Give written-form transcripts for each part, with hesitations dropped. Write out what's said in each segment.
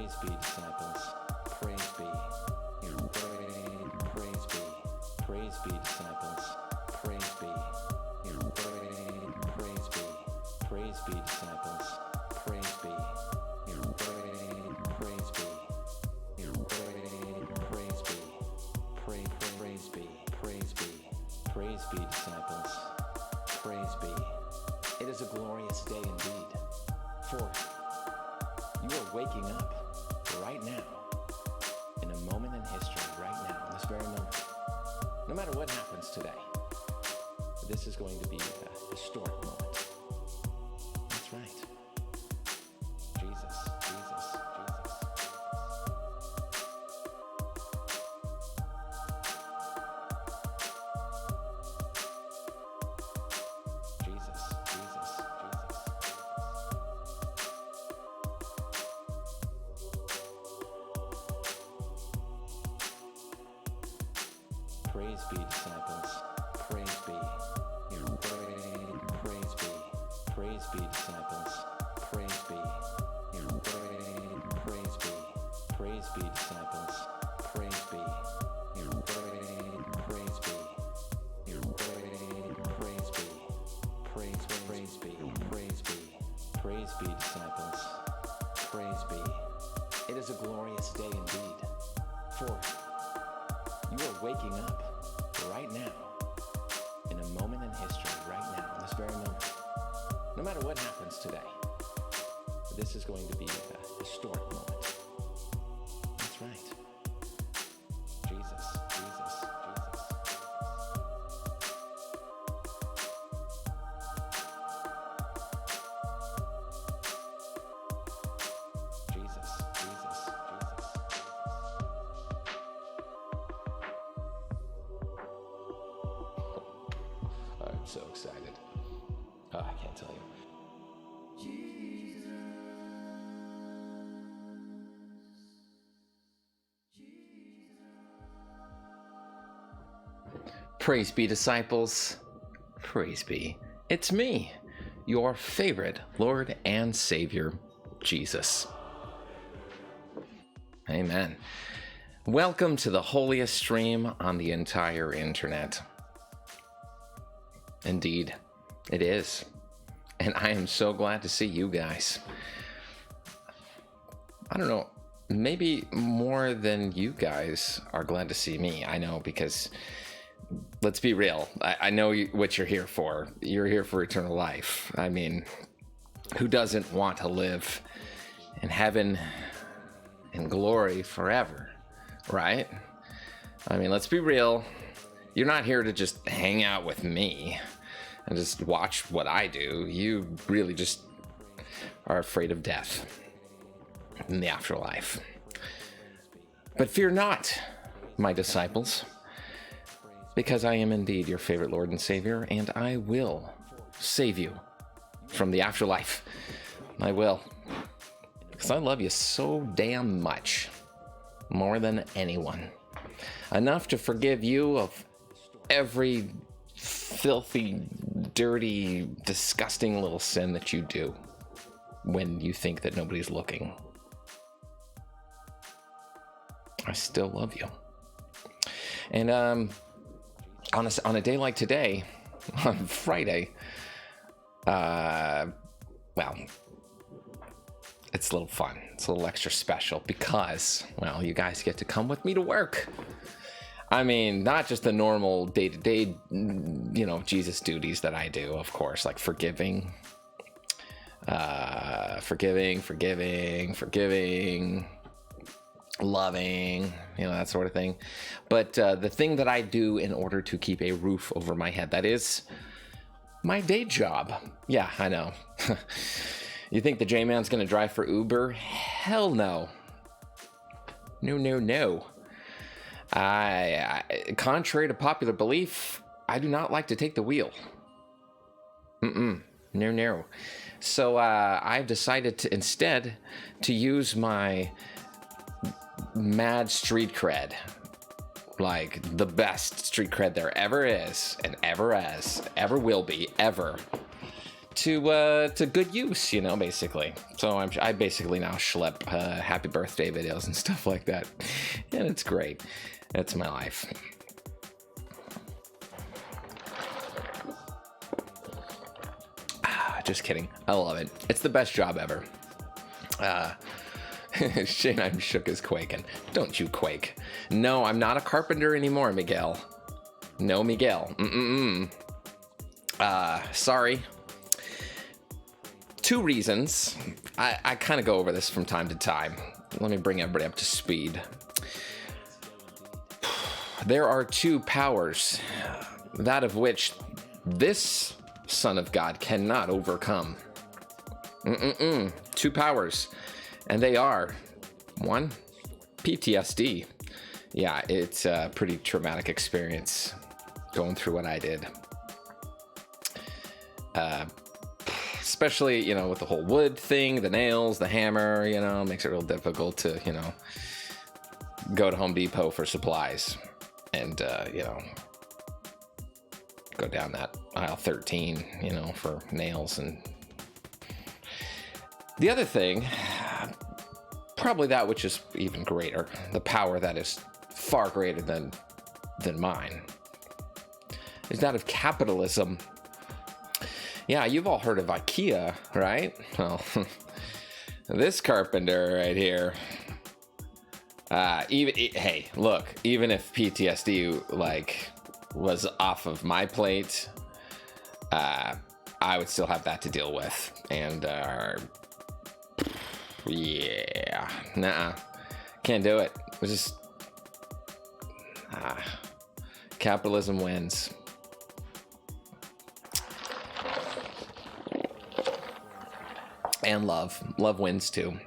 Praise be, disciples. Praise be. Praise be. Praise be, disciples. Praise be. Praise be. Praise be, disciples. Praise be. Praise be. Praise be. Praise be. Praise be. Praise be, disciples. Praise be. It is a glorious day indeed. For you are waking up right now, in a moment in history, right now, in this very moment. No matter what happens today, this is going to be a historic moment. That's right. Jesus, Jesus, Jesus. Jesus, Jesus, Jesus. Praise be, disciples. Praise be. Praise be. Praise be, disciples. Praise be. Praise be. Praise be, disciples. Praise be. Praise be. Praise be. Praise be. Praise be. Praise be, disciples. Praise be. It is a glorious day indeed. For you are waking up right now, in a moment in history, right now, in this very moment. No matter what happens today, this is going to be a historic moment. That's right. Jesus, Jesus, Jesus. Jesus, Jesus, Jesus. I'm so excited. Oh, I can't tell you. Praise be, disciples. Praise be. It's me, your favorite Lord and Savior, Jesus. Amen. Welcome to the holiest stream on the entire internet. Indeed, it is. And I am so glad to see you guys. I don't know, maybe more than you guys are glad to see me. I know, because let's be real. I know what you're here for. You're here for eternal life. I mean, who doesn't want to live in heaven and glory forever, right? I mean, let's be real. You're not here to just hang out with me and just watch what I do. You really just are afraid of death in the afterlife. But fear not, my disciples, because I am indeed your favorite Lord and Savior, and I will save you from the afterlife. I will. Because I love you so damn much. More than anyone. Enough to forgive you of every filthy, dirty, disgusting little sin that you do when you think that nobody's looking. I still love you. And on a day like today, on Friday, well, it's a little fun. It's a little extra special because, well, you guys get to come with me to work. I mean, not just the normal day-to-day, Jesus duties that I do, of course, like forgiving, loving, that sort of thing. But the thing that I do in order to keep a roof over my head, that is my day job. Yeah, I know. You think the J-Man's going to drive for Uber? Hell no. No. I contrary to popular belief, I do not like to take the wheel. No. So I've decided to instead to use my mad street cred, like the best street cred there ever is and ever will be, ever, to good use, you know, basically. So I basically now schlep happy birthday videos and stuff like that, and it's great. That's my life. Just kidding. I love it. It's the best job ever. Shane, I'm shook as quaking. Don't you quake. No, I'm not a carpenter anymore, Miguel. No, Miguel. Sorry. 2 reasons. I kind of go over this from time to time. Let me bring everybody up to speed. There are 2 powers, that of which this Son of God cannot overcome. 2 powers. And they are, 1, PTSD. Yeah, it's a pretty traumatic experience going through what I did. Especially, you know, with the whole wood thing, the nails, the hammer, you know, makes it real difficult to, you know, go to Home Depot for supplies and, you know, go down that aisle 13, you know, for nails. And the other thing, probably that which is even greater, the power that is far greater than mine, is that of capitalism. Yeah, you've all heard of IKEA, right? Well, this carpenter right here, hey, look, even if PTSD, like, was off of my plate, I would still have that to deal with. And, yeah, nah, can't do it. It's just, capitalism wins. And love wins too.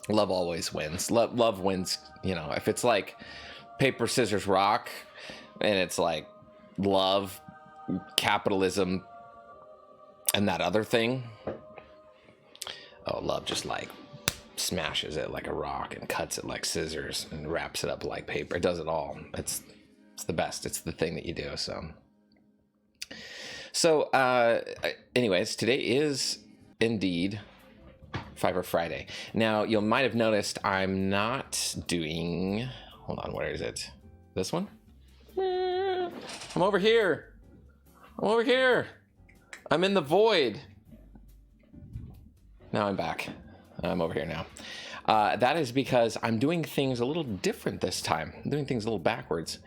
Love always wins. Love wins, you know. If it's like paper, scissors, rock, and it's like love, capitalism, and that other thing, oh, love just like smashes it like a rock and cuts it like scissors and wraps it up like paper. It does it all. It's the best. It's the thing that you do. So anyways, today is indeed Fiverr Friday. Now, you might have noticed I'm not doing, hold on, where is it? This one? I'm over here. I'm in the void. Now I'm back. I'm over here now. That is because I'm doing things a little different this time. I'm doing things a little backwards.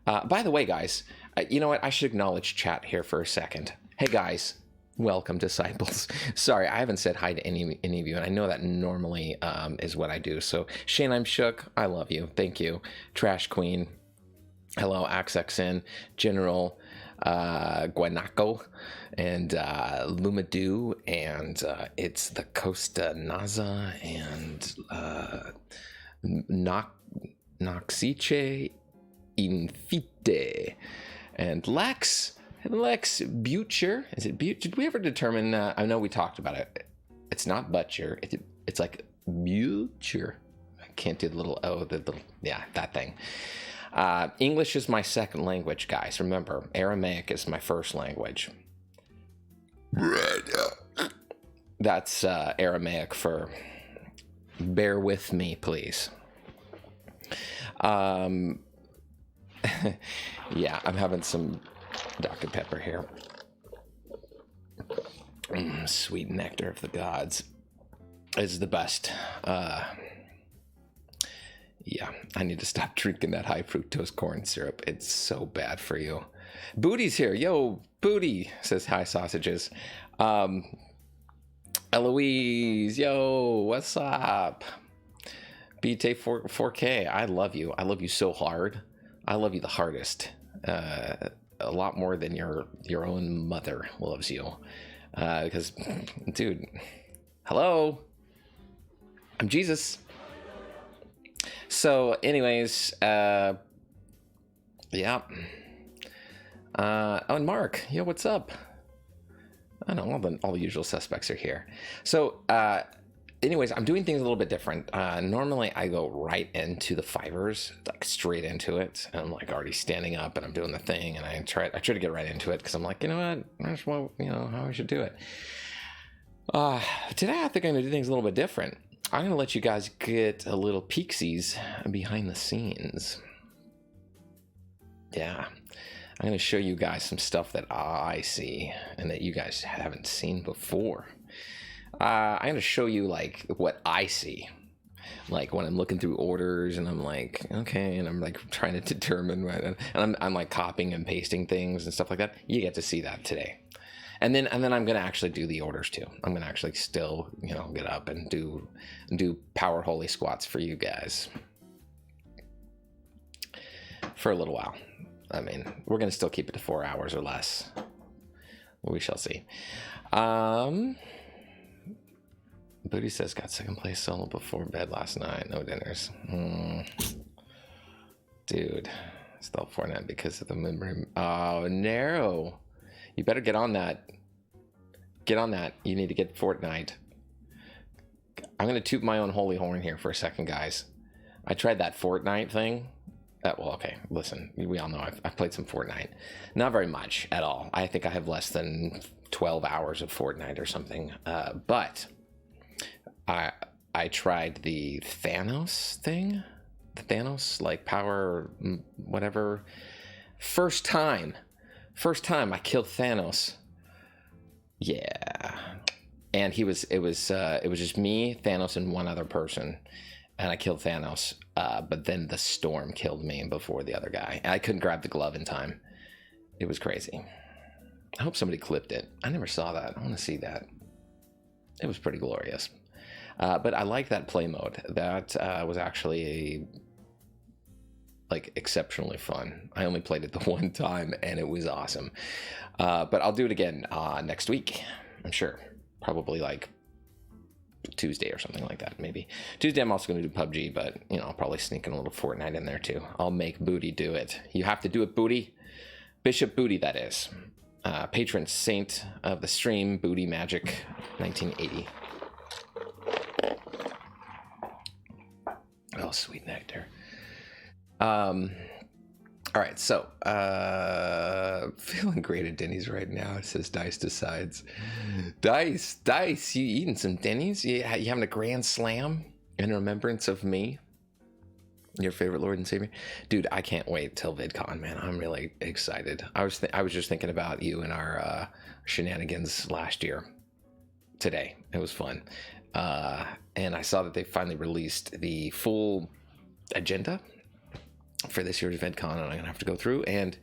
By the way, guys, you know what? I should acknowledge chat here for a second. Hey, guys. Welcome, disciples. Sorry, I haven't said hi to any of you, and I know that normally is what I do. So, Shane, I'm shook. I love you. Thank you. Trash Queen. Hello, AXXN, General Guanaco, and Lumadoo, and it's the Costa Naza, and Noxice Infite, and Lex Butcher. Is it Butcher? Did we ever determine? I know we talked about it. It's not Butcher. It's like Butcher. I can't do the little yeah, that thing. English is my second language, guys. Remember, Aramaic is my first language. That's Aramaic for bear with me, please. Yeah, I'm having some Dr. Pepper here. Sweet nectar of the gods is the best. Yeah, I need to stop drinking that high fructose corn syrup. It's so bad for you. Booty's here. Yo, Booty says hi, sausages. Eloise, yo, what's up? BT 4K, I love you. I love you so hard. I love you the hardest. A lot more than your own mother loves you. Because, dude, hello, I'm Jesus. So, anyways, yeah. Oh, and Mark, yo, what's up? I don't know, all the usual suspects are here. So, anyways, I'm doing things a little bit different. Normally, I go right into the Fivers, like straight into it. And I'm like already standing up and I'm doing the thing, and I try to get right into it because I'm like, you know what, that's well, you know how I should do it. Uh, Today I think I'm gonna do things a little bit different. I'm gonna let you guys get a little peeksies behind the scenes. Yeah, I'm gonna show you guys some stuff that I see and that you guys haven't seen before. I'm gonna show you like what I see, like when I'm looking through orders and I'm like, okay, and I'm like trying to determine what, and I'm like copying and pasting things and stuff like that. You get to see that today. And then I'm gonna actually do the orders too. I'm gonna actually still, you know, get up and do power holy squats for you guys for a little while. I mean, we're gonna still keep it to 4 hours or less. We shall see. Booty says got second place solo before bed last night. No dinners. Dude, still Fortnite because of the memory. Oh, narrow. You better get on that. Get on that. You need to get Fortnite. I'm going to toot my own holy horn here for a second, guys. I tried that Fortnite thing. Well, okay, listen. We all know I've played some Fortnite. Not very much at all. I think I have less than 12 hours of Fortnite or something. But I tried the Thanos thing. The Thanos, like, power, whatever. First time I killed Thanos. Yeah. And it was just me, Thanos, and one other person. And I killed Thanos. But then the storm killed me before the other guy. I couldn't grab the glove in time. It was crazy. I hope somebody clipped it. I never saw that. I want to see that. It was pretty glorious. But I like that play mode. That was actually exceptionally fun. I only played it the one time and it was awesome. But I'll do it again next week, I'm sure. Probably like Tuesday or something like that, maybe. Tuesday I'm also going to do PUBG, but you know, I'll probably sneak in a little Fortnite in there too. I'll make Booty do it. You have to do it, Booty. Bishop Booty, that is. Patron saint of the stream, Booty Magic 1980. Oh, sweet nectar. All right, so feeling great at Denny's right now. It says Dice decides. Dice, you eating some Denny's? You having a grand slam in remembrance of me, your favorite Lord and Savior? Dude, I can't wait till VidCon, man. I'm really excited. I was just thinking about you and our shenanigans last year today. It was fun. And I saw that they finally released the full agenda for this year's VidCon, and I'm gonna have to go through and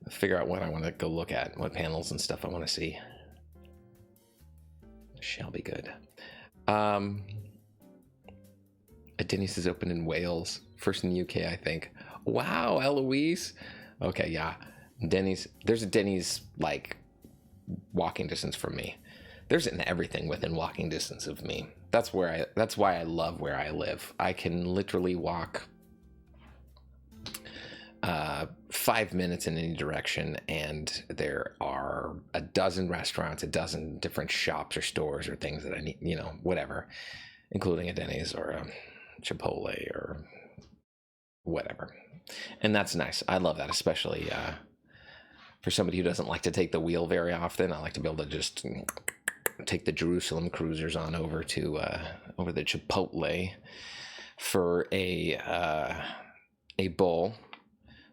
figure out what I want to go look at, what panels and stuff I want to see. Shall be good. Denny's is open in Wales, first in the UK, I think. Wow, Eloise. Okay, yeah, Denny's. There's a Denny's like walking distance from me. There's an everything within walking distance of me. That's why I love where I live. I can literally walk 5 minutes in any direction, and there are a dozen restaurants, a dozen different shops or stores or things that I need, you know, whatever, including a Denny's or a Chipotle or whatever. And that's nice. I love that, especially for somebody who doesn't like to take the wheel very often. I like to be able to just take the Jerusalem cruisers on over to over the Chipotle for a bowl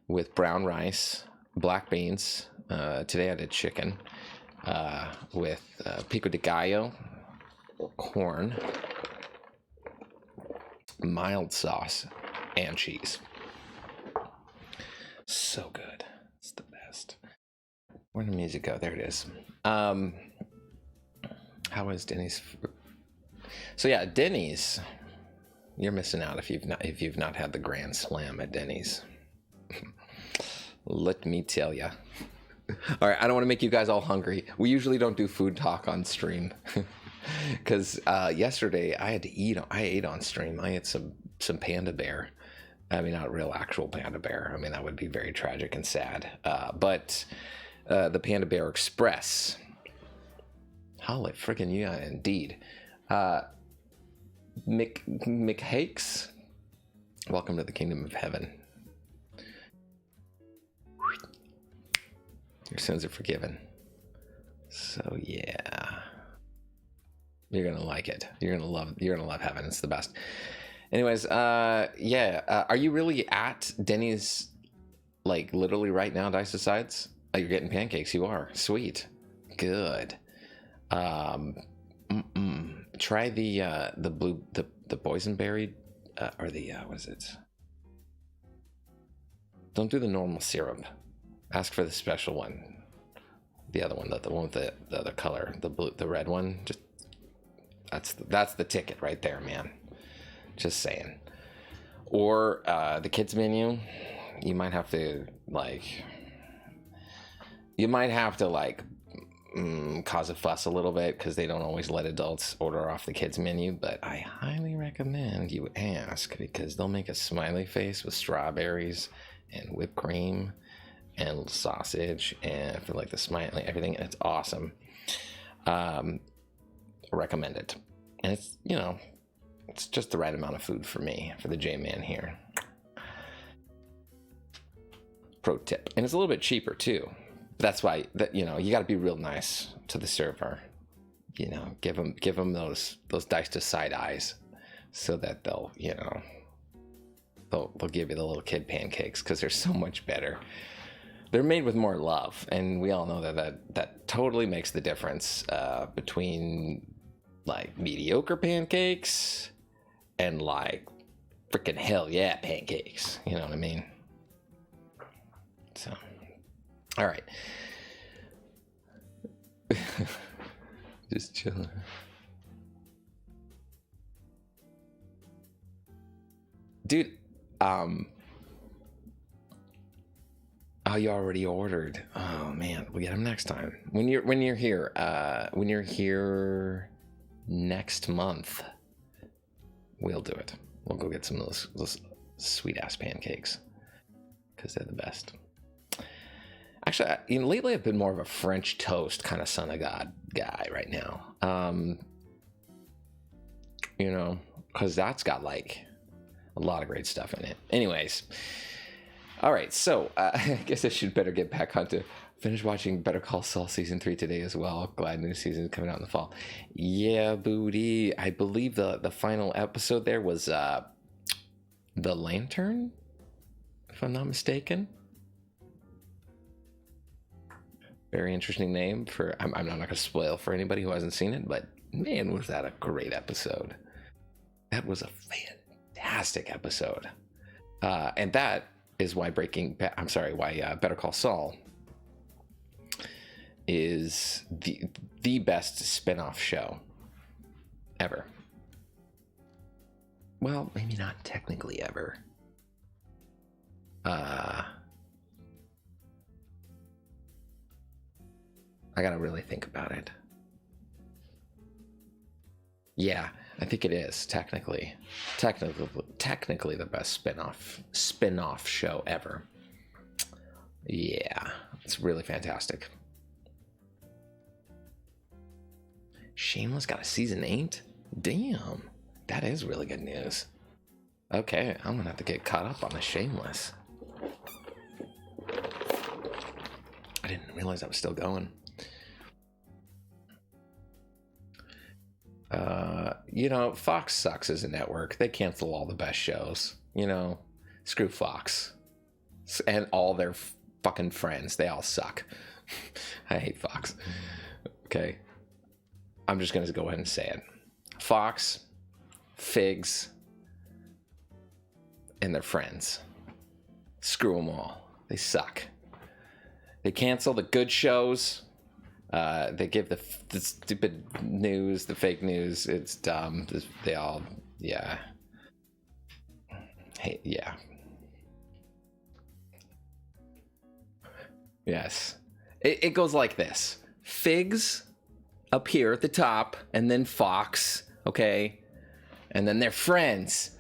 with brown rice, black beans. Today I did chicken with pico de gallo or corn, mild sauce, and cheese. So good. It's the best. Where'd the music go? There it is. How is Denny's? So yeah, Denny's. You're missing out if you've not had the Grand Slam at Denny's. Let me tell you. All right, I don't want to make you guys all hungry. We usually don't do food talk on stream because yesterday I ate on stream. I ate some Panda Bear. I mean, not real actual Panda Bear. I mean, that would be very tragic and sad. But the Panda Bear Express. Holy friggin' yeah, indeed. McHakes, welcome to the kingdom of heaven. Your sins are forgiven. So yeah. You're gonna like it. You're gonna love heaven. It's the best. Anyways, yeah. Are you really at Denny's, like literally right now, Dice Decides? Oh, you're getting pancakes. You are. Sweet. Good. Um, Try the blue the boysenberry, or the what is it? Don't do the normal syrup. Ask for the special one. The other one, the one with the other color, the red one. Just that's the ticket right there, man. Just saying. Or the kids menu. You might have to cause a fuss a little bit because they don't always let adults order off the kids menu, but I highly recommend you ask because they'll make a smiley face with strawberries and whipped cream and sausage and for like the smiley everything. It's awesome. Recommend it. And it's, it's just the right amount of food for me, for the J-Man here. Pro tip. And it's a little bit cheaper too. That's why you got to be real nice to the server. Give them those Dice Decide eyes, so that they'll give you the little kid pancakes because they're so much better. They're made with more love, and we all know that totally makes the difference between like mediocre pancakes and like freaking hell yeah pancakes. You know what I mean? So. All right. Just chilling. Dude, oh, you already ordered. Oh man, we'll get them next time. When you're here, when you're here next month, we'll do it. We'll go get some of those sweet ass pancakes because they're the best. Actually, lately I've been more of a French toast kind of son of God guy right now. Because that's got like a lot of great stuff in it. Anyways, all right. So I guess I should better get back onto finish watching Better Call Saul season 3 today as well. Glad new season is coming out in the fall. Yeah, booty. I believe the final episode there was The Lantern, if I'm not mistaken. Very interesting name for. I'm not going to spoil for anybody who hasn't seen it, but man, was that a great episode! That was a fantastic episode, and that is why Better Call Saul is the best spin-off show ever. Well, maybe not technically ever. I gotta really think about it. Yeah, I think it is technically the best spin-off show ever. Yeah, it's really fantastic. Shameless got a season 8? Damn, that is really good news. Okay, I'm gonna have to get caught up on the Shameless. I didn't realize I was still going. Fox sucks as a network. They cancel all the best shows. Screw Fox and all their fucking friends. They all suck. I hate Fox. Okay, I'm just gonna go ahead and say it. Fox, Figs, and their friends. Screw them all. They suck. They cancel the good shows. They give the stupid news, the fake news. It's dumb. They all, yeah. Hey, yeah. Yes. It goes like this. Figs up here at the top, and then Fox, okay? And then their friends.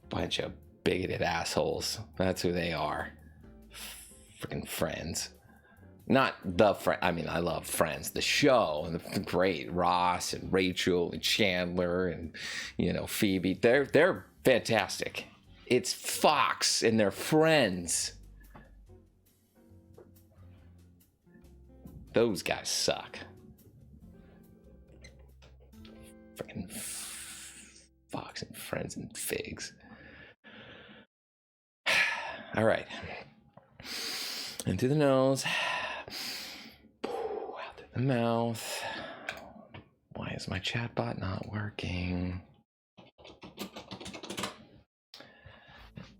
Bunch of bigoted assholes. That's who they are. Freaking Friends. Not the friend. I mean, I love Friends, the show, and the great Ross and Rachel and Chandler and Phoebe. They're fantastic. It's Fox and their friends. Those guys suck. Freaking Fox and Friends and Figs. All right. In through the nose. Out through the mouth. Why is my chatbot not working?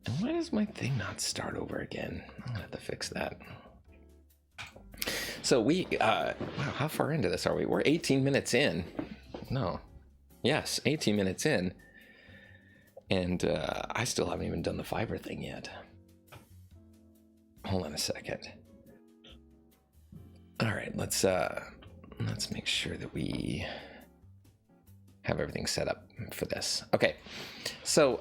And why does my thing not start over again? I'm gonna have to fix that. So wow, how far into this are we? We're 18 minutes in. No. Yes, 18 minutes in. And I still haven't even done the Fiverr thing yet. Hold on a second. All right, let's make sure that we have everything set up for this. Okay, so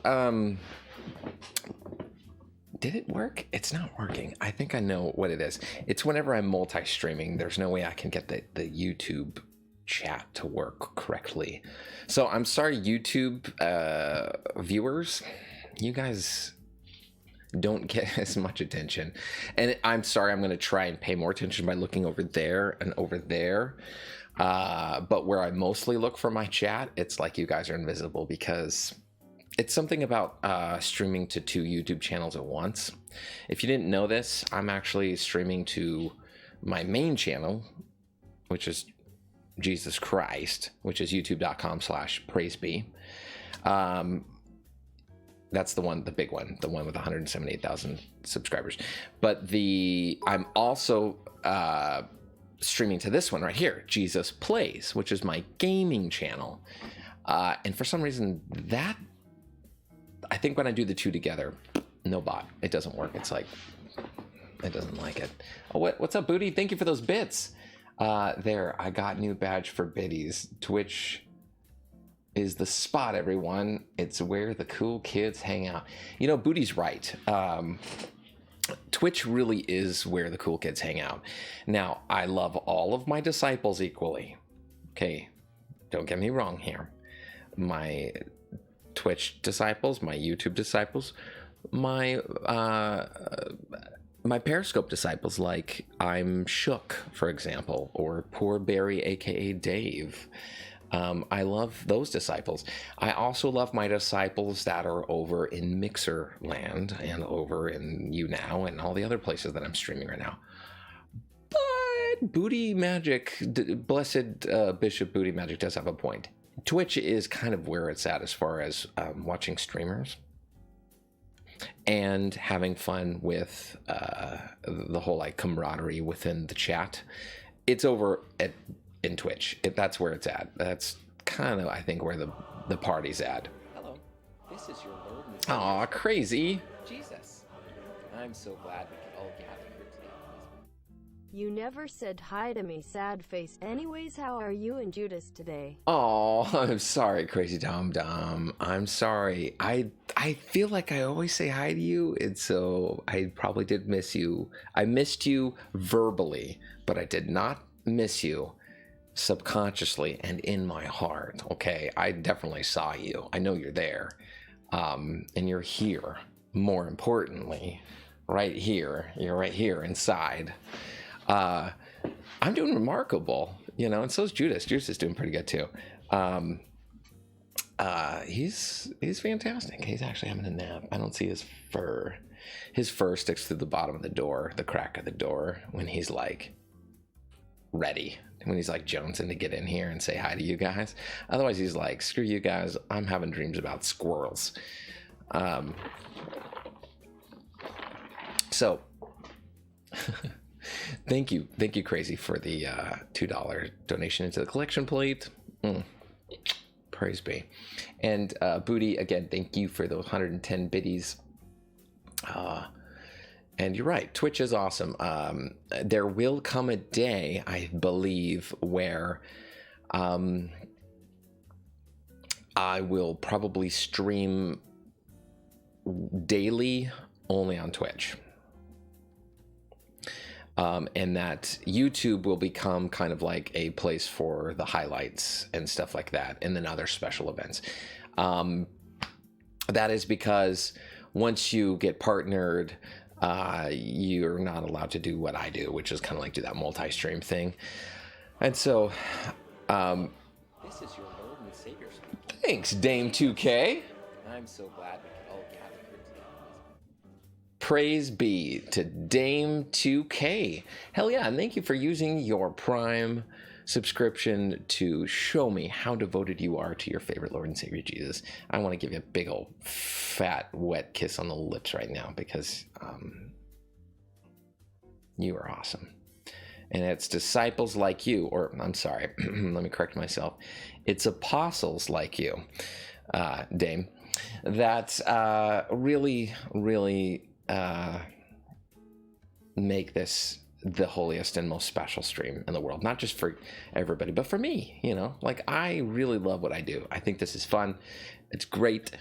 did it work? It's not working. I think I know what it is. It's whenever I'm multi-streaming, there's no way I can get the YouTube chat to work correctly. So I'm sorry, YouTube viewers. You guys don't get as much attention. And I'm sorry, I'm going to try and pay more attention by looking over there and over there. But where I mostly look for my chat, it's like you guys are invisible because it's something about streaming to 2 YouTube channels at once. If you didn't know this, I'm actually streaming to my main channel, which is Jesus Christ, which is youtube.com/praisebe. That's the one, the big one, the one with 178,000 subscribers. But I'm also streaming to this one right here, Jesus Plays, which is my gaming channel. And for some reason, I think when I do the 2 together, no bot, it doesn't work. It's like, it doesn't like it. Oh, what's up, Booty? Thank you for those bits. There, I got new badge for biddies. Twitch is the spot, everyone. It's where the cool kids hang out. You know, Booty's right. Twitch really is where the cool kids hang out. Now, I love all of my disciples equally. Okay, don't get me wrong here. My Twitch disciples, my YouTube disciples, my Periscope disciples, like I'm Shook, for example, or Poor Barry, aka Dave. I love those disciples. I also love my disciples that are over in Mixer land and over in YouNow and all the other places that I'm streaming right now. But Booty Magic, blessed Bishop Booty Magic does have a point. Twitch is kind of where it's at as far as watching streamers and having fun with the whole like camaraderie within the chat. It's over in Twitch. That's where it's at. That's kind of, I think, where the party's at. Hello, this is your Lord and Savior. Aw, crazy. Jesus. I'm so glad we could all gather here today. You never said hi to me, sad face. Anyways, how are you and Judas today? Oh, I'm sorry, Crazy Dom Dom. I'm sorry. I feel like I always say hi to you, and so I probably did miss you. I missed you verbally, but I did not miss you subconsciously and in my heart. Okay, I definitely saw you. I know you're there, and you're here. More importantly, right here. You're right here inside. I'm doing remarkable, you know, and so is Judas. Judas is doing pretty good too. He's fantastic. He's actually having a nap. I don't see his fur. His fur sticks through the bottom of the door, the crack of the door, when he's like ready. When he's like jonesing to get in here and say hi to you guys. Otherwise, he's like, screw you guys. I'm having dreams about squirrels. So, thank you, Crazy, for the $2 donation into the collection plate. Praise be. And Booty, again, thank you for the 110 biddies. And you're right, Twitch is awesome. There will come a day, I believe, where I will probably stream daily only on Twitch. And that YouTube will become kind of like a place for the highlights and stuff like that, and then other special events. That is because once you get partnered, you're not allowed to do what I do, which is kind of like do that multi-stream thing. And so, this is your Lord and Savior Thanks, Dame 2K. I'm so glad we could all gather here today. Praise be to Dame 2K. Hell yeah, and thank you for using your Prime subscription to show me how devoted you are to your favorite Lord and Savior Jesus. I want to give you a big old fat wet kiss on the lips right now because you are awesome. And it's disciples like you, or I'm sorry, let me correct myself. It's apostles like you, Dame, that really make this the holiest and most special stream in the world. Not just for everybody, but for me, you know? Like, I really love what I do. I think this is fun. It's great.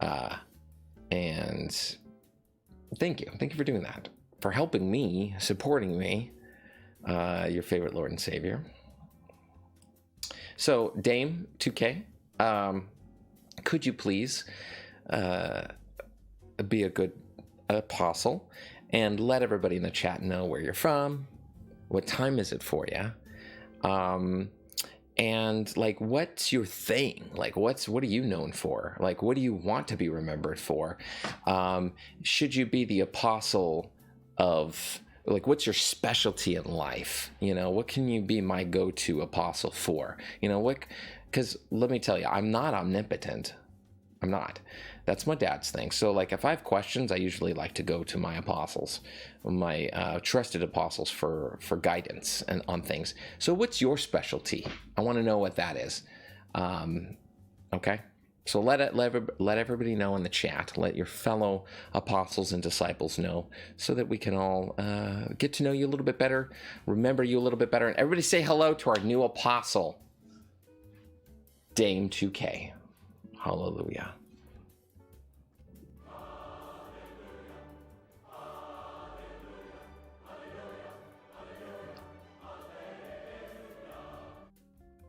And thank you. Thank you for doing that. For helping me, supporting me, your favorite Lord and Savior. So, Dame 2K, could you please be a good apostle and let everybody in the chat know where you're from, what time is it for you, and like, what's your thing? Like, what are you known for? Like, what do you want to be remembered for? Should you be the apostle of, like, what's your specialty in life? You know, what can you be my go-to apostle for? You know, what, because let me tell you, I'm not omnipotent. I'm not. That's my dad's thing. So, like, if I have questions, I usually like to go to my apostles, my trusted apostles for guidance and on things. So what's your specialty? I want to know what that is. Okay? So let everybody know in the chat. Let your fellow apostles and disciples know so that we can all get to know you a little bit better, remember you a little bit better. And everybody say hello to our new apostle, Dame 2K. Hallelujah.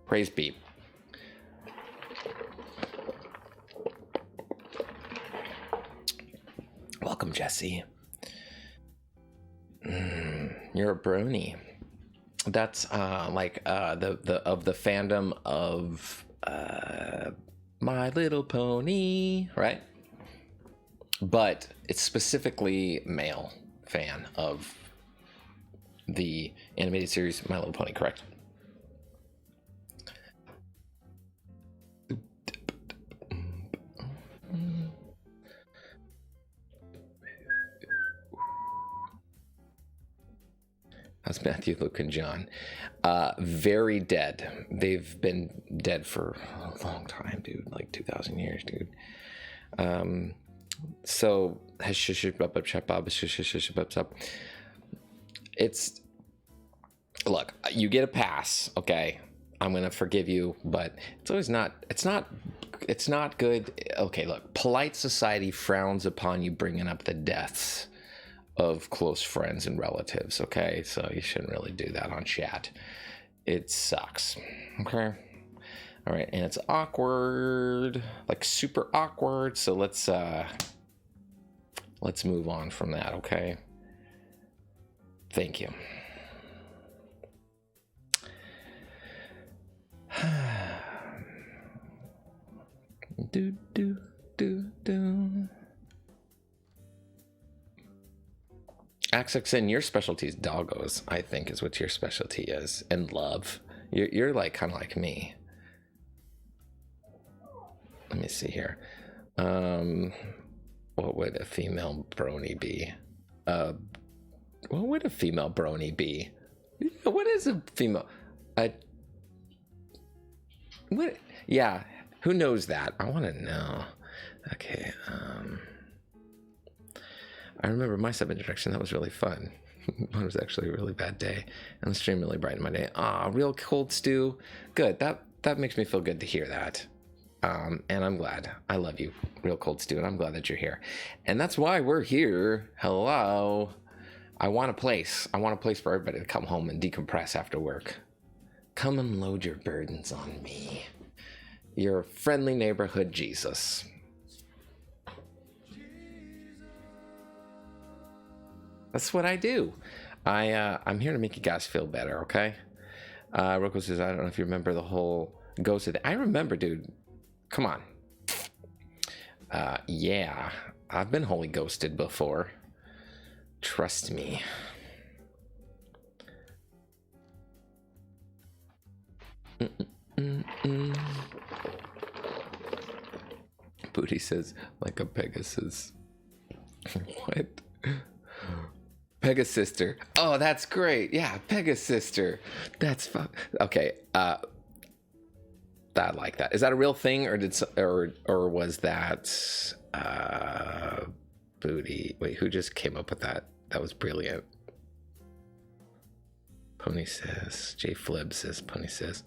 Praise be. Welcome, Jesse. You're a brony. That's like the of the fandom of My Little Pony, right? But it's specifically male fan of the animated series My Little Pony, correct? How's Matthew, Luke, and John? Very dead. They've been dead for a long time, dude. Like 2,000 years, dude. So, it's, look, you get a pass, okay? I'm gonna forgive you, but it's not good. Okay, look, polite society frowns upon you bringing up the deaths of close friends and relatives, okay? So you shouldn't really do that on chat. It sucks, okay? All right, and it's awkward, like super awkward. So let's move on from that, okay? Thank you. do do do do. Axxin, your specialty is doggos, I think, is what your specialty is, and love. You're like kind of like me. Let me see here. What would a female brony be? What would a female brony be? What is a female? What? Yeah, who knows that? I want to know. Okay. I remember my sub-introduction. That was really fun. It was actually a really bad day, and the stream really brightened my day. Real cold stew. Good. That makes me feel good to hear that. And I'm glad. I love you, Real Cold Stew, and I'm glad that you're here. And that's why we're here. Hello. I want a place. I want a place for everybody to come home and decompress after work. Come and load your burdens on me. Your friendly neighborhood Jesus. That's what I do. I'm here to make you guys feel better, okay? Rocco says, I don't know if you remember the whole ghost of the... I remember, dude. Come on. Yeah, I've been holy ghosted before. Trust me. Booty says, like a Pegasus. What? Pegasister. Oh, that's great. Yeah, Pegasister. That's fun. Okay. I like that. Is that a real thing, or or was that Booty? Wait, who just came up with that? That was brilliant. Pony says. J Flib says. Pony says.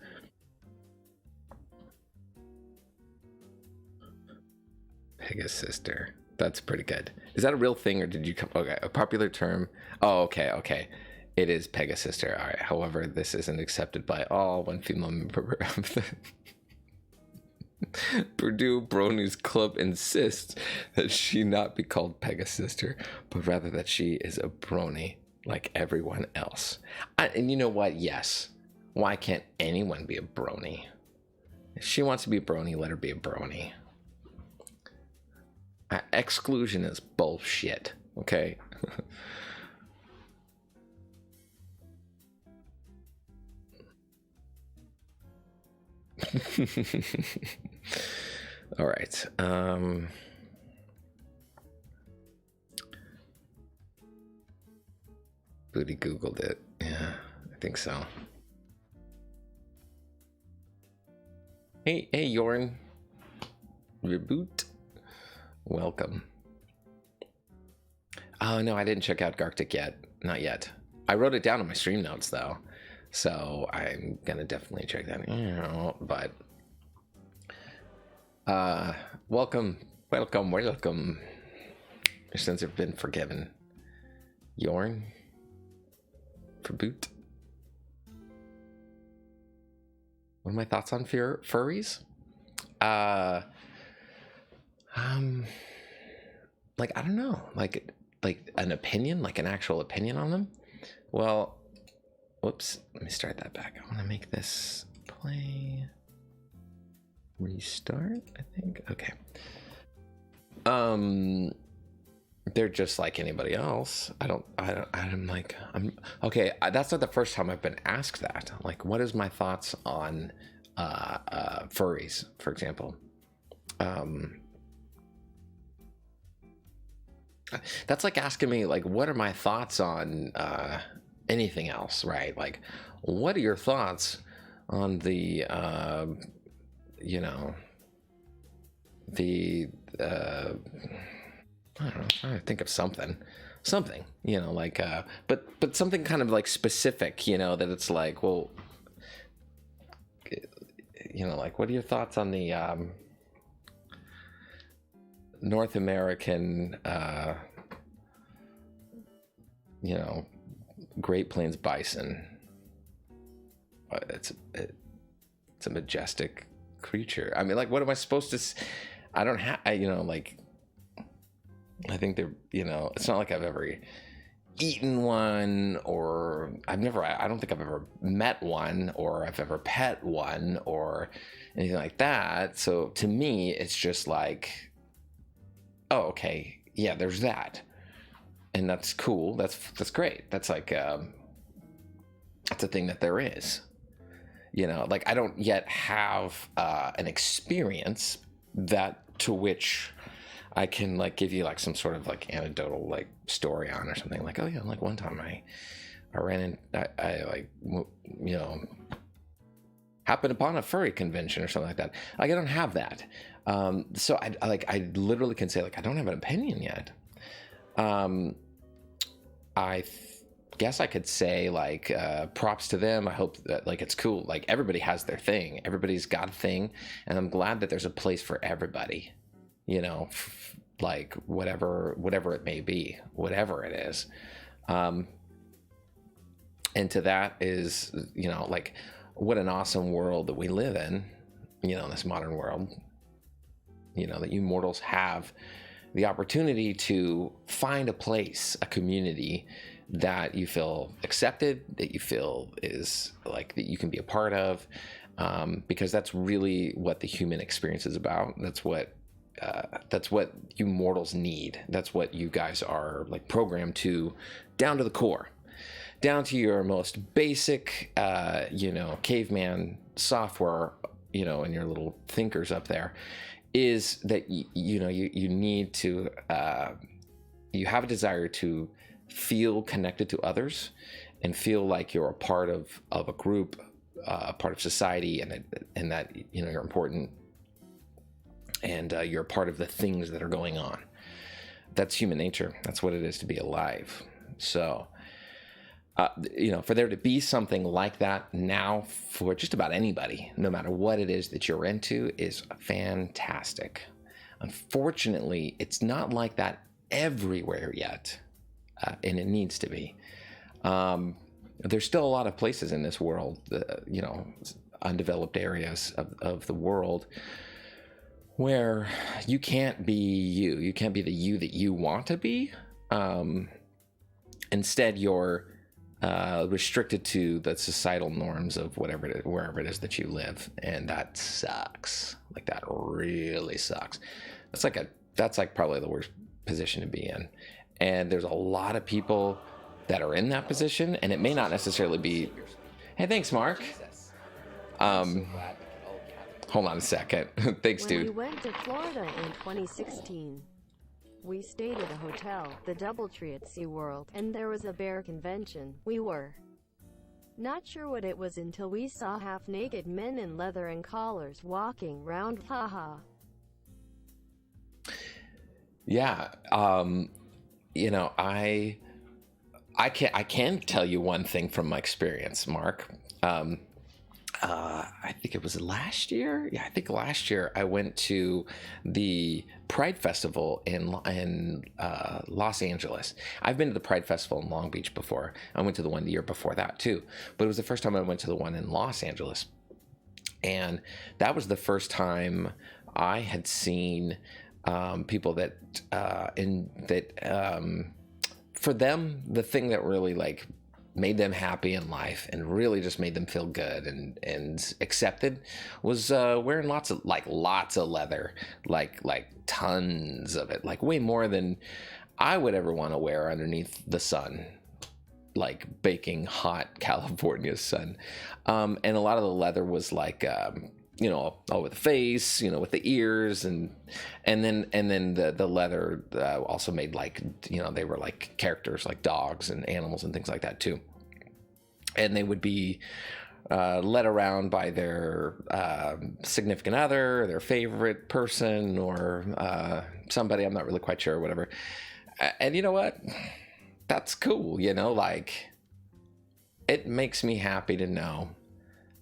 Pegasister. That's pretty good. Is that a real thing, or did you come? Okay, a popular term. Oh, okay. It is Pegasister. All right. However, this isn't accepted by all. One female member of the Purdue Bronies Club insists that she not be called Pegasister, but rather that she is a brony like everyone else. And you know what? Yes. Why can't anyone be a brony? If she wants to be a brony, let her be a brony. Exclusion is bullshit, okay? All right. Booty Googled it. Yeah, I think so. Hey, Yorn. Reboot. Welcome. Oh, no, I didn't check out Garctic yet. Not yet. I wrote it down in my stream notes, though. So I'm going to definitely check that out. But welcome. Your sins have been forgiven. Yorn. For boot. What are my thoughts on furries? Like, I don't know, like an opinion, like an actual opinion on them. Well, whoops, let me start that back. I want to make this play. Restart, I think. Okay. They're just like anybody else. I'm okay. That's not the first time I've been asked that. Like, what is my thoughts on furries, for example? That's like asking me, like, what are my thoughts on anything else, right? Like, what are your thoughts on the, you know, the, I don't know, I'm trying to think of something, you know, like, but something kind of like specific, you know, that it's like, well, you know, like, what are your thoughts on the, North American, you know, Great Plains bison? It's a majestic creature. I mean, like, what am I supposed to? I don't have, you know, like, I think they're, you know, it's not like I've ever eaten one, or I don't think I've ever met one, or I've ever pet one, or anything like that. So to me, it's just like, oh, okay, yeah, there's that, and that's cool. That's great. That's like, that's a thing that there is. You know, like, I don't yet have an experience that to which I can, like, give you like some sort of like anecdotal like story on, or something like, oh yeah, like one time I ran in, I like, you know, happened upon a furry convention or something like that. Like, I don't have that. So I literally can say, like, I don't have an opinion yet. I guess I could say, like, props to them. I hope that, like, it's cool. Like, everybody has their thing. Everybody's got a thing, and I'm glad that there's a place for everybody. You know, like, whatever it may be, whatever it is. And to that is, you know, like, what an awesome world that we live in, you know, this modern world, you know, that you mortals have the opportunity to find a place, a community that you feel accepted, that you feel is like, that you can be a part of, because that's really what the human experience is about. That's what you mortals need. That's what you guys are like programmed to, down to the core, down to your most basic, caveman software, and your little thinkers up there, is that you need to you have a desire to feel connected to others and feel like you're a part of a group, a part of society, and that you're important, and you're a part of the things that are going on. That's human nature. That's what it is to be alive. So for there to be something like that now for just about anybody, no matter what it is that you're into, is fantastic. Unfortunately, it's not like that everywhere yet, and it needs to be. There's still a lot of places in this world, undeveloped areas of the world, where you can't be you. You can't be the you that you want to be. Instead, you're restricted to the societal norms of wherever it is that you live, and that sucks. Like, that really sucks. That's like probably the worst position to be in. And there's a lot of people that are in that position, and it may not necessarily be. Hey, thanks, Mark. Hold on a second. Thanks, dude. When we went to Florida in 2016, we stayed at a hotel, the Doubletree at SeaWorld, and there was a bear convention. We were not sure what it was until we saw half-naked men in leather and collars walking round. Haha. Yeah. I can tell you one thing from my experience, Mark. I think it was last year. Yeah, I think last year I went to the Pride Festival in Los Angeles. I've been to the Pride Festival in Long Beach before. I went to the one the year before that too, but it was the first time I went to the one in Los Angeles, and that was the first time I had seen people that for them, the thing that really like made them happy in life and really just made them feel good and accepted was wearing lots of leather, like tons of it, like way more than I would ever want to wear underneath the sun, like baking hot California sun. And a lot of the leather was like over the face, with the ears, and then the leather also made like, they were like characters like dogs and animals and things like that too. And they would be led around by their significant other, their favorite person, or somebody, I'm not really quite sure, whatever. And you know what? That's cool, like, it makes me happy to know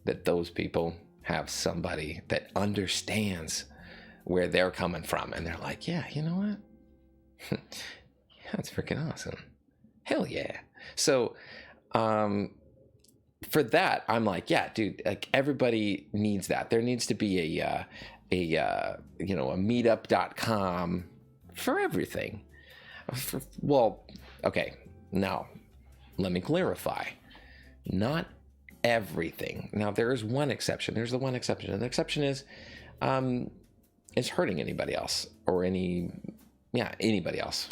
that those people have somebody that understands where they're coming from, and they're like, yeah, you know what? That's freaking awesome. Hell yeah. So, for that, I'm like, yeah, dude, like, everybody needs that. There needs to be a meetup.com for everything. Well, okay, now let me clarify. Not everything. Now, there is one exception. There's the one exception. And the exception is hurting anybody else or anybody else.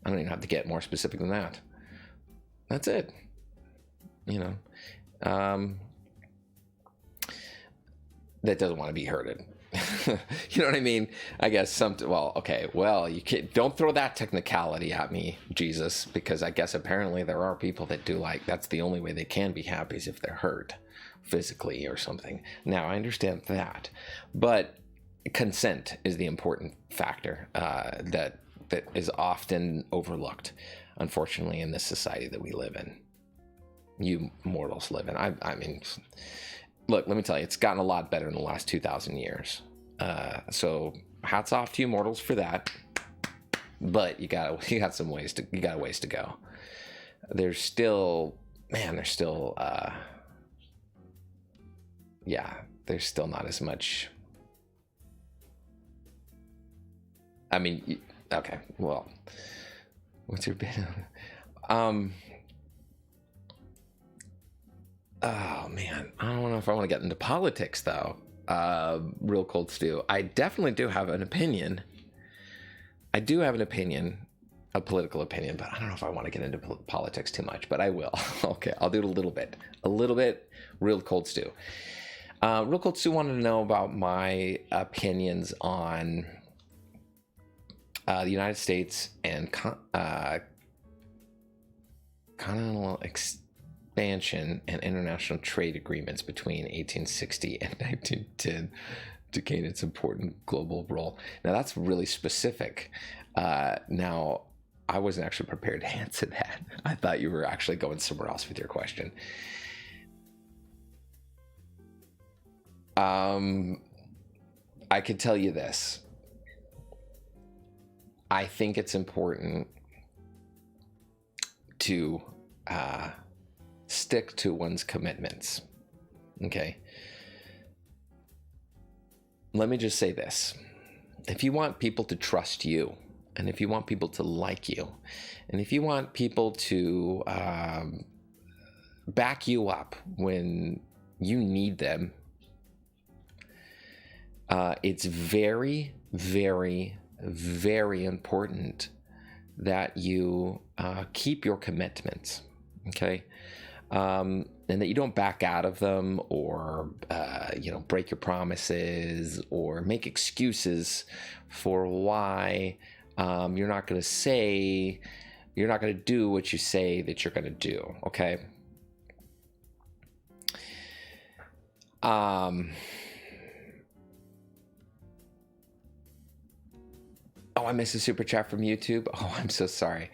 I don't even have to get more specific than that. That's it. That doesn't want to be hurted. You know what I mean? I guess you don't throw that technicality at me, Jesus, because I guess apparently there are people that do, like, that's the only way they can be happy is if they're hurt physically or something. Now, I understand that, but consent is the important factor that is often overlooked, unfortunately, in this society that we live in. You mortals live in. I mean, look, let me tell you, it's gotten a lot better in the last 2,000 years. So hats off to you mortals for that. But you got a ways to go. There's still not as much. I mean, okay, well, what's your bit? Oh man, I don't know if I want to get into politics though. Real cold stew. I definitely do have an opinion. I do have an opinion, a political opinion, but I don't know if I want to get into politics too much. But I will. Okay, I'll do it a little bit. A little bit. Real cold stew. Real cold stew wanted to know about my opinions on the United States and continental expansion and international trade agreements between 1860 and 1910 to gain its important global role. Now that's really specific. Now I wasn't actually prepared to answer that. I thought you were actually going somewhere else with your question. I could tell you this. I think it's important to stick to one's commitments. Okay. Let me just say this. If you want people to trust you, and if you want people to like you, and if you want people to back you up when you need them, it's very, very, very important that you keep your commitments, okay? And that you don't back out of them or, break your promises or make excuses for why you're not going to do what you say that you're going to do, okay? Oh, I missed a super chat from YouTube. Oh, I'm so sorry.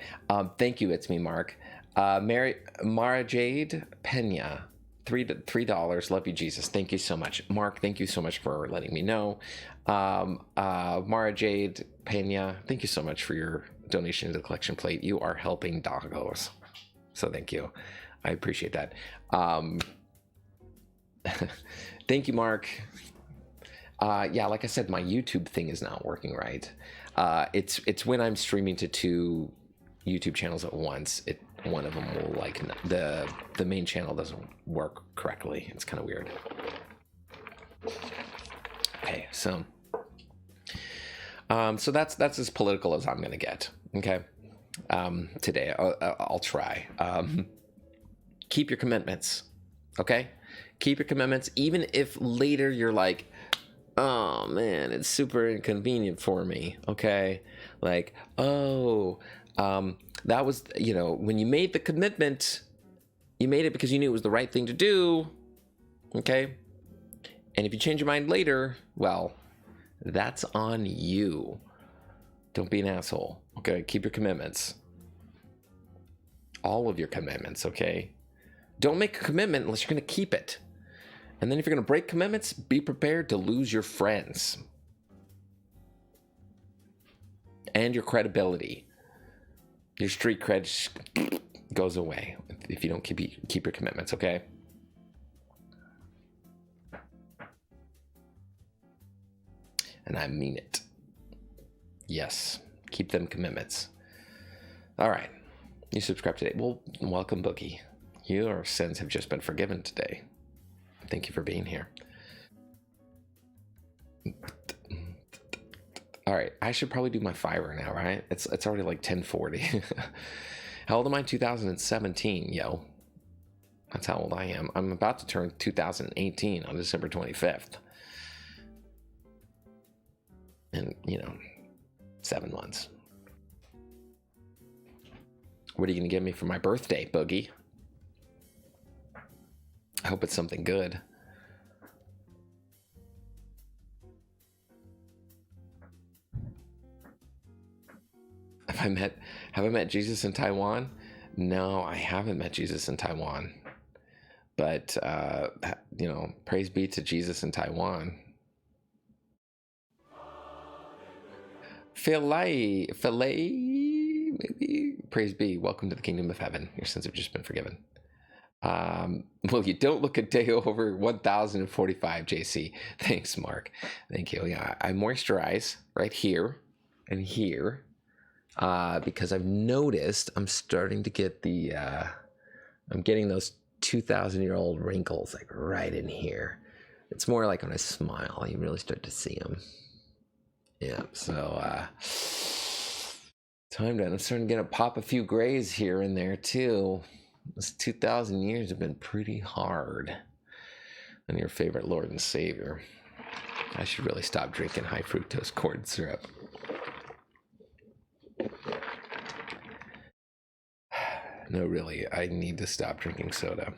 Thank you. It's me, Mark. Mara Jade Pena, $3. Love you, Jesus. Thank you so much, Mark. Thank you so much for letting me know. Mara Jade Pena, thank you so much for your donation to the collection plate. You are helping doggos, so thank you. I appreciate that. Thank you, Mark. Yeah, like I said, my YouTube thing is not working right. It's when I'm streaming to two YouTube channels at once. One of them will the main channel doesn't work correctly. It's kind of weird. Okay, so that's as political as I'm gonna get. Okay, today I'll try. Keep your commitments. Okay, keep your commitments, even if later you're like, oh man, it's super inconvenient for me. Okay, like, that was, when you made the commitment, you made it because you knew it was the right thing to do. Okay, and if you change your mind later, well, that's on you. Don't be an asshole. Okay, keep your commitments. All of your commitments. Okay, don't make a commitment unless you're going to keep it. And then if you're going to break commitments, be prepared to lose your friends and your credibility. Your street cred goes away if you don't keep your commitments, okay? And I mean it. Yes, keep them commitments. All right, you subscribe today. Well, welcome, Boogie. Your sins have just been forgiven today. Thank you for being here. All right, I should probably do my Fiverr now, right? It's already like 10:40. How old am I? 2017, yo. That's how old I am. I'm about to turn 2018 on December 25th. And, 7 months. What are you going to give me for my birthday, Boogie? I hope it's something good. Have I met Jesus in Taiwan? No, I haven't met Jesus in Taiwan. But, praise be to Jesus in Taiwan. Filet, maybe? Praise be. Welcome to the kingdom of heaven. Your sins have just been forgiven. Well, you don't look a day over 1,045, JC. Thanks, Mark. Thank you. Yeah, I moisturize right here and here because I've noticed I'm starting to get I'm getting those 2,000-year-old wrinkles like right in here. It's more like when I smile, you really start to see them. Yeah, so time down. I'm starting to pop a few grays here and there too. This 2,000 years have been pretty hard on your favorite Lord and Savior. I should really stop drinking high fructose corn syrup. No, really, I need to stop drinking soda.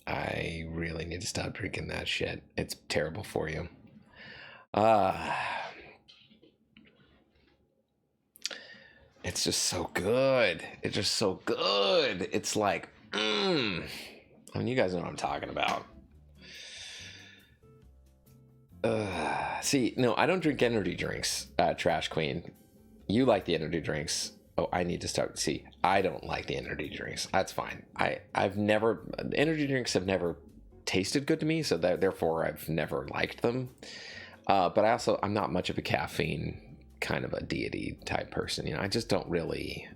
I really need to stop drinking that shit. It's terrible for you. It's just so good. It's just so good. It's like, I mean, you guys know what I'm talking about. See, no, I don't drink energy drinks, Trash Queen. You like the energy drinks. Oh, I need to start. See, I don't like the energy drinks. That's fine. Energy drinks have never tasted good to me, so therefore I've never liked them. But I'm not much of a caffeine kind of a deity type person. You know, I just don't really,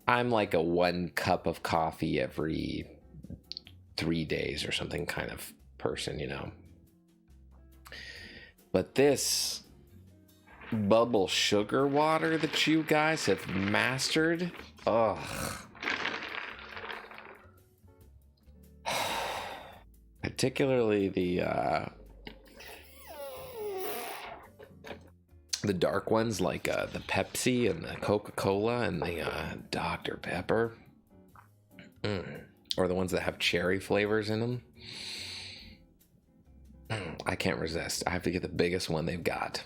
I'm like a 1 cup of coffee every 3 days or something kind of person, you know. But this bubble sugar water that you guys have mastered, particularly the dark ones like the Pepsi and the Coca-Cola and the Dr. Pepper, or the ones that have cherry flavors in them. I can't resist. I have to get the biggest one they've got.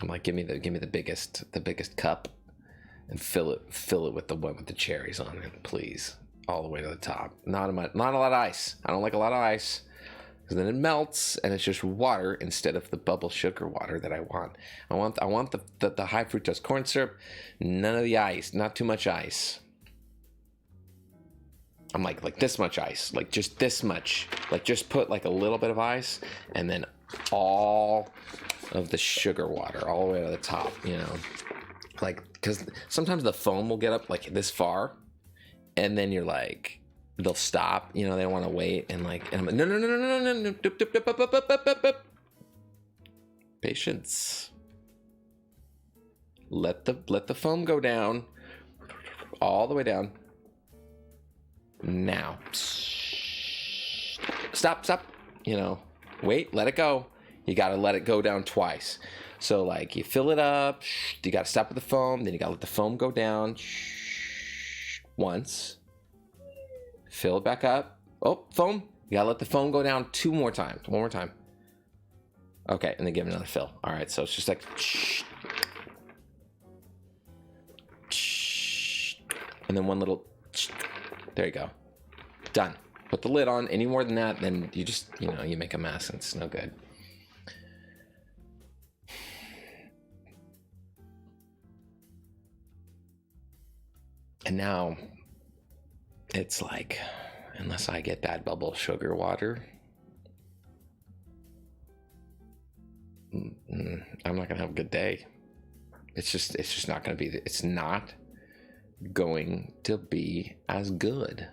I'm like, give me the biggest cup, and fill it with the one with the cherries on it, please, all the way to the top. Not a lot of ice. I don't like a lot of ice, because then it melts and it's just water instead of the bubble sugar water that I want. I want the high fructose corn syrup, none of the ice, not too much ice. I'm like this much ice, like just this much, like just put like a little bit of ice, and then all of the sugar water all the way to the top, you know, like, because sometimes the foam will get up like this far, and then you're like, they'll stop, you know, they don't want to wait, and like, and I'm like, no. Patience. Let the foam go down, all the way down. Now, stop, you know, wait, let it go. You got to let it go down twice. So like you fill it up, you got to stop with the foam, then you got to let the foam go down once. Fill it back up. Oh, foam. You got to let the foam go down one more time. Okay, and then give it another fill. All right, so it's just like, and then one little, there you go. Done. Put the lid on. Any more than that, then you just, you know, you make a mess and it's no good. And now it's like, unless I get that bubble sugar water, I'm not gonna have a good day. It's just not gonna be. It's not going to be as good.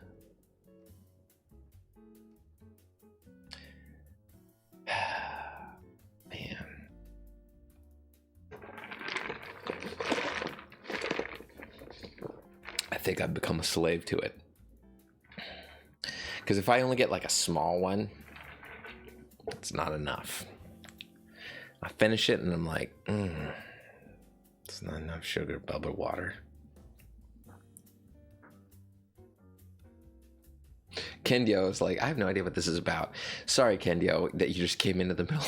Man. I think I've become a slave to it. Because if I only get like a small one, it's not enough. I finish it and I'm like, it's not enough sugar, bubble water. Kendio is like, I have no idea what this is about. Sorry, Kendio, that you just came into the middle.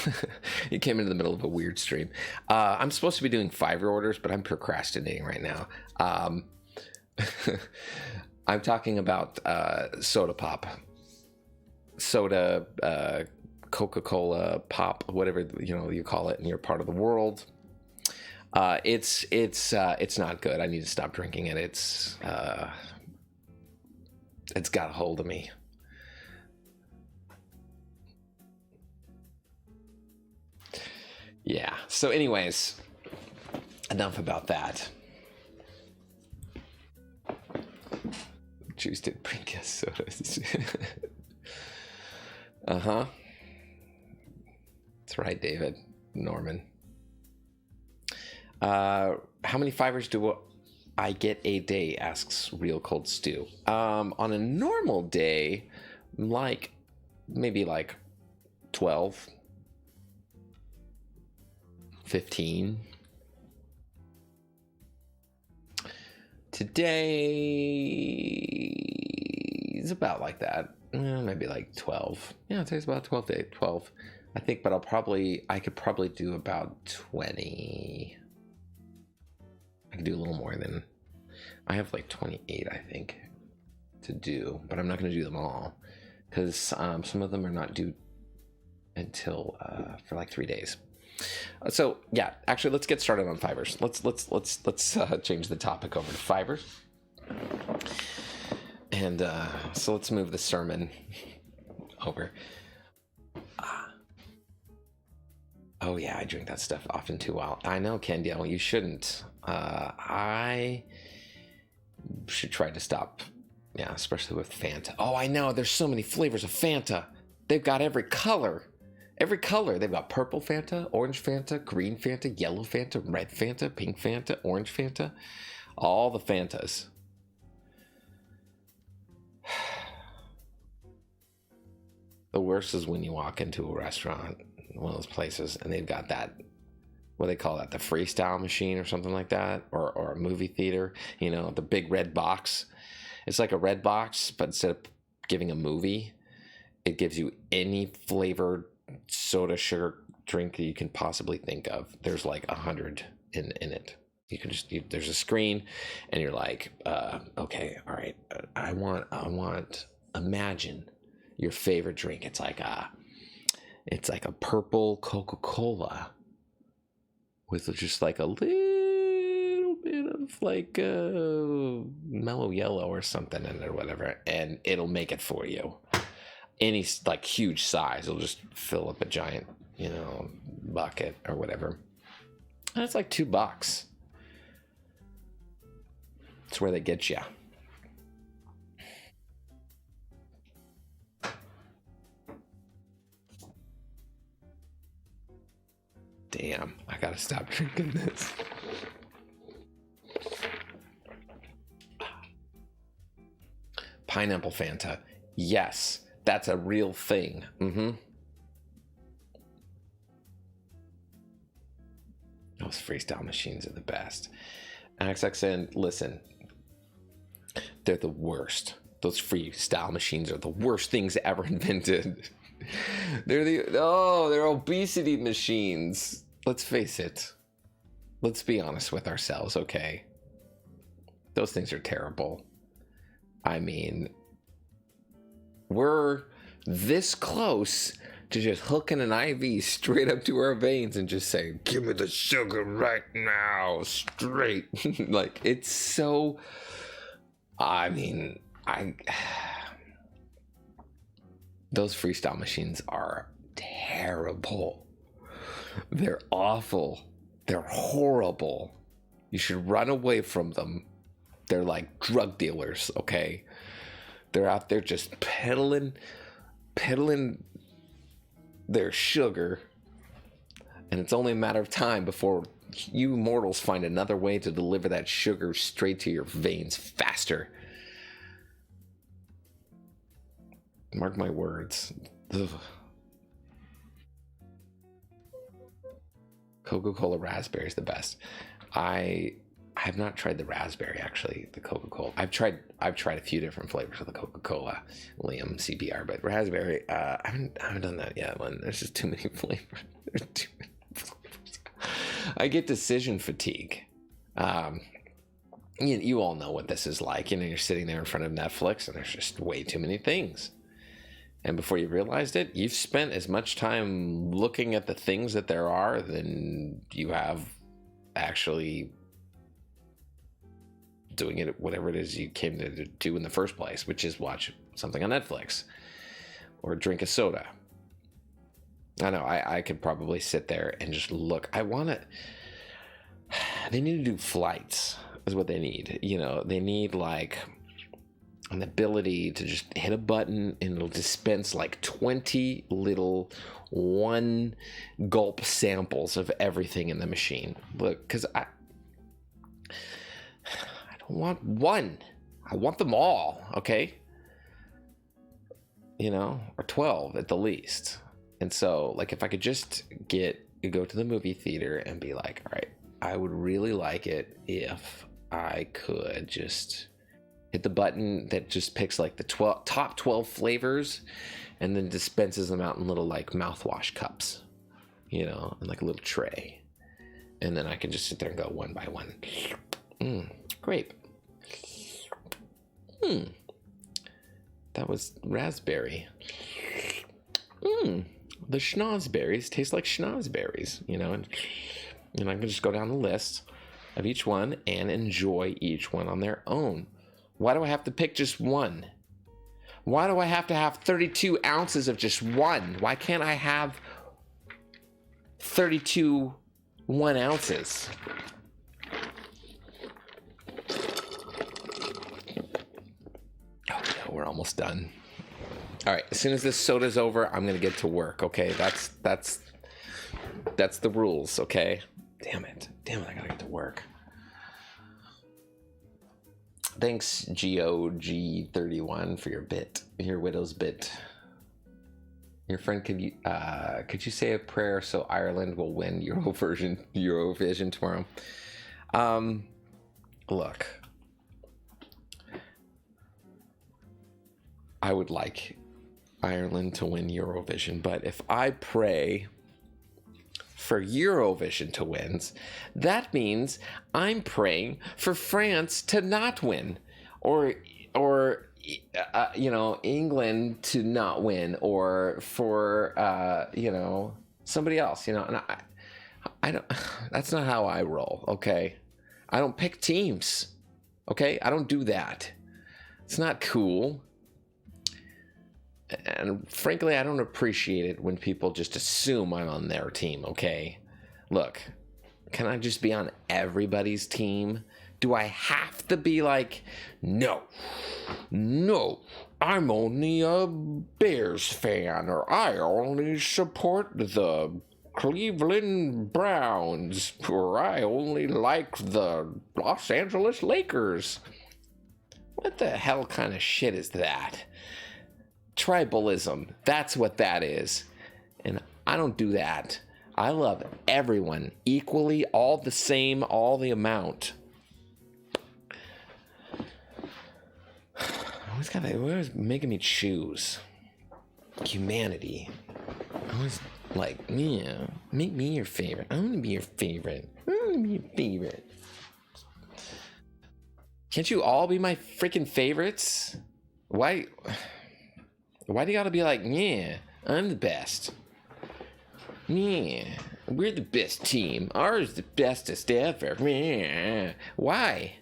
You came into the middle of a weird stream. I'm supposed to be doing Fiverr orders, but I'm procrastinating right now. I'm talking about soda pop, Coca-Cola pop, whatever you call it in your part of the world. It's not good. I need to stop drinking it. It's got a hold of me. Yeah. So anyways, enough about that. Juice did bring us sodas. Uh-huh. That's right, David. Norman. How many Fivers do I get a day? Asks Real Cold Stew. On a normal day, maybe 12, 15. Today is about like that. Maybe 12. Yeah, today's about 12 days. 12. I think, but I could probably do about 20. I could do a little more than, I have 28, I think, to do, but I'm not going to do them all because some of them are not due until for 3 days. So yeah, actually, let's get started on Fivers. Let's change the topic over to Fivers, and so let's move the sermon over. Oh yeah, I drink that stuff often too. Well, I know, Kendall, you shouldn't. I should try to stop. Yeah, especially with Fanta. Oh, I know. There's so many flavors of Fanta. They've got every color. Every color. They've got purple Fanta, orange Fanta, green Fanta, yellow Fanta, red Fanta, pink Fanta, orange Fanta. All the Fantas. The worst is when you walk into a restaurant, one of those places, and they've got that, what do they call that, the freestyle machine or something like that, or a movie theater, the big red box. It's like a red box, but instead of giving a movie, it gives you any flavored soda, sugar drink that you can possibly think of. There's 100 in it. You can there's a screen, and you're like, okay, all right, I want. Imagine your favorite drink. It's like a purple Coca-Cola with just a little bit of mellow yellow or something in it or whatever, and it'll make it for you. Any huge size, it'll just fill up a giant, bucket or whatever. And it's $2. It's where they get you. Damn, I gotta stop drinking this. Pineapple Fanta. Yes, that's a real thing. Those freestyle machines are the best. XXN, listen, they're the worst. Those freestyle machines are the worst things ever invented. They're obesity machines. Let's face it. Let's be honest with ourselves, okay? Those things are terrible. I mean, we're this close to just hooking an IV straight up to our veins and just saying, give me the sugar right now, straight. It's so, those freestyle machines are terrible. They're awful. They're horrible. You should run away from them. They're like drug dealers, okay? They're out there just peddling their sugar, and it's only a matter of time before you mortals find another way to deliver that sugar straight to your veins faster. Mark my words. Ugh. Coca-Cola raspberry is the best. I have not tried the raspberry, actually, the Coca-Cola. I've tried a few different flavors of the Coca-Cola, Liam CBR, but raspberry, I haven't done that yet. There's just too many flavors. There's too many flavors. I get decision fatigue. You all know what this is like. You're sitting there in front of Netflix, and there's just way too many things. And before you realized it, you've spent as much time looking at the things that there are than you have actually doing it, whatever it is you came to do in the first place, which is watch something on Netflix or drink a soda. I know I could probably sit there and just look. I want to. They need to do flights, is what they need. You know, they need like an ability to just hit a button and it'll dispense like 20 little one gulp samples of everything in the machine. Look, because I don't want one. I want them all, okay? You know, or 12 at the least. And so, like, if I could just go to the movie theater and be like, all right, I would really like it if I could just hit the button that just picks like the top 12 flavors and then dispenses them out in little like mouthwash cups, you know, in like a little tray. And then I can just sit there and go one by one. Grape. That was raspberry. The schnozberries taste like schnozberries, you know, and I can just go down the list of each one and enjoy each one on their own. Why do I have to pick just one? Why do I have to have 32 ounces of just one? Why can't I have 32 1 ounces? Oh, no, we're almost done. All right, as soon as this soda's over, I'm gonna get to work. Okay, that's the rules. Okay. Damn it, I gotta get to work. Thanks, GOG31, for your widow's bit. Your friend, could you say a prayer so Ireland will win Eurovision tomorrow? Look, I would like Ireland to win Eurovision, but if I pray for Eurovision to win, that means I'm praying for France to not win, or you know, England to not win, or for you know, somebody else, you know. And I don't. That's not how I roll. Okay, I don't pick teams. Okay, I don't do that. It's not cool. And frankly, I don't appreciate it when people just assume I'm on their team, okay? Look, can I just be on everybody's team? Do I have to be like, no, I'm only a Bears fan, or I only support the Cleveland Browns, or I only like the Los Angeles Lakers? What the hell kind of shit is that? Tribalism, that's what that is. And I don't do that. I love everyone equally, all the same, all the amount. Always making me choose humanity. Always like, yeah, make me your favorite. I want to be your favorite. Can't you all be my freaking favorites? Why do you gotta be like, yeah, I'm the best? Yeah, we're the best team. Ours the bestest ever. Yeah. Why?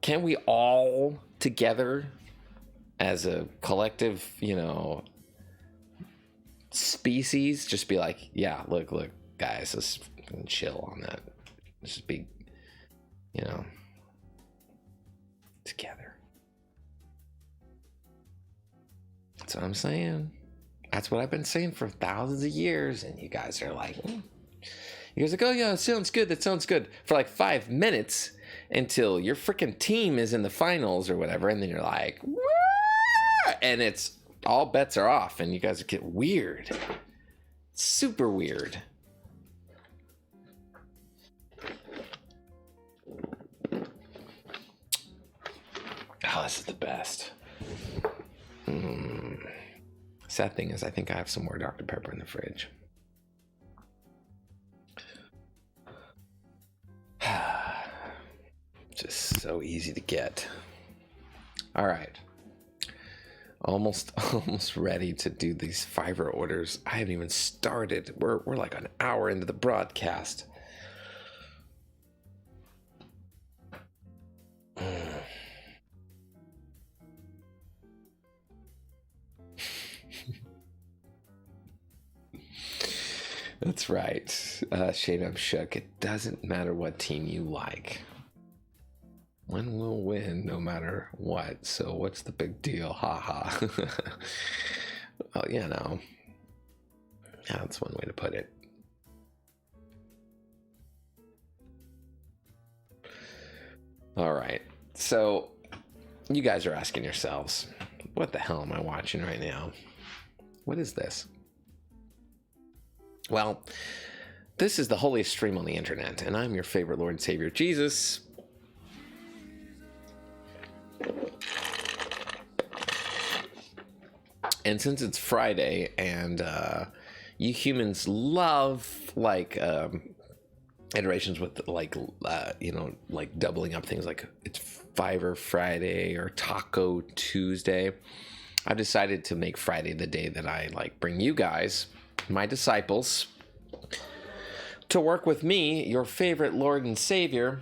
Can't we all together as a collective, you know, species just be like, yeah, look, guys, let's chill on that. Let's just be, you know, together. That's what I'm saying. That's what I've been saying for thousands of years. And you guys are like, you guys are like, oh yeah, that sounds good. That sounds good for like 5 minutes until your freaking team is in the finals or whatever. And then you're like, wah! And it's all bets are off and you guys get weird. Super weird. Oh, this is the best. Sad thing is, I think I have some more Dr. Pepper in the fridge. Just so easy to get. All right. Almost ready to do these Fiverr orders. I haven't even started. We're like an hour into the broadcast. That's right. Shane, I'm shook. It doesn't matter what team you like. One will win no matter what. So what's the big deal? Ha ha. Well, you know. Yeah, that's one way to put it. All right. So you guys are asking yourselves, what the hell am I watching right now? What is this? Well, this is the holiest stream on the internet, and I'm your favorite Lord and Savior, Jesus. And since it's Friday, and you humans love like iterations with like like doubling up things, like it's Fiverr Friday or Taco Tuesday, I've decided to make Friday the day that I like bring you guys, my disciples, to work with me, your favorite Lord and Savior,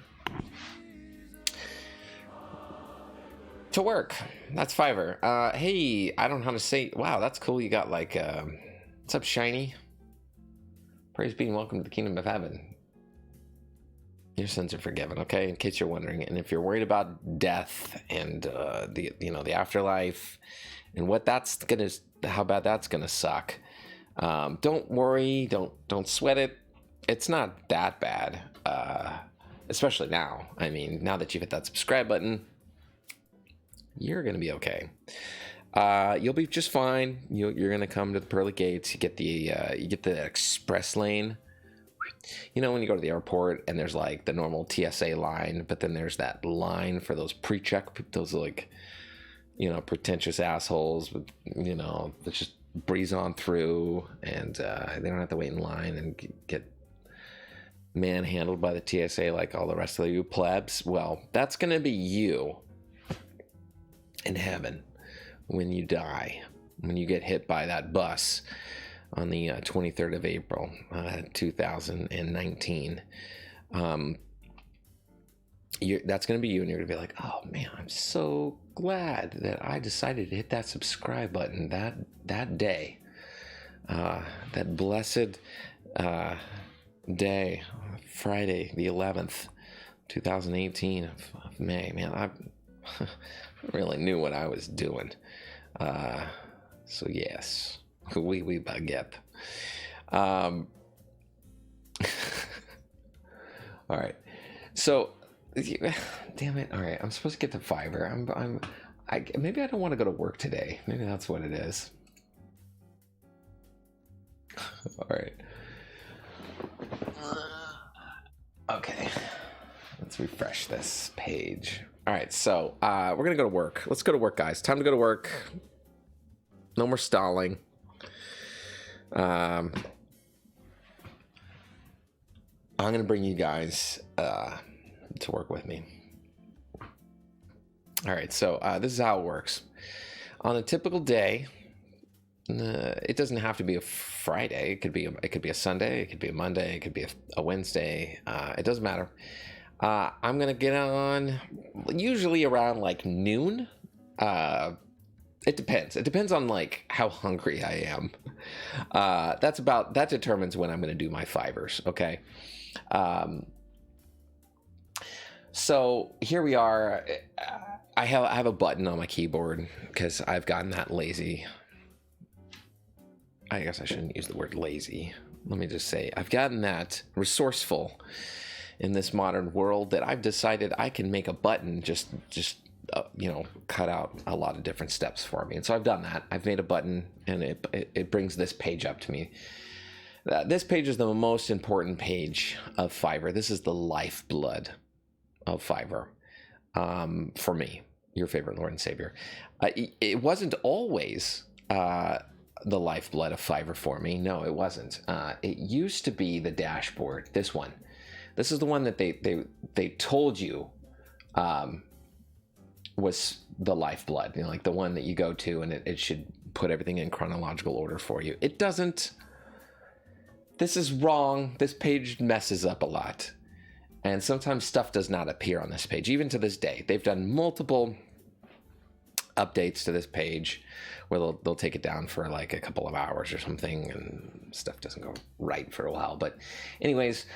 to work. That's Fiverr. Hey, I don't know how to say. Wow, that's cool. You got like, what's up, Shiny? Praise be and welcome to the kingdom of heaven. Your sins are forgiven. Okay, in case you're wondering, and if you're worried about death and the afterlife and what that's gonna, how bad that's gonna suck, don't worry. Don't sweat it. It's not that bad, especially now. I mean, now that you've hit that subscribe button, you're going to be okay. You'll be just fine. You're going to come to the pearly gates. You get the express lane. You know, when you go to the airport and there's like the normal TSA line, but then there's that line for those pre-check, those like, pretentious assholes with, that just breeze on through, and they don't have to wait in line and get manhandled by the TSA like all the rest of you plebs. Well, that's going to be you in heaven when you die, when you get hit by that bus on the 23rd of April, 2019. That's going to be you, and you're going to be like, oh man, I'm so glad that I decided to hit that subscribe button that day, that blessed day, Friday the 11th, 2018 of May. Man, I really knew what I was doing. So yes, we baguette. All right. So, damn it. All right, I'm supposed to get to Fiverr. Maybe I don't want to go to work today. Maybe that's what it is. All right. Okay. Let's refresh this page. All right, so we're going to go to work. Let's go to work, guys. Time to go to work. No more stalling. I'm going to bring you guys to work with me. All right, so this is how it works. On a typical day, it doesn't have to be a Friday. It could be a Sunday. It could be a Monday. It could be a Wednesday. It doesn't matter. I'm gonna get on usually around like noon. It depends. It depends on like how hungry I am. That determines when I'm gonna do my Fivers. Okay. So here we are. I have a button on my keyboard because I've gotten that lazy. I guess I shouldn't use the word lazy. Let me just say I've gotten that resourceful in this modern world that I've decided I can make a button just cut out a lot of different steps for me. And so I've done that. I've made a button, and it brings this page up to me. This page is the most important page of Fiverr. This is the lifeblood of Fiverr, for me, your favorite Lord and Savior. It wasn't always the lifeblood of Fiverr for me. No, it wasn't. It used to be the dashboard. This one. This is the one that they told you was the lifeblood, like the one that you go to, and it should put everything in chronological order for you. It doesn't. This is wrong. This page messes up a lot. And sometimes stuff does not appear on this page, even to this day. They've done multiple updates to this page where they'll take it down for like a couple of hours or something, and stuff doesn't go right for a while. But anyways,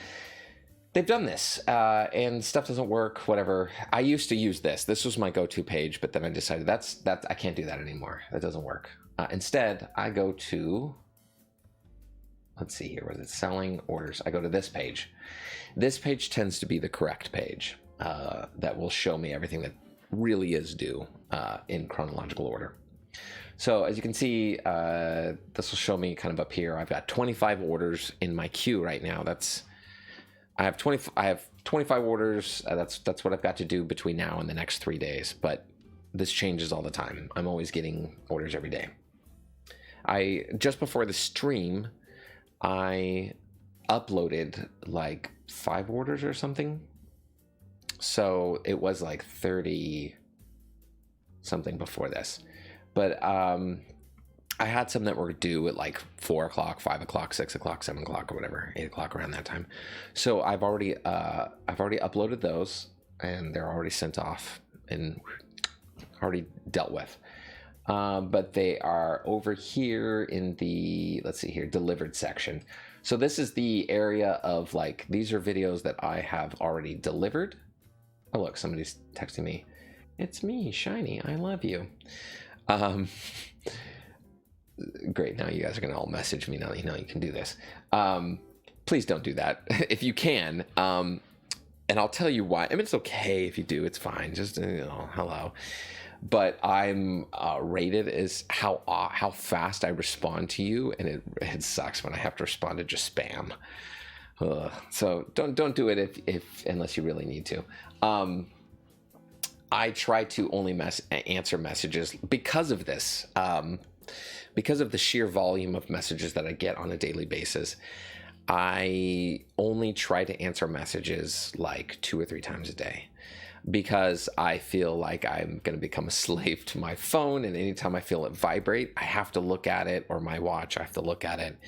they've done this, and stuff doesn't work, whatever. I used to use this. This was my go-to page, but then I decided that's I can't do that anymore. That doesn't work. Instead, I go to, let's see here, was it selling orders? I go to this page. This page tends to be the correct page that will show me everything that really is due in chronological order. So as you can see, this will show me kind of up here. I've got 25 orders in my queue right now. I have 25 orders. That's what I've got to do between now and the next 3 days. But this changes all the time. I'm always getting orders every day. Just before the stream, I uploaded like 5 orders or something. So it was like 30 something before this. But I had some that were due at like 4 o'clock, 5 o'clock, 6 o'clock, 7 o'clock, or whatever, 8 o'clock, around that time. So I've already uploaded those, and they're already sent off and already dealt with. But they are over here in the, let's see here, delivered section. So this is the area of like, these are videos that I have already delivered. Oh look, somebody's texting me. It's me, Shiny, I love you. Great, now you guys are gonna all message me now that you know you can do this. Please don't do that if you can. And I'll tell you why. I mean, it's okay if you do, it's fine. Just, hello. But I'm rated as how fast I respond to you, and it sucks when I have to respond to just spam. So don't do it if unless you really need to. I try to only answer messages because of this, because of the sheer volume of messages that I get on a daily basis. I only try to answer messages like 2 or 3 times a day, because I feel like I'm going to become a slave to my phone, and anytime I feel it vibrate, I have to look at it, or my watch, I have to look at it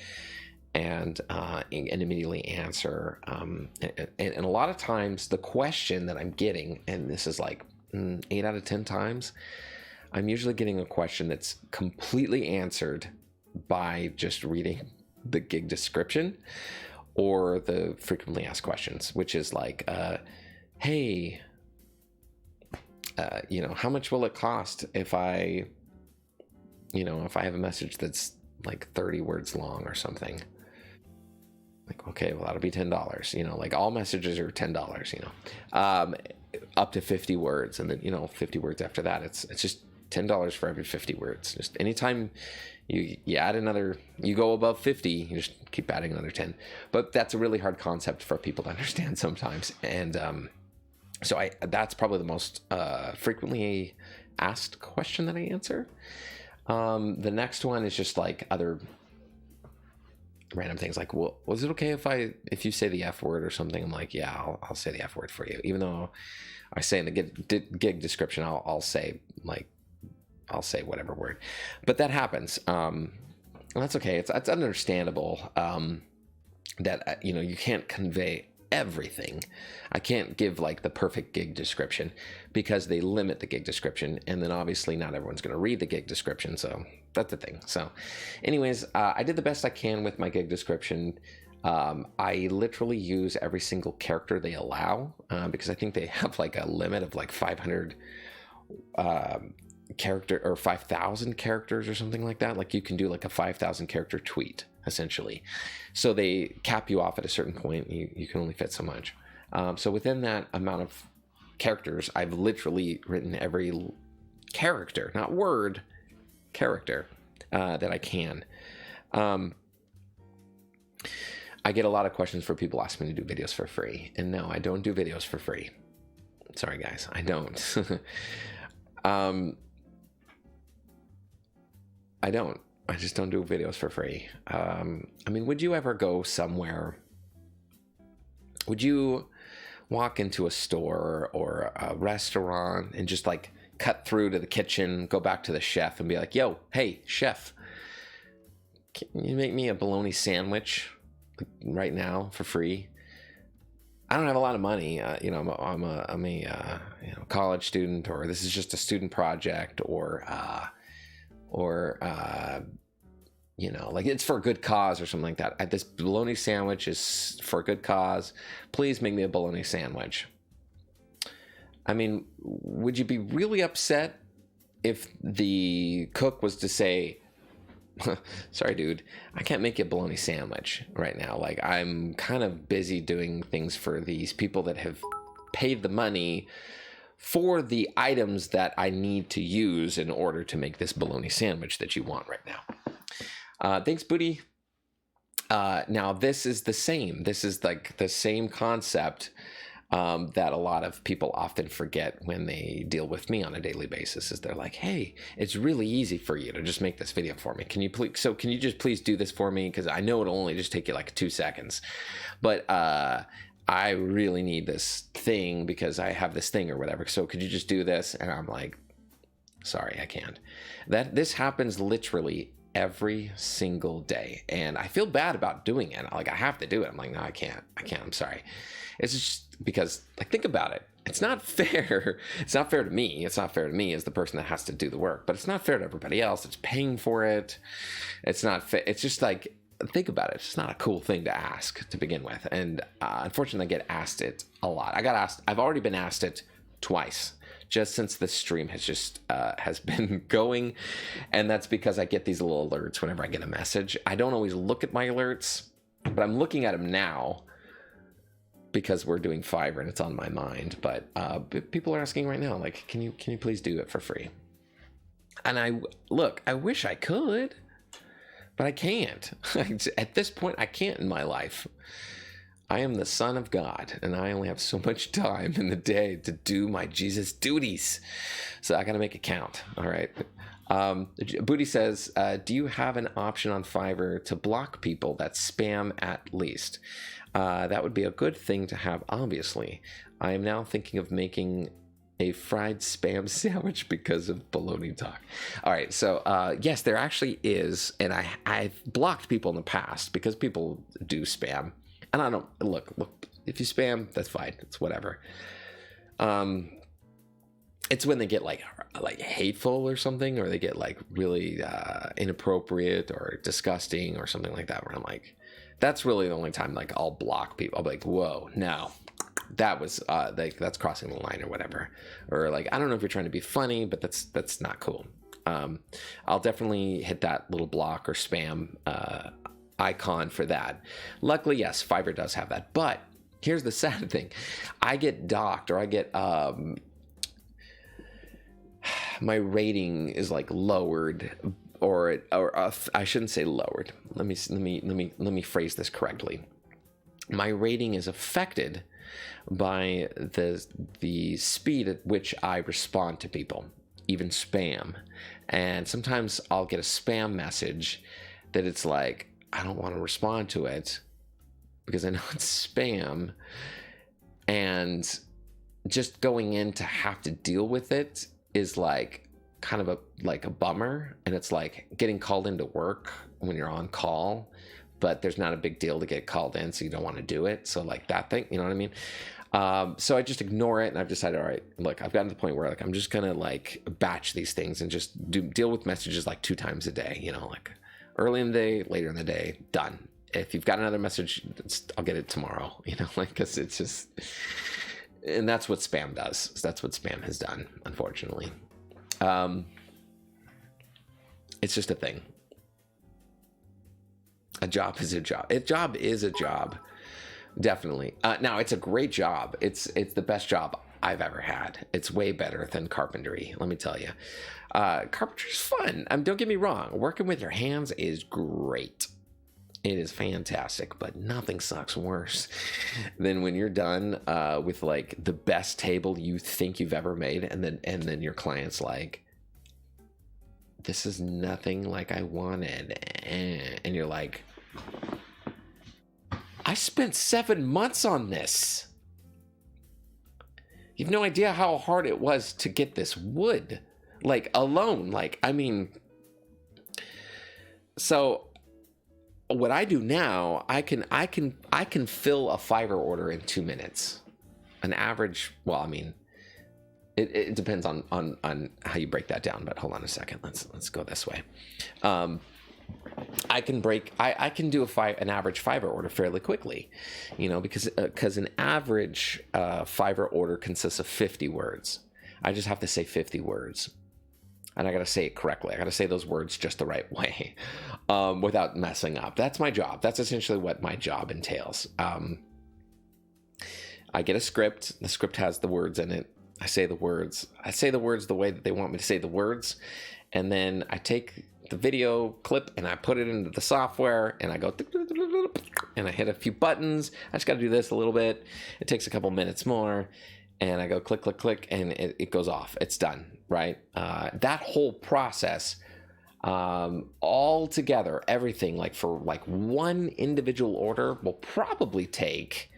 and immediately answer. And a lot of times the question that I'm getting, and this is like 8 out of 10 times, I'm usually getting a question that's completely answered by just reading the gig description or the frequently asked questions, which is like, hey, how much will it cost if I have a message that's like 30 words long or something? Like, okay, well, that'll be $10. Like all messages are $10, up to 50 words. And then, 50 words after that, it's just $10 for every 50 words. Just anytime you add another, you go above 50, you just keep adding another 10. But that's a really hard concept for people to understand sometimes. And so that's probably the most frequently asked question that I answer. The next one is just like other random things like, well, was it okay if you say the F word or something? I'm like, yeah, I'll say the F word for you. Even though I say in the gig description, I'll say whatever word, but that happens. And that's okay. It's understandable that, you can't convey everything. I can't give like the perfect gig description because they limit the gig description, and then obviously not everyone's going to read the gig description. So that's the thing. So anyways, I did the best I can with my gig description. I literally use every single character they allow, because I think they have like a limit of like 500 character or 5,000 characters or something like that. Like you can do like a 5,000 character tweet essentially. So they cap you off at a certain point. You can only fit so much. So within that amount of characters, I've literally written every character, not word, character that I can. I get a lot of questions for people asking me to do videos for free, and no, I don't do videos for free. Sorry guys, I don't. I just don't do videos for free. I mean, would you ever go somewhere? Would you walk into a store or a restaurant and just like cut through to the kitchen, go back to the chef and be like, yo, hey, chef, can you make me a bologna sandwich right now for free? I don't have a lot of money. You know, I'm a you know, college student, or this is just a student project, or you know, like it's for a good cause or something like that. This bologna sandwich is for a good cause. Please make me a bologna sandwich. I mean, would you be really upset if the cook was to say, sorry, dude, I can't make you a bologna sandwich right now. Like, I'm kind of busy doing things for these people that have paid the money for the items that I need to use in order to make this bologna sandwich that you want right now. Thanks, Booty. Now, this is the same. This is like the same concept that a lot of people often forget when they deal with me on a daily basis. Is they're like, hey, it's really easy for you to just make this video for me. Can you just please do this for me? Because I know it'll only just take you like 2 seconds. But I really need this thing because I have this thing or whatever. So could you just do this? And I'm like, sorry, I can't. This happens literally every single day. And I feel bad about doing it. Like, I have to do it. I'm like, no, I can't. I'm sorry. It's just because, like, think about it. It's not fair. It's not fair to me. It's not fair to me as the person that has to do the work, but it's not fair to everybody else that's paying for it. It's not fair. It's just like, think about it. It's just not a cool thing to ask to begin with. And unfortunately, I get asked it a lot. I've already been asked it twice just since the stream has just has been going. And that's because I get these little alerts whenever I get a message. I don't always look at my alerts, but I'm looking at them now because we're doing Fiverr and it's on my mind. But people are asking right now, like, can you please do it for free? And I wish I could, but I can't. At this point, I can't in my life. I am the son of God, and I only have so much time in the day to do my Jesus duties. So I got to make it count. All right. Booty says, do you have an option on Fiverr to block people that spam at least? That would be a good thing to have, obviously. I am now thinking of making a fried spam sandwich because of baloney talk. All right, so yes, there actually is, and I've blocked people in the past because people do spam. And I don't, look, if you spam, that's fine. It's whatever. It's when they get like hateful or something, or they get like really inappropriate or disgusting or something like that, where I'm like, that's really the only time like I'll block people. I'll be like, whoa, no, that was like, that's crossing the line or whatever. Or like, I don't know if you're trying to be funny, but that's not cool. I'll definitely hit that little block or spam icon for that. Luckily, yes, Fiverr does have that. But here's the sad thing. I get docked, or I get my rating is like lowered, or I shouldn't say lowered. Let me phrase this correctly. My rating is affected by the speed at which I respond to people, even spam. And sometimes I'll get a spam message that it's like, I don't want to respond to it because I know it's spam, and just going in to have to deal with it is like kind of a bummer. And it's like getting called into work when you're on call, but there's not a big deal to get called in, so you don't want to do it. So like that thing, you know what I mean? So I just ignore it, and I've decided, all right, look, I've gotten to the point where like I'm just gonna like batch these things and just deal with messages like 2 times a day, you know, like early in the day, later in the day, done. If you've got another message, I'll get it tomorrow, you know, like, because it's just, and that's what spam does. That's what spam has done, unfortunately. It's just a thing. A job is a job. A job is a job, definitely. Now, it's a great job. It's the best job I've ever had. It's way better than carpentry, let me tell you. Carpentry's fun. Don't get me wrong. Working with your hands is great. It is fantastic, but nothing sucks worse than when you're done with like the best table you think you've ever made, and then your client's like, this is nothing like I wanted, and you're like, I spent 7 months on this. You've no idea how hard it was to get this wood, like, alone. Like, I mean, so what I do now, I can fill a Fiverr order in 2 minutes. An average, well, I mean, it depends on how you break that down, but hold on a second. Let's go this way. I can do an average Fiverr order fairly quickly, because an average Fiverr order consists of 50 words. I just have to say 50 words, and I got to say it correctly. I got to say those words just the right way, without messing up. That's my job. That's essentially what my job entails. I get a script. The script has the words in it. I say the words the way that they want me to say the words, and then I take the video clip and I put it into the software and I go and I hit a few buttons. I just got to do this a little bit. It takes a couple minutes more, and I go click, click, click, and it goes off. It's done, right? That whole process, all together, everything, like for like one individual order, will probably take,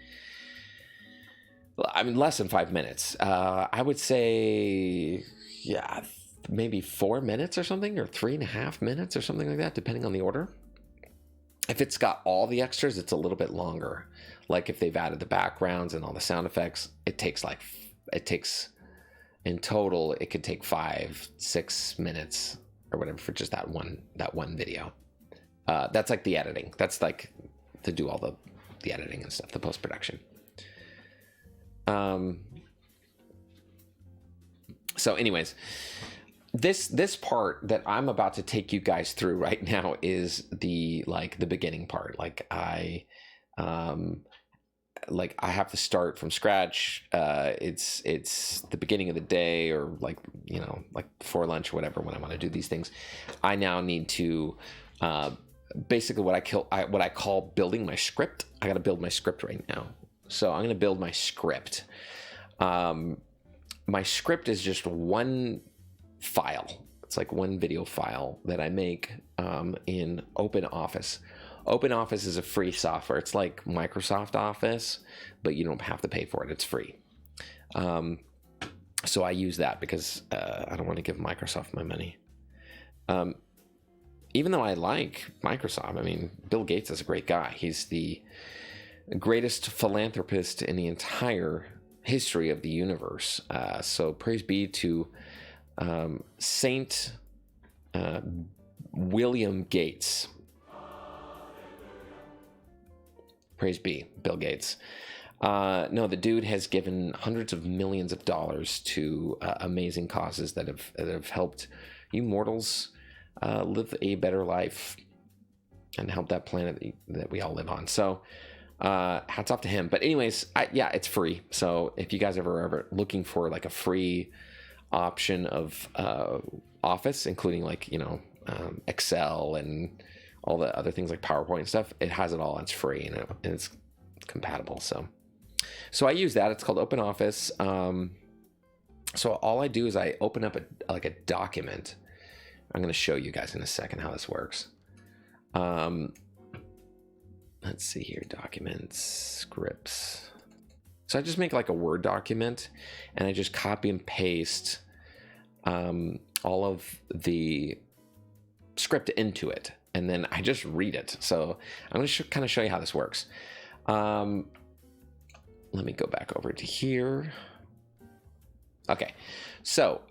I mean, less than 5 minutes. I would say, yeah, maybe 4 minutes or something, or 3.5 minutes or something like that, depending on the order. If it's got all the extras, it's a little bit longer. Like if they've added the backgrounds and all the sound effects, it takes in total, it could take 5-6 minutes or whatever for just that one video. That's like the editing. That's like to do all the editing and stuff, the post-production. So anyways, this part that I'm about to take you guys through right now is the beginning part. I have to start from scratch. It's the beginning of the day, or like before lunch or whatever, when I want to do these things. I now need to basically what I call building my script. I got to build my script right now. So I'm going to build my script. My script is just one file. It's like one video file that I make in OpenOffice. OpenOffice is a free software. It's like Microsoft Office, but you don't have to pay for it. It's free. So I use that because I don't want to give Microsoft my money. Even though I like Microsoft, I mean, Bill Gates is a great guy. He's the greatest philanthropist in the entire history of the universe. So praise be to Saint William Gates. Praise be, Bill Gates. No, the dude has given hundreds of millions of dollars to amazing causes that have helped you mortals live a better life and help that planet that we all live on. So hats off to him. But anyways, it's free. So if you guys ever looking for like a free option of Office, including Excel and all the other things like PowerPoint and stuff, it has it all. It's free and it's compatible. So I use that. It's called OpenOffice. So all I do is I open up a document. I'm going to show you guys in a second how this works. Let's see here, documents, scripts. So I just make like a Word document and I just copy and paste all of the script into it. And then I just read it. So I'm going to kind of show you how this works. Let me go back over to here. Okay. So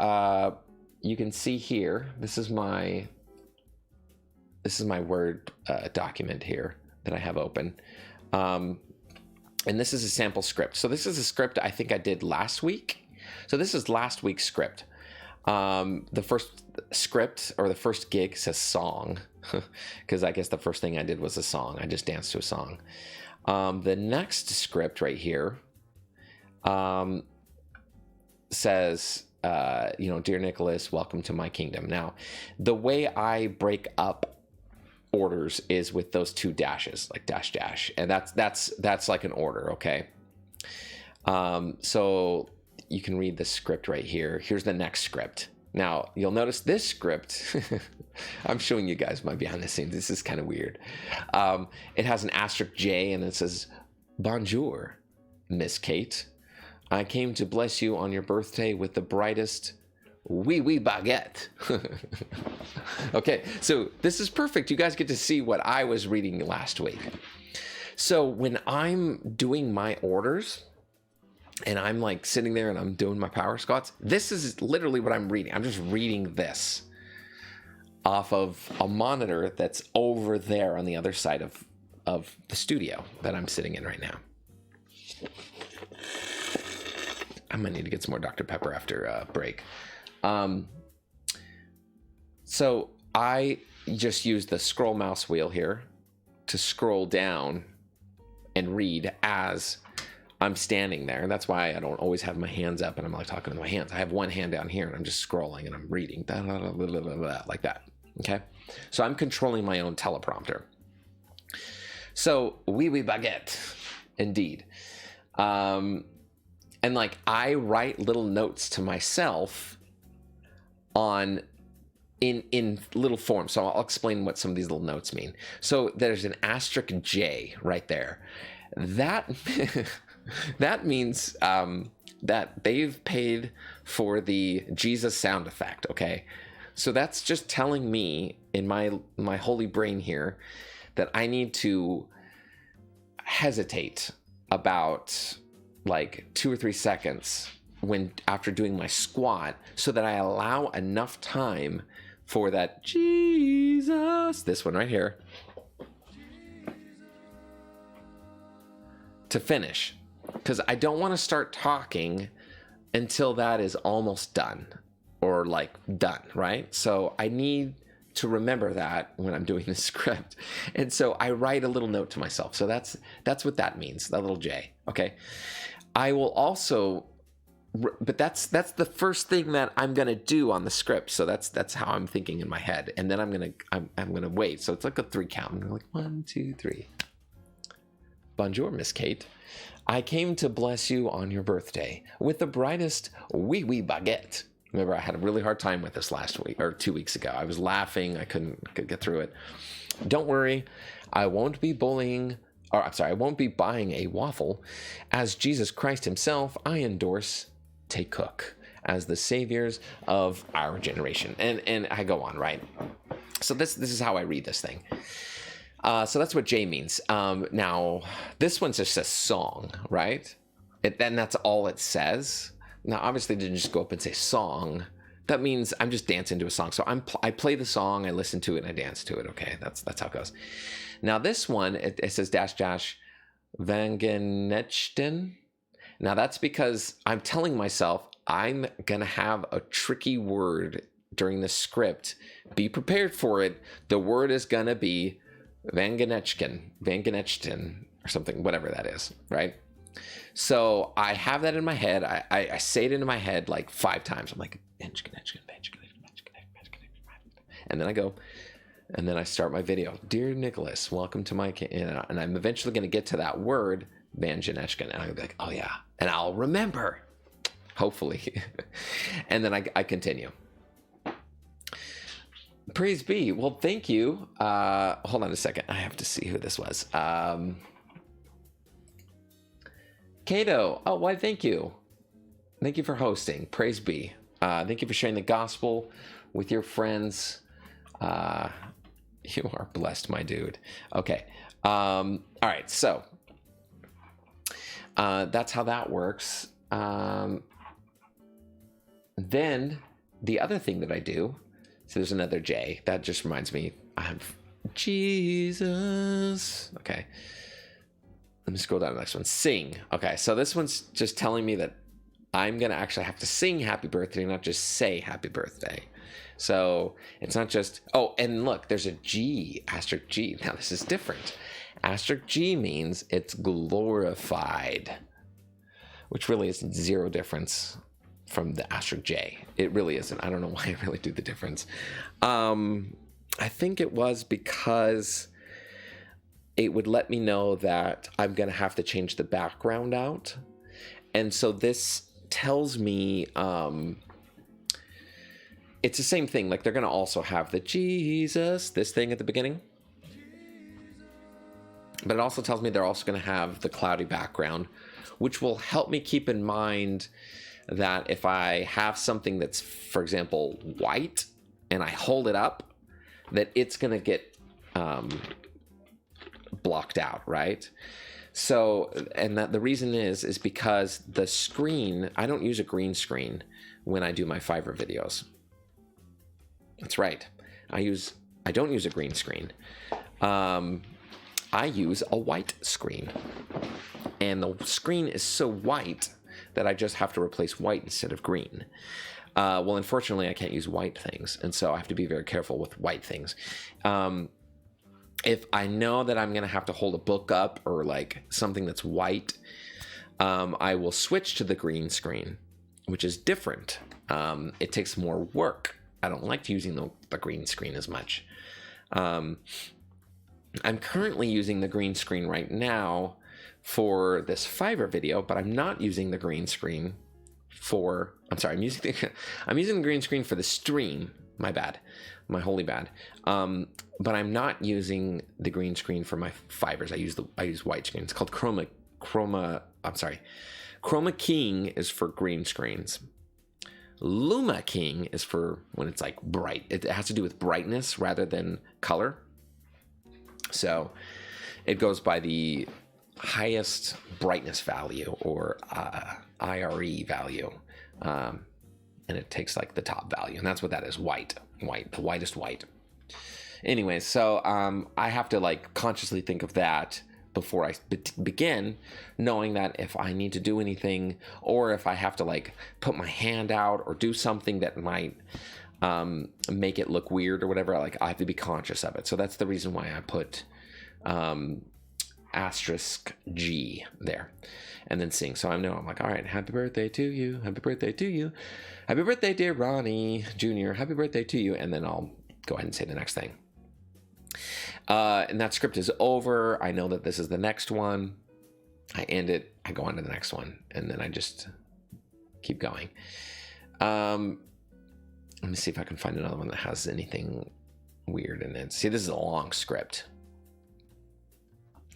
you can see here, this is my Word document here that I have open. And this is a sample script. So this is a script I think I did last week. So this is last week's script. The first script, or the first gig, says song, because I guess the first thing I did was a song. I just danced to a song. The next script right here says, Dear Nicholas, welcome to my kingdom. Now, the way I break up orders is with those two dashes, like dash dash, and that's like an order. Okay. So you can read the script right here. Here's the next script. Now you'll notice this script. I'm showing you guys my behind the scenes. This is kind of weird. It has an asterisk J and it says, "Bonjour, Miss Kate. I came to bless you on your birthday with the brightest wee baguette. Okay, so this is perfect. You guys get to see what I was reading last week. So when I'm doing my orders and I'm like sitting there and I'm doing my power squats, this is literally what I'm reading. I'm just reading this off of a monitor that's over there on the other side of the studio that I'm sitting in right now. I might need to get some more Dr. Pepper after a break. So I just use the scroll mouse wheel here to scroll down and read as I'm standing there. That's why I don't always have my hands up and I'm like talking with my hands. I have one hand down here and I'm just scrolling and I'm reading like that. Okay. So I'm controlling my own teleprompter. So wee baguette, indeed. And like I write little notes to myself in little form. So I'll explain what some of these little notes mean. So there's an asterisk J right there. That that means that they've paid for the Jesus sound effect. Okay, so that's just telling me in my holy brain here that I need to hesitate about like 2 or 3 seconds when after doing my squat, so that I allow enough time for that Jesus, this one right here, to finish. Because I don't want to start talking until that is almost done or like done, right? So I need to remember that when I'm doing the script. And so I write a little note to myself. So that's what that means, that little J, okay? I will also, but that's the first thing that I'm gonna do on the script. So that's how I'm thinking in my head, and then I'm gonna wait. So it's like a 3 count. I'm like 1, 2, 3. Bonjour, Miss Kate. I came to bless you on your birthday with the brightest wee baguette. Remember, I had a really hard time with this last week or 2 weeks ago. I was laughing. I couldn't get through it. Don't worry, I won't be bullying. Or I'm sorry, I won't be buying a waffle. As Jesus Christ himself, I endorse Tay Cook as the saviors of our generation. And I go on, right? So this is how I read this thing. So that's what J means. Now, this one just says song, right? Then that's all it says. Now, obviously, it didn't just go up and say song. That means I'm just dancing to a song. So I play the song, I listen to it, and I dance to it. Okay, that's how it goes. Now, this one, it says dash Vangenechten. Now, that's because I'm telling myself I'm going to have a tricky word during the script. Be prepared for it. The word is going to be Vangenechten, or something, whatever that is, right? So I have that in my head. I say it into my head like 5 times. I'm like, and then I go, and then I start my video. Dear Nicholas, welcome to my, and I'm eventually going to get to that word, Vangenechten, and I'll be like, oh yeah, and I'll remember, hopefully. And then I continue. Praise be. Well, thank you. Hold on a second. I have to see who this was. Cato. Oh, why, thank you. Thank you for hosting. Praise be. Thank you for sharing the gospel with your friends. You are blessed, my dude. Okay. All right. So that's how that works. Then the other thing that I do, so there's another J. That just reminds me, I'm Jesus. Okay. Let me scroll down to the next one. Sing. Okay, so this one's just telling me that I'm going to actually have to sing happy birthday, not just say happy birthday. So it's not just, oh, and look, there's a G, asterisk G. Now this is different. Asterisk G means it's glorified, which really is zero difference from the asterisk J. It really isn't. I don't know why I really do the difference. I think it was because it would let me know that I'm going to have to change the background out. And so this tells me it's the same thing. Like they're going to also have the Jesus, this thing at the beginning. But it also tells me they're also going to have the cloudy background, which will help me keep in mind that if I have something that's, for example, white, and I hold it up, that it's going to get blocked out, right? So, and that the reason is because the screen, I don't use a green screen when I do my Fiverr videos. That's right. I don't use a green screen. I use a white screen. And the screen is so white that I just have to replace white instead of green. Well, unfortunately, I can't use white things, and so I have to be very careful with white things. If I know that I'm going to have to hold a book up or like something that's white, I will switch to the green screen, which is different. It takes more work. I don't like using the green screen as much. I'm currently using the green screen right now for this Fiverr video, but I'm not using the green screen for, I'm using the green screen for the stream. My bad. My holy bad. But I'm not using the green screen for my Fivers. I use white screen. It's called Chroma Keying is for green screens. Luma Keying is for when it's like bright. It has to do with brightness rather than color. So it goes by the highest brightness value, or IRE value. And it takes like the top value, and that's what that is, white, the whitest white. Anyway, so I have to like consciously think of that before I begin, knowing that if I need to do anything, or if I have to like put my hand out or do something that might make it look weird or whatever, like I have to be conscious of it. So that's the reason why I put asterisk G there and then sing. So I'm like, all right, happy birthday to you, happy birthday to you, happy birthday dear Ronnie Jr., happy birthday to you, and then I'll go ahead and say the next thing. And that script is over. I know that this is the next one. I end it, I go on to the next one, and then I just keep going. Let me see if I can find another one that has anything weird in it. See, this is a long script.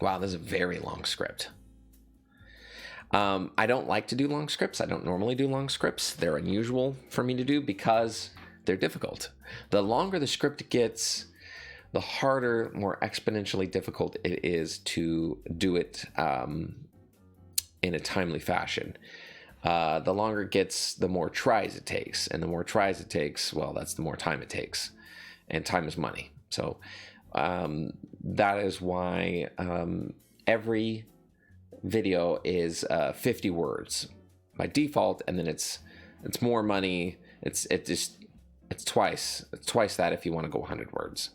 Wow, this is a very long script. I don't like to do long scripts. I don't normally do long scripts. They're unusual for me to do because they're difficult. The longer the script gets, the harder, more exponentially difficult it is to do it in a timely fashion. The longer it gets, the more tries it takes. And the more tries it takes, well, that's the more time it takes. And time is money. So that is why every video is 50 words by default, and then it's more money. It's twice that if you want to go 100 words.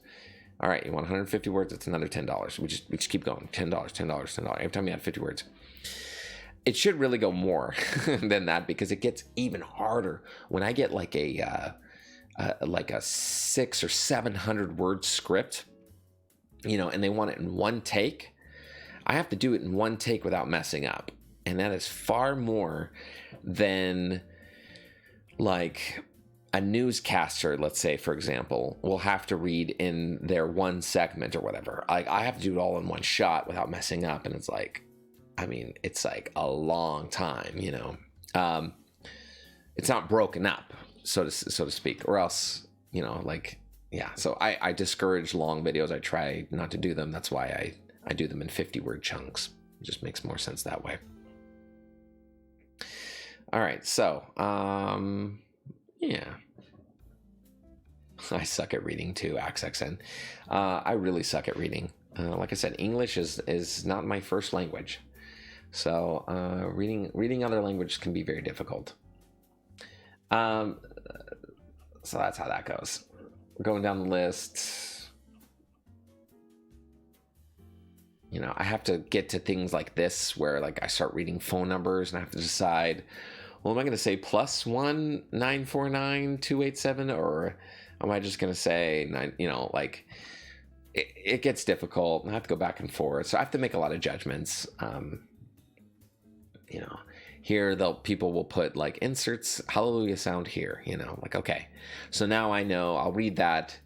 All right, you want 150 words, it's another $10. We just keep going. $10. Every time you add 50 words. It should really go more than that, because it gets even harder when I get like a 600 or 700 word script, and they want it in one take. I have to do it in one take without messing up, and that is far more than like a newscaster, let's say, for example, will have to read in their one segment or whatever. I have to do it all in one shot without messing up, and it's like, it's like a long time, it's not broken up, so to speak, or else, so I discourage long videos. I try not to do them. That's why I do them in 50 word chunks. It just makes more sense that way. All right, so yeah, I suck at reading too, XXN. I really suck at reading. Like I said, English is not my first language, so reading other languages can be very difficult. So that's how that goes. We're going down the list. I have to get to things like this where like I start reading phone numbers and I have to decide, well, am I going to say +1 949 287, or am I just going to say 9? It gets difficult. I have to go back and forth, so I have to make a lot of judgments. Here people will put like inserts hallelujah sound here. Okay, so now I know. I'll read that,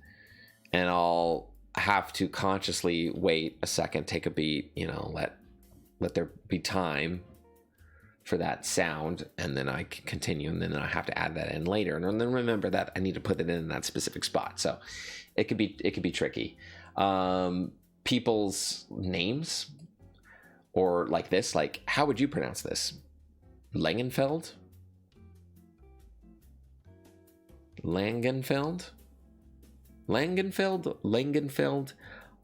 and I'll have to consciously wait a second, take a beat. Let there be time for that sound, and then I can continue, and then I have to add that in later, and then remember that I need to put it in that specific spot. So it could be tricky. People's names, or like this, like how would you pronounce this? Langenfeld? Langenfeld? Langenfeld? Langenfeld?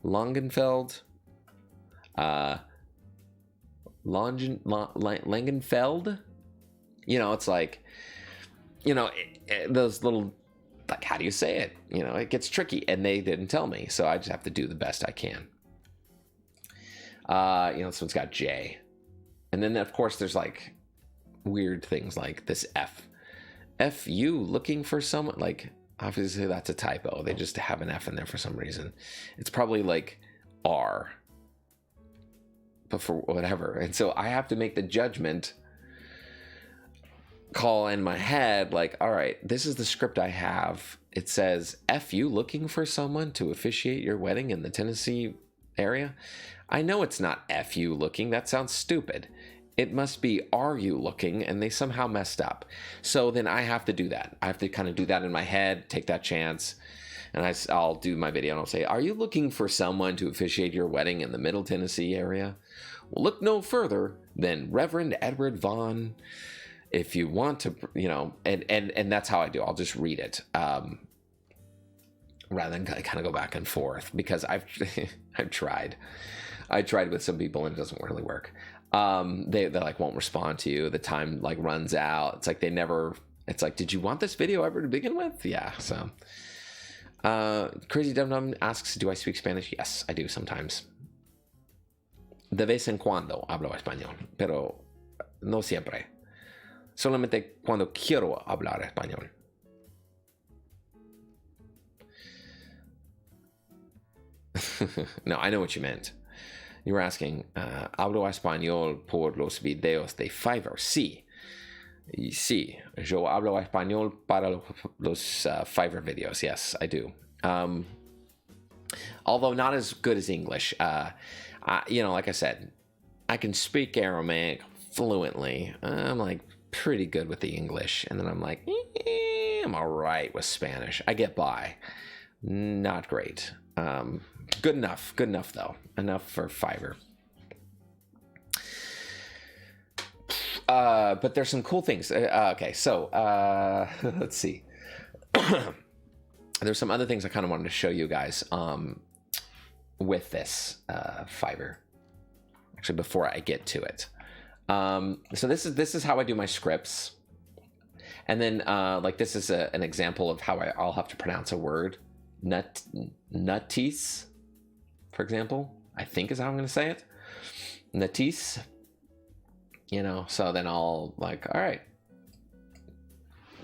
Langenfeld? Langenfeld? You know, it's like, you know, those little, like, how do you say it? You know, it gets tricky, and they didn't tell me, so I just have to do the best I can. You know, this one's got J. And then, of course, there's, like, weird things like this F. F, you looking for someone? Like, obviously, that's a typo. They just have an F in there for some reason. It's probably, like, R. But for whatever. And so I have to make the judgment call in my head, like, all right, this is the script I have. It says, F, you looking for someone to officiate your wedding in the Tennessee area? I know it's not F, you looking. That sounds stupid. It must be, are you looking? And they somehow messed up. So then I have to do that. I have to kind of do that in my head, take that chance. And I'll do my video and I'll say, are you looking for someone to officiate your wedding in the Middle Tennessee area? Well, look no further than Reverend Edward Vaughn. If you want to, you know, and that's how I do. I'll just read it rather than kind of go back and forth, because I've tried. I tried with some people and it doesn't really work. They like won't respond to you. The time like runs out. It's like they never. It's like, did you want this video ever to begin with? Yeah. So, Crazy Dum Dum asks, do I speak Spanish? Yes, I do sometimes. De vez en cuando hablo español, pero no siempre. Solamente cuando quiero hablar español. No, I know what you meant. You were asking, ¿hablo español por los videos de Fiverr? Sí. Y sí, yo hablo español para los Fiverr videos. Yes, I do. Although not as good as English. You know, like I said, I can speak Aramaic fluently. I'm like pretty good with the English. And then I'm like, I'm all right with Spanish. I get by. Not great. Good enough. Good enough, though. Enough for Fiverr. But there's some cool things. Okay, so let's see. There's some other things I kind of wanted to show you guys with this Fiverr. Actually, before I get to it. So this is how I do my scripts. And then like this is an example of how I'll have to pronounce a word. Nutis, for example, I think is how I'm going to say it. Nutis. You know, so then I'll like, all right,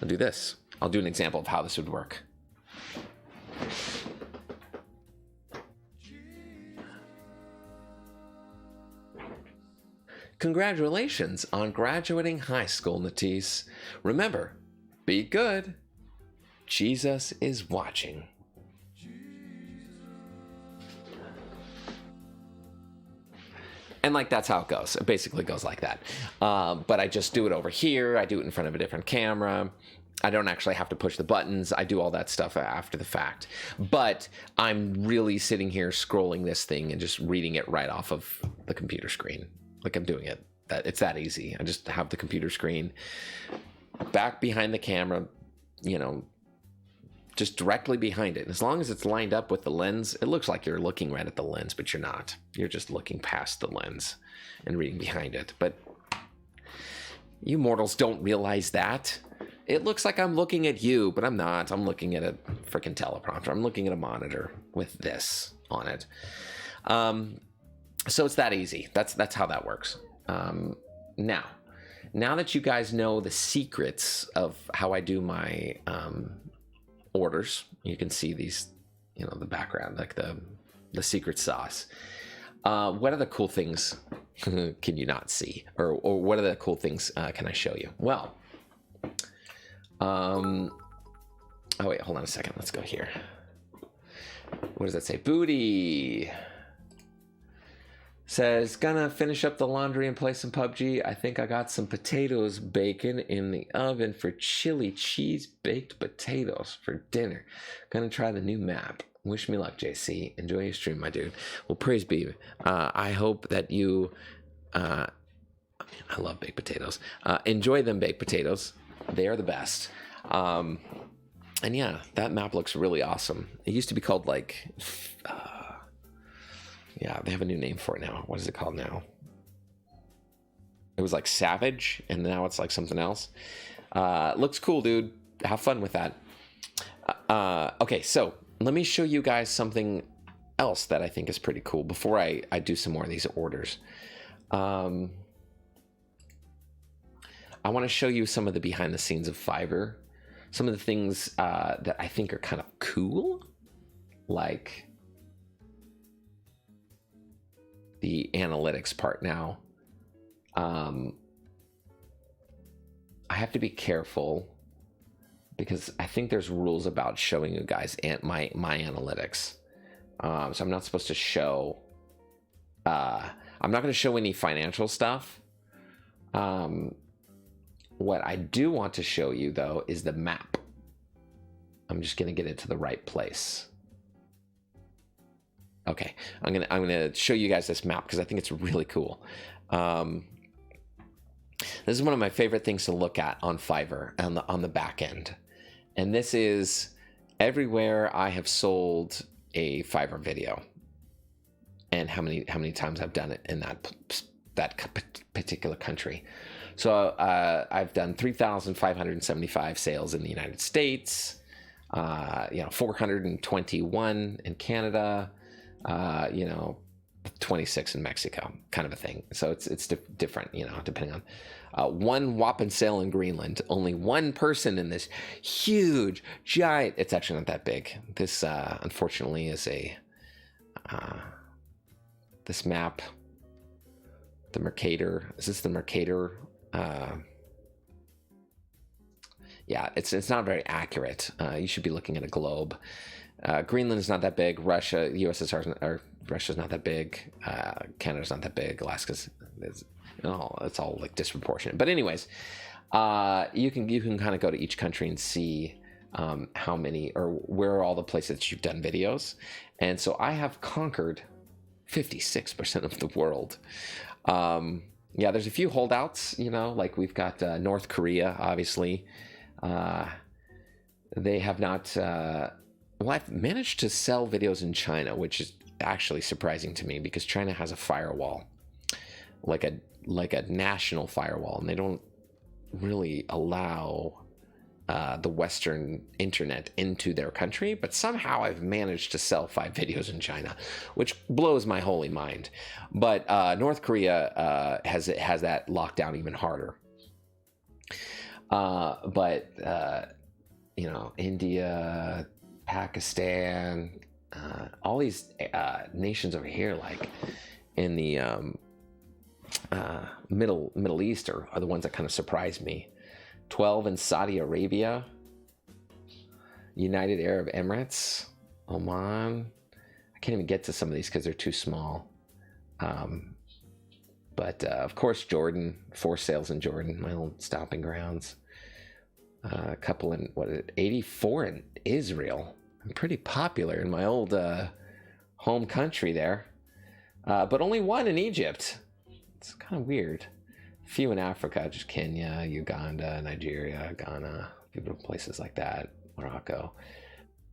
I'll do this. I'll do an example of how this would work. Congratulations on graduating high school, Natis. Remember, be good. Jesus is watching. And like that's how it goes. It basically goes like that. But I just do it over here. I do it in front of a different camera. I don't actually have to push the buttons. I do all that stuff after the fact. But I'm really sitting here scrolling this thing and just reading it right off of the computer screen. Like I'm doing it. It's that easy. I just have the computer screen back behind the camera, you know, just directly behind it. And as long as it's lined up with the lens, it looks like you're looking right at the lens, but you're not. You're just looking past the lens and reading behind it. But you mortals don't realize that. It looks like I'm looking at you, but I'm not. I'm looking at a freaking teleprompter. I'm looking at a monitor with this on it. So it's that easy. That's how that works. Now that you guys know the secrets of how I do my orders, you can see these, you know, the background, like the secret sauce. What other cool things can you not see, or what other cool things can I show you? Well, oh wait, hold on a second. Let's go here. What does that say? Booty. Says, gonna finish up the laundry and play some PUBG. I think I got some potatoes bacon in the oven for chili cheese baked potatoes for dinner. Gonna try the new map. Wish me luck, JC. Enjoy your stream, my dude. Well, praise be. I hope that you... I love baked potatoes. Enjoy them baked potatoes. They are the best. And yeah, that map looks really awesome. It used to be called like... yeah, they have a new name for it now. What is it called now? It was like Savage, and now it's like something else. Looks cool, dude. Have fun with that. Okay, so let me show you guys something else that I think is pretty cool before I do some more of these orders. I want to show you some of the behind the scenes of Fiverr. Some of the things that I think are kind of cool. Like the analytics part now. I have to be careful because I think there's rules about showing you guys my analytics. So I'm not supposed to show... I'm not going to show any financial stuff. What I do want to show you, though, is the map. I'm just going to get it to the right place. Okay, I'm gonna show you guys this map because I think it's really cool. This is one of my favorite things to look at on Fiverr on the back end, and this is everywhere I have sold a Fiverr video, and how many times I've done it in that particular country. So I've done 3,575 sales in the United States, 421 in Canada. 26 in Mexico, kind of a thing. So it's different, depending on one whopping sale in Greenland. Only one person in this huge, giant. It's actually not that big. This, unfortunately, is this map. The Mercator. Is this the Mercator? Yeah, it's not very accurate. You should be looking at a globe. Greenland is not that big. Russia, Russia's not that big. Canada's not that big. Alaska's it's all like disproportionate. But anyways, you can kind of go to each country and see how many or where are all the places that you've done videos. And so I have conquered 56% of the world. Yeah, there's a few holdouts. Like we've got North Korea, obviously. They have not. Well, I've managed to sell videos in China, which is actually surprising to me because China has a firewall, like a national firewall, and they don't really allow the Western internet into their country. But somehow I've managed to sell 5 videos in China, which blows my holy mind. But North Korea has that locked down even harder. But India, Pakistan, all these nations over here, like in the Middle East, are the ones that kind of surprise me. 12 in Saudi Arabia, United Arab Emirates, Oman. I can't even get to some of these because they're too small. But of course, Jordan, 4 sales in Jordan, my old stomping grounds. A couple in 84 in Israel. I'm pretty popular in my old home country there, but only 1 in Egypt. It's kind of weird. A few in Africa, just Kenya, Uganda, Nigeria, Ghana, a few places like that, Morocco.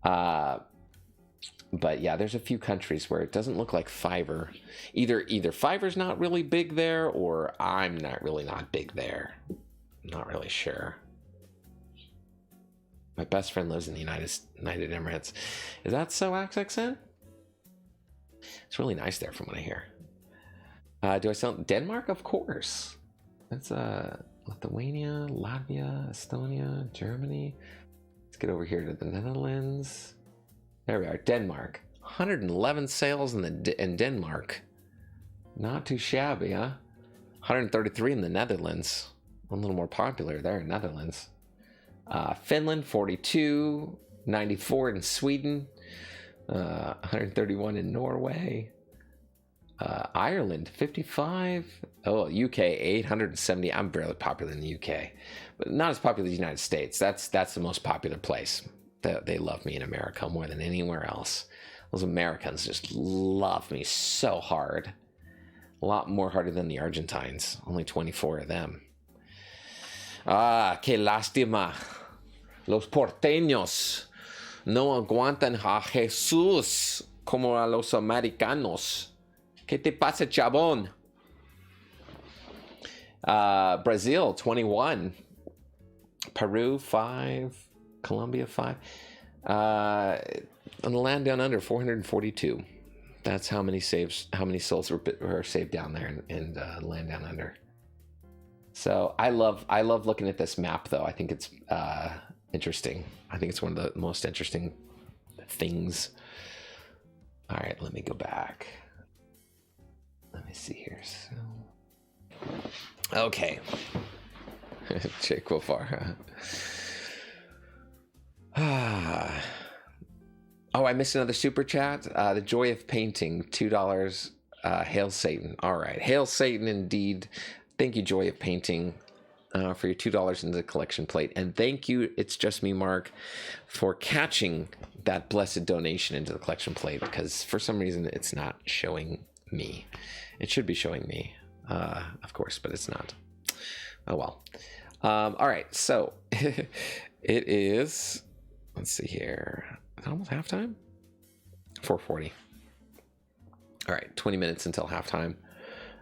But yeah, there's a few countries where it doesn't look like Fiverr. Either Fiverr's not really big there, or I'm not big there. I'm not really sure. My best friend lives in the United Emirates. Is that so, XXN? It's really nice there from what I hear. Do I sell Denmark? Of course. That's Lithuania, Latvia, Estonia, Germany. Let's get over here to the Netherlands. There we are, Denmark. 111 sales in Denmark. Not too shabby, huh? 133 in the Netherlands. A little more popular there in Netherlands. Finland, 42, 94 in Sweden, 131 in Norway. Ireland 55. Oh, UK 870. I'm barely popular in the UK, but not as popular as the United States. That's the most popular place. They love me in America more than anywhere else. Those Americans just love me so hard. A lot more harder than the Argentines. Only 24 of them. Ah, qué lástima. Los porteños no aguantan a Jesús como a los americanos. ¿Qué te pasa, chabón? Brazil, 21. Peru, 5. Colombia, 5. On the land down under, 442. That's how many souls were saved down there in land down under. So I love looking at this map, though. I think it's interesting. I think it's one of the most interesting things. All right, let me go back. Let me see here. So, okay. Jake Wolfar. Oh, I missed another super chat. The Joy of Painting, $2. Hail Satan. All right, hail Satan indeed. Thank you, Joy of Painting, for your $2 into the collection plate, and thank you, It's Just Me, Mark, for catching that blessed donation into the collection plate. Because for some reason, it's not showing me. It should be showing me, of course, but it's not. Oh well. All right, so it is. Let's see here. Is it almost halftime? 4:40. All right, 20 minutes until halftime.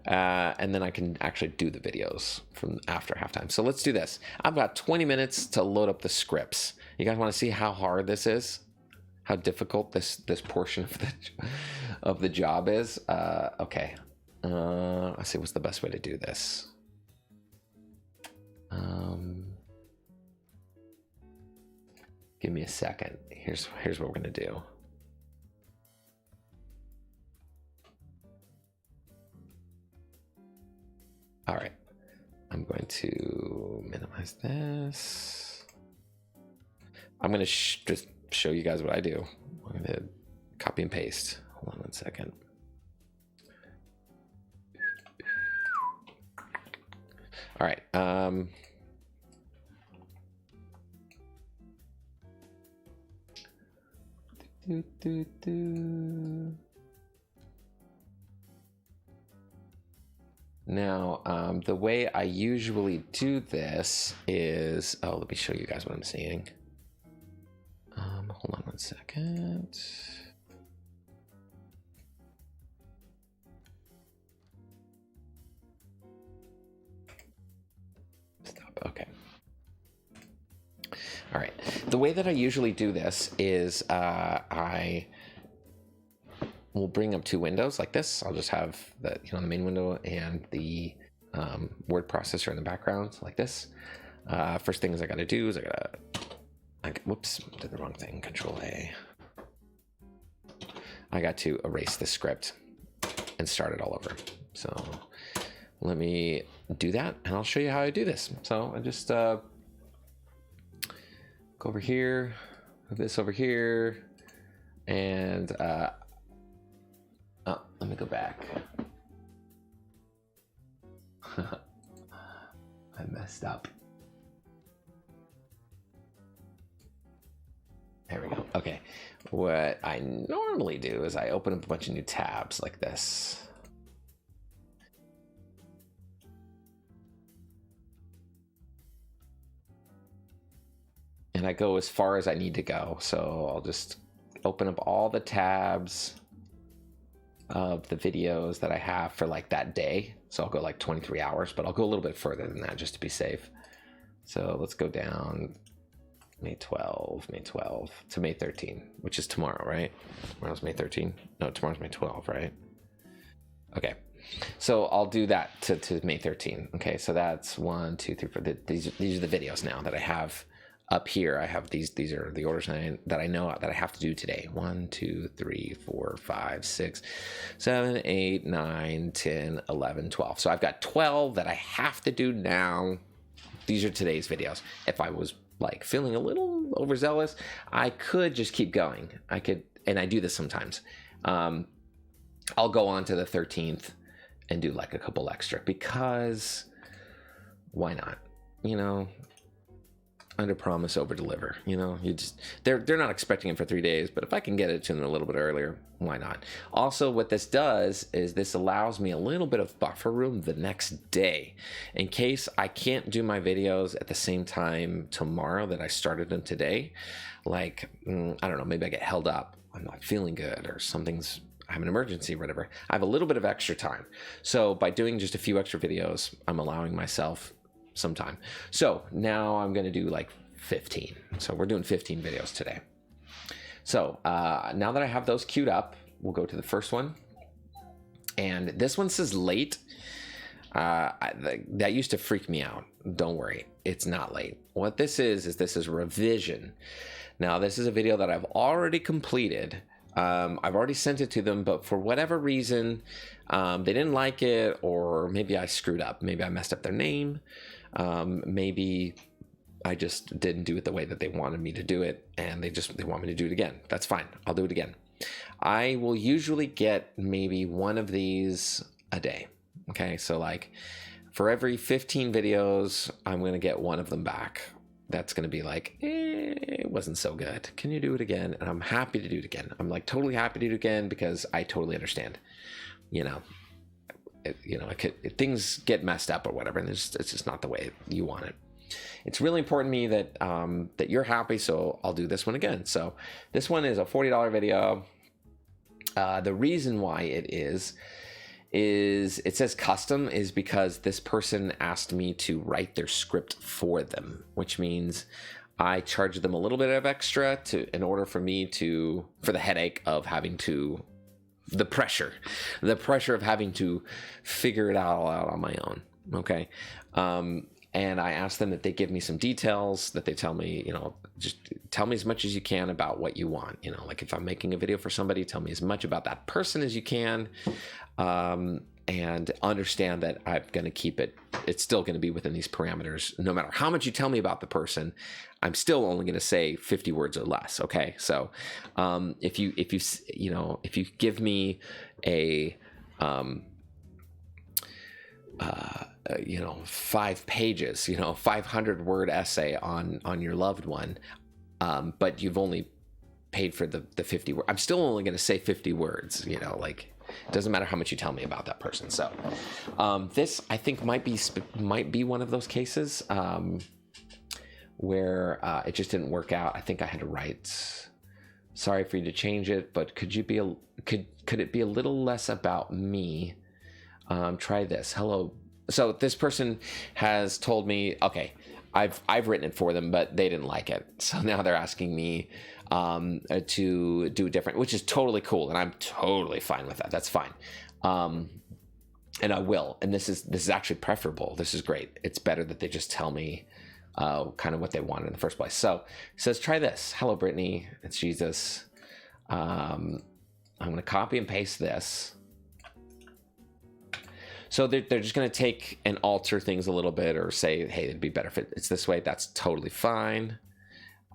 And then I can actually do the videos from after halftime. So let's do this. I've got 20 minutes to load up the scripts. You guys want to see how hard this is? How difficult this portion of the job is? Okay. Let's see what's the best way to do this. Give me a second. Here's what we're gonna do. All right, I'm going to minimize this. I'm going to just show you guys what I do. I'm going to copy and paste. Hold on one second. All right. Now, the way I usually do this is, let me show you guys what I'm seeing. Hold on one second. Stop, okay. All right, the way that I usually do this is I will bring up two windows like this. I'll just have the main window and the word processor in the background like this. First thing I got to do is whoops, did the wrong thing. Control A. I got to erase the script and start it all over. So let me do that, and I'll show you how I do this. So I just go over here, move this over here, and let me go back. I messed up. There we go. Okay. What I normally do is I open up a bunch of new tabs like this. And I go as far as I need to go. So I'll just open up all the tabs of the videos that I have for like that day. So I'll go like 23 hours, but I'll go a little bit further than that just to be safe. So let's go down May 12 to May 13, which is tomorrow, right? Tomorrow's May 13. No, tomorrow's May 12, right? Okay. So I'll do that to May 13. Okay. So that's 1, 2, 3, 4. These are the videos now that I have up here. I have these are the orders that I know that I have to do today. 1, 2, 3, 4, 5, 6, 7, 8, 9, 10, 11, 12. So I've got 12 that I have to do now. These are today's videos. If I was like feeling a little overzealous, I could just keep going. I could, and I do this sometimes. I'll go on to the 13th and do like a couple extra, because why not? You know, under promise, over deliver. You know, you just they're not expecting it for 3 days, but if I can get it to them a little bit earlier, why not? Also, what this does is this allows me a little bit of buffer room the next day in case I can't do my videos at the same time tomorrow that I started them today. Like, I don't know, maybe I get held up, I'm not feeling good, or I have an emergency or whatever. I have a little bit of extra time. So by doing just a few extra videos, I'm allowing myself some time. So now I'm going to do like 15. So we're doing 15 videos today. So now that I have those queued up, we'll go to the first one. And this one says late. That used to freak me out. Don't worry, it's not late. What this is this is revision. Now this is a video that I've already completed. I've already sent it to them, but for whatever reason, they didn't like it, or maybe I screwed up. Maybe I messed up their name. Maybe I just didn't do it the way that they wanted me to do it, and they want me to do it again. That's fine. I'll do it again. I will usually get maybe one of these a day. Okay, so like for every 15 videos, I'm going to get one of them back. That's going to be like, it wasn't so good. Can you do it again? And I'm happy to do it again. I'm like totally happy to do it again, because I totally understand, things get messed up or whatever, and it's just not the way you want it. It's really important to me that that you're happy, so I'll do this one again. So this one is a $40 video. The reason why it is it says custom is because this person asked me to write their script for them, which means I charge them a little bit of extra in order for the headache of having to, the pressure of having to figure it all out on my own. Okay. And I asked them that they give me some details, that they tell me, just tell me as much as you can about what you want. Like if I'm making a video for somebody, tell me as much about that person as you can. And understand that I'm going to keep it's still going to be within these parameters. No matter how much you tell me about the person, I'm still only going to say 50 words or less. Okay. So, if you give me a, 5 pages, 500 word essay on your loved one, but you've only paid for the 50 words, I'm still only going to say 50 words, like, it doesn't matter how much you tell me about that person. So this, I think, might be one of those cases where it just didn't work out. I think I had to write, sorry for you to change it, but could it be a little less about me? Try this. Hello. So this person has told me, okay, I've written it for them, but they didn't like it. So now they're asking me to do different, which is totally cool, and I'm totally fine with that. That's fine. And I will. And this is actually preferable. This is great. It's better that they just tell me kind of what they wanted in the first place. So it says, try this. Hello, Brittany. It's Jesus. I'm going to copy and paste this. So they're just going to take and alter things a little bit, or say, hey, it'd be better if it's this way. That's totally fine.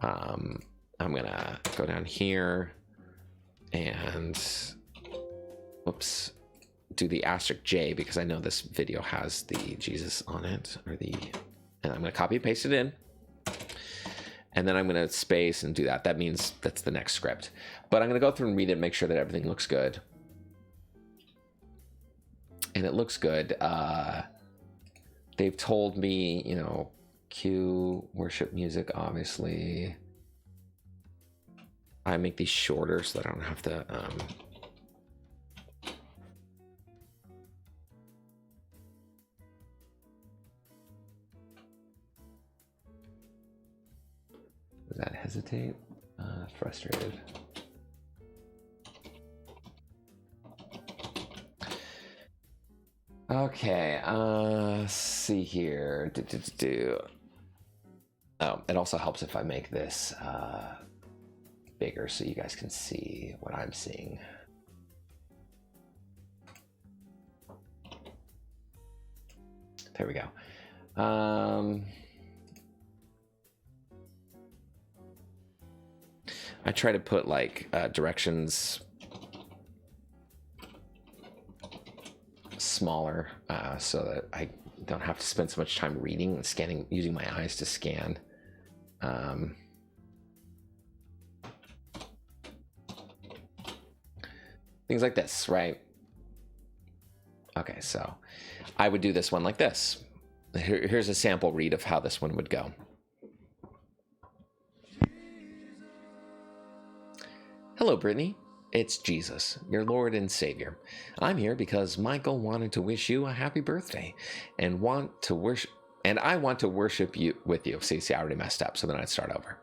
I'm going to go down here and, do the asterisk J, because I know this video has the Jesus on it, and I'm going to copy and paste it in. And then I'm going to space and do that. That means that's the next script. But I'm going to go through and read it and make sure that everything looks good. And it looks good. They've told me, cue worship music, obviously. I make these shorter so that I don't have to... Does that hesitate? Frustrated. Okay, let's see here. Oh, it also helps if I make this bigger so you guys can see what I'm seeing. There we go. I try to put like directions smaller so that I don't have to spend so much time reading and scanning, using my eyes to scan. Things like this, right? Okay, so I would do this one like this. Here's a sample read of how this one would go. Hello, Brittany. It's Jesus, your Lord and Savior. I'm here because Michael wanted to wish you a happy birthday and I want to worship you with you. See, I already messed up, so then I'd start over.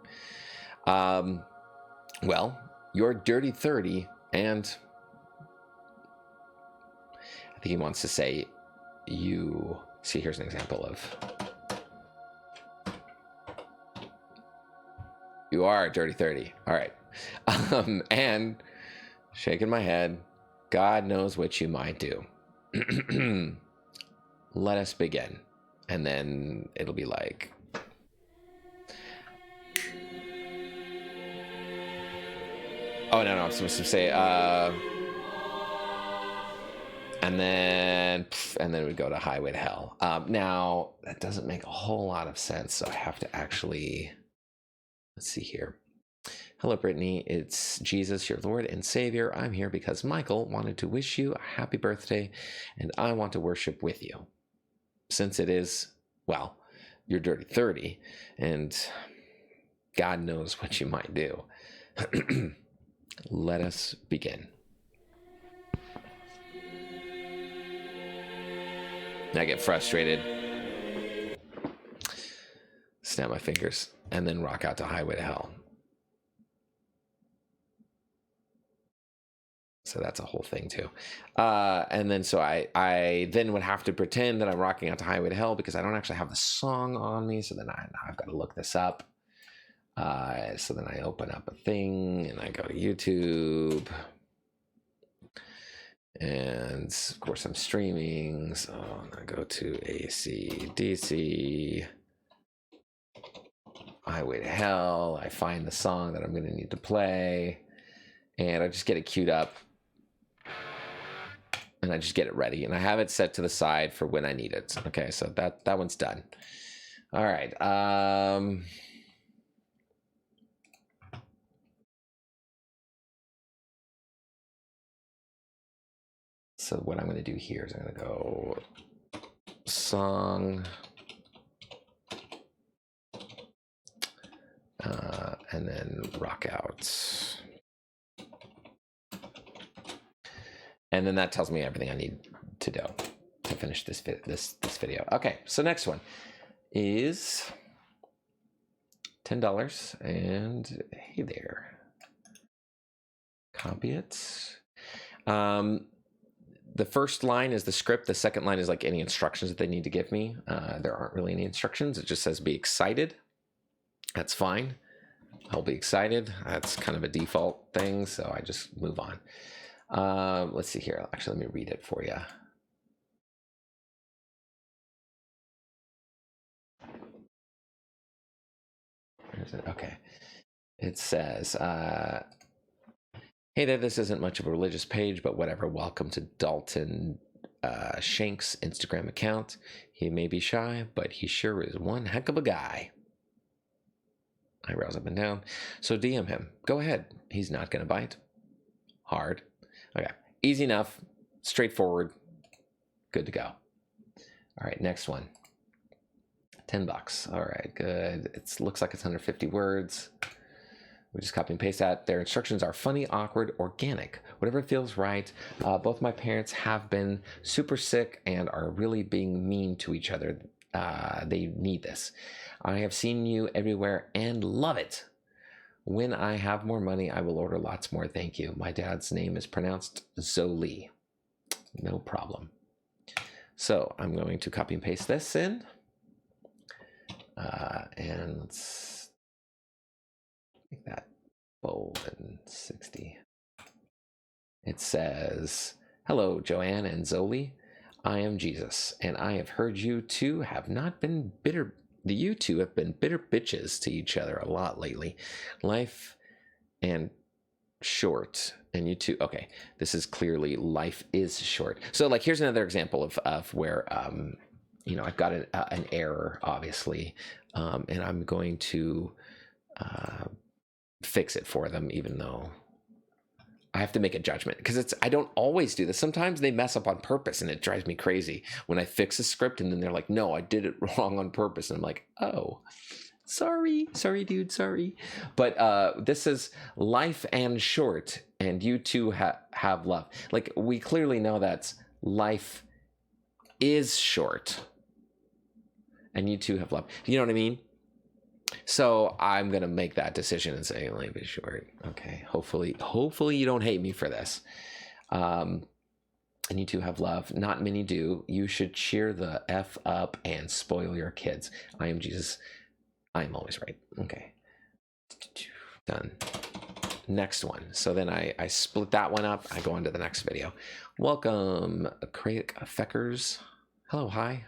Well, you're dirty 30, and I think he wants to say you. See, here's an example of you are dirty 30. All right. And shaking my head, God knows what you might do. Let us begin. And then it'll be like, oh, no, I'm supposed to say, and then we go to Highway to Hell. Now, that doesn't make a whole lot of sense, so I have to actually, let's see here. Hello, Brittany. It's Jesus, your Lord and Savior. I'm here because Michael wanted to wish you a happy birthday, and I want to worship with you. Since it is, well, you're dirty 30, and God knows what you might do. Let us begin. I get frustrated, snap my fingers, and then rock out to Highway to Hell. So that's a whole thing too. And then so I then would have to pretend that I'm rocking out to Highway to Hell because I don't actually have the song on me. So then I've got to look this up. So then I open up a thing and I go to YouTube. And of course I'm streaming. So I'm going to go to AC/DC. Highway to Hell. I find the song that I'm going to need to play. And I just get it queued up. And I just get it ready. And I have it set to the side for when I need it. Okay, so that one's done. All right. So what I'm going to do here is I'm going to go song. And then rock out. And then that tells me everything I need to do to finish this video. Okay, so next one is $10. And hey there. Copy it. The first line is the script. The second line is like any instructions that they need to give me. There aren't really any instructions. It just says be excited. That's fine. I'll be excited. That's kind of a default thing, so I just move on. Let's see here. Actually, let me read it for you. Where is it? Okay. It says, hey there, this isn't much of a religious page, but whatever. Welcome to Dalton Shank's Instagram account. He may be shy, but he sure is one heck of a guy. Eyebrows up and down. So DM him. Go ahead. He's not going to bite. Hard. Okay. Easy enough. Straightforward. Good to go. All right. Next one. $10. All right. Good. It looks like it's 150 words. We just copy and paste that. Their instructions are funny, awkward, organic. Whatever feels right. Both my parents have been super sick and are really being mean to each other. They need this. I have seen you everywhere and love it. When I have more money, I will order lots more. Thank you. My dad's name is pronounced Zoli. No problem. So I'm going to copy and paste this in. And let's make that bold and 60. It says, hello, Joanne and Zoli. I am Jesus, and I have heard you two have not been bitter. You two have been bitter bitches to each other a lot lately. Life and short, and you too. Okay, this is clearly life is short. So like, here's another example of where I've got an error, obviously, and I'm going to fix it for them, even though I have to make a judgment, because I don't always do this. Sometimes they mess up on purpose, and it drives me crazy when I fix a script and then they're like, no, I did it wrong on purpose. And I'm like, oh, sorry, dude, sorry. But this is life and short, and you two have love. Like, we clearly know that's life is short, and you two have love. You know what I mean? So I'm gonna make that decision and say life is short. Okay. Hopefully you don't hate me for this. And you two have love. Not many do. You should cheer the F up and spoil your kids. I am Jesus. I am always right. Okay. Done. Next one. So then I split that one up. I go on to the next video. Welcome, Craig Feckers. Hello, hi.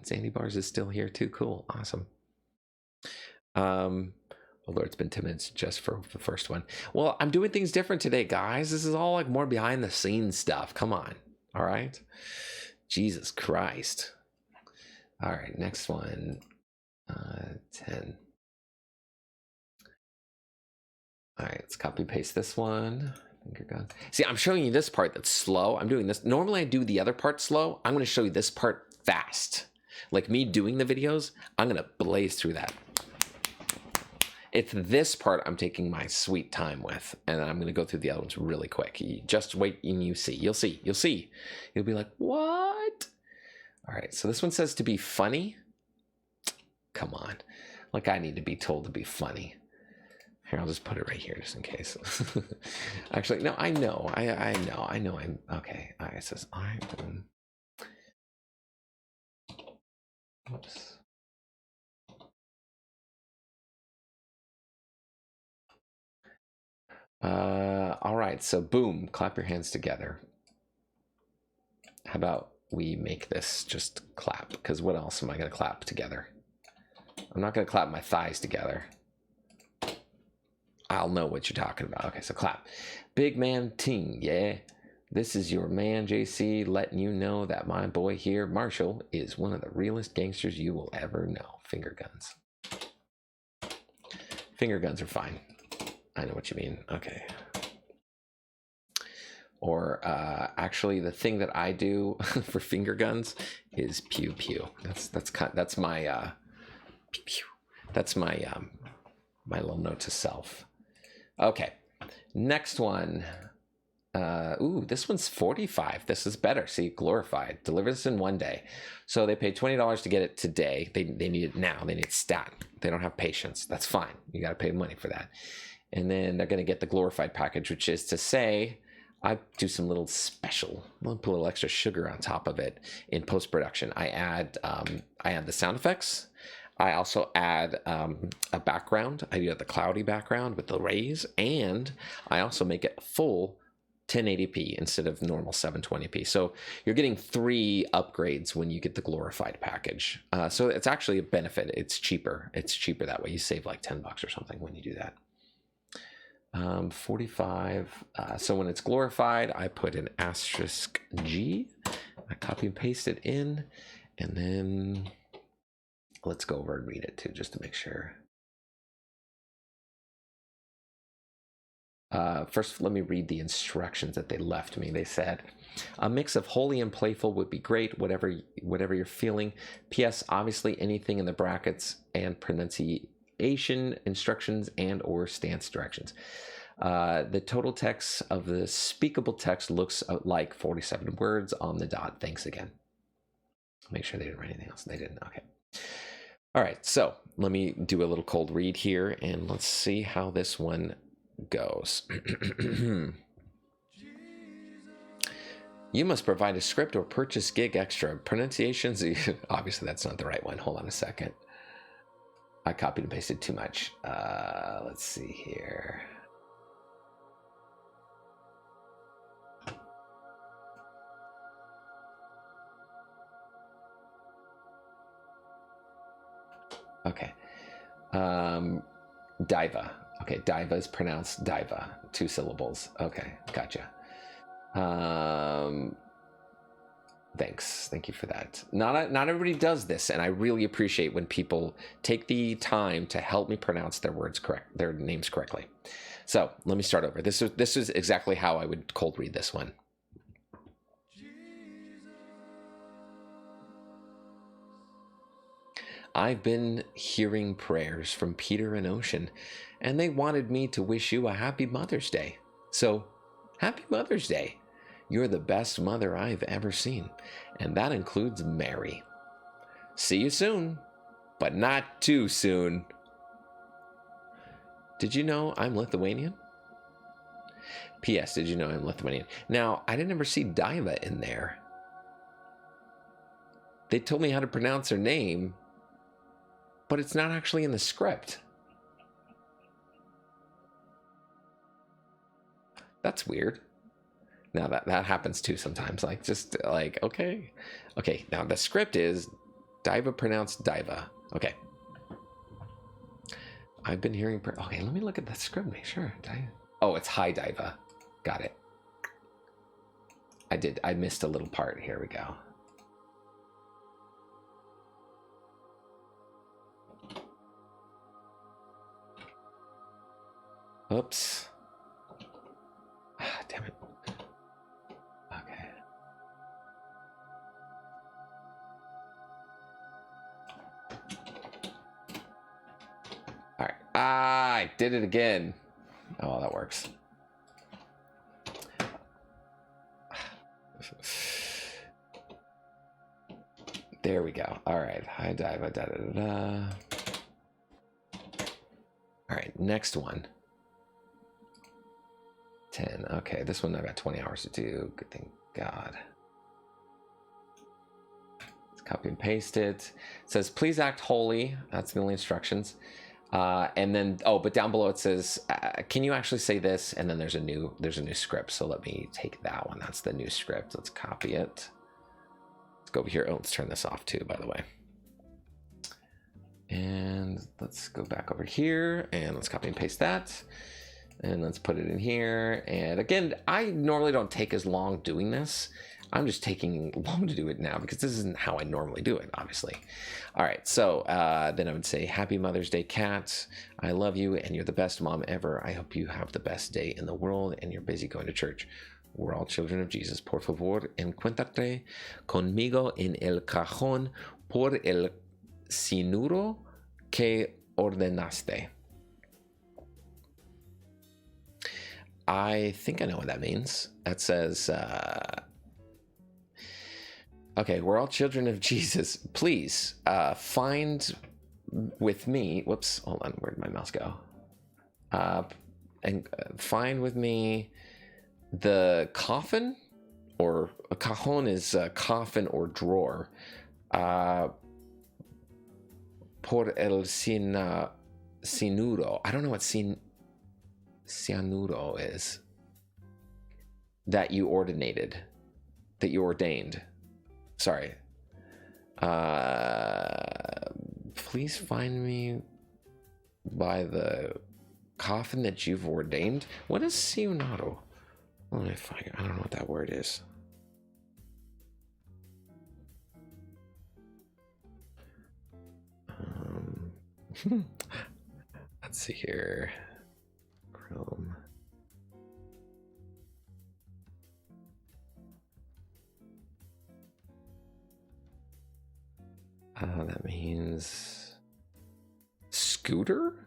Sandy Bars is still here too. Cool. Awesome. Although it's been 10 minutes just for the first one. Well, I'm doing things different today, guys. This is all like more behind the scenes stuff. Come on. All right. Jesus Christ. All right. Next one. 10. All right. Let's copy paste this one. Finger gun. See, I'm showing you this part that's slow. I'm doing this. Normally I do the other part slow. I'm going to show you this part fast. Like me doing the videos, I'm going to blaze through that. It's this part I'm taking my sweet time with, and then I'm going to go through the other ones really quick. You just wait and you see. You'll see. You'll be like, what? All right, so this one says to be funny. Come on. Like, I need to be told to be funny. Here, I'll just put it right here just in case. Actually, no, I know. I know. I'm okay. All right, it says, all right. Oops. All right, so boom, clap your hands together. How about we make this just clap? Because what else am I going to clap together? I'm not going to clap my thighs together. I'll know what you're talking about. Okay, so clap. Big man ting, yeah. This is your man, JC, letting you know that my boy here, Marshall, is one of the realest gangsters you will ever know. Finger guns. Finger guns are fine. I know what you mean. Okay. Or actually, the thing that I do for finger guns is pew pew. That's my pew, pew. That's my my little note to self. Okay, next one. Ooh, this one's 45. This is better. See, glorified. Deliver this in one day. So they paid $20 to get it today. They need it now. They need it stat. They don't have patience. That's fine. You got to pay money for that. And then they're going to get the glorified package, which is to say, I do some little special. I'll put a little extra sugar on top of it in post-production. I add the sound effects. I also add a background. I do the cloudy background with the rays, and I also make it full 1080p instead of normal 720p. So you're getting 3 upgrades when you get the glorified package. So it's actually a benefit. It's cheaper. It's cheaper that way. You save like $10 or something when you do that. 45. So when it's glorified, I put an asterisk G. I copy and paste it in, and then let's go over and read it too, just to make sure. First, let me read the instructions that they left me. They said, a mix of holy and playful would be great, whatever you're feeling. P.S. Obviously, anything in the brackets and pronunciation instructions and or stance directions. The total text of the speakable text looks like 47 words on the dot. Thanks again. Make sure they didn't write anything else. They didn't. Okay. All right. So let me do a little cold read here, and let's see how this one goes. You must provide a script or purchase gig extra. Pronunciations, obviously that's not the right one. Hold on a second. I copied and pasted too much. Let's see here. Okay. Diva. Okay, diva is pronounced diva. 2 syllables. Okay, gotcha. Thanks. Thank you for that. Not everybody does this, and I really appreciate when people take the time to help me pronounce their names correctly. So let me start over. This is exactly how I would cold read this one. I've been hearing prayers from Peter and Ocean, and they wanted me to wish you a happy Mother's Day. So, happy Mother's Day. You're the best mother I've ever seen, and that includes Mary. See you soon, but not too soon. Did you know I'm Lithuanian? P.S. Did you know I'm Lithuanian? Now, I didn't ever see Diva in there. They told me how to pronounce her name, but it's not actually in the script. That's weird. Now that happens too sometimes. Okay. Okay, now the script is Diva pronounced Diva. Okay. I've been hearing... Okay, let me look at the script, make sure. Oh, it's Hi Diva. Got it. I missed a little part. Here we go. Oops. Damn it. Okay. All right. I did it again. Oh, well, that works. There we go. All right. Hi, Diva. Da, da, da, da. All right. Next one. 10. Okay. This one I got 20 hours to do. Good thing God. Let's copy and paste it. It says, please act holy. That's the only instructions. And then, but down below it says, can you actually say this? And then there's a new script. So let me take that one. That's the new script. Let's copy it. Let's go over here. Oh, let's turn this off too, by the way. And let's go back over here and let's copy and paste that. And let's put it in here. And again, I normally don't take as long doing this. I'm just taking long to do it now because this isn't how I normally do it, obviously. All right, so then I would say, Happy Mother's Day, Kat. I love you, and you're the best mom ever. I hope you have the best day in the world, and you're busy going to church. We're all children of Jesus. Por favor, encuéntrate conmigo en el cajón por el cinuro que ordenaste. I think I know what that means. That says... Okay, we're all children of Jesus. Please find with me. Whoops, hold on. Where'd my mouse go? And find with me the coffin, or a cajon is a coffin or drawer. Por el cianuro. I don't know what cianuro is. That you ordained. Sorry. Please find me by the coffin that you've ordained. What is cianuro? Let me find it. I don't know what that word is. Let's see here. Chrome. That means scooter?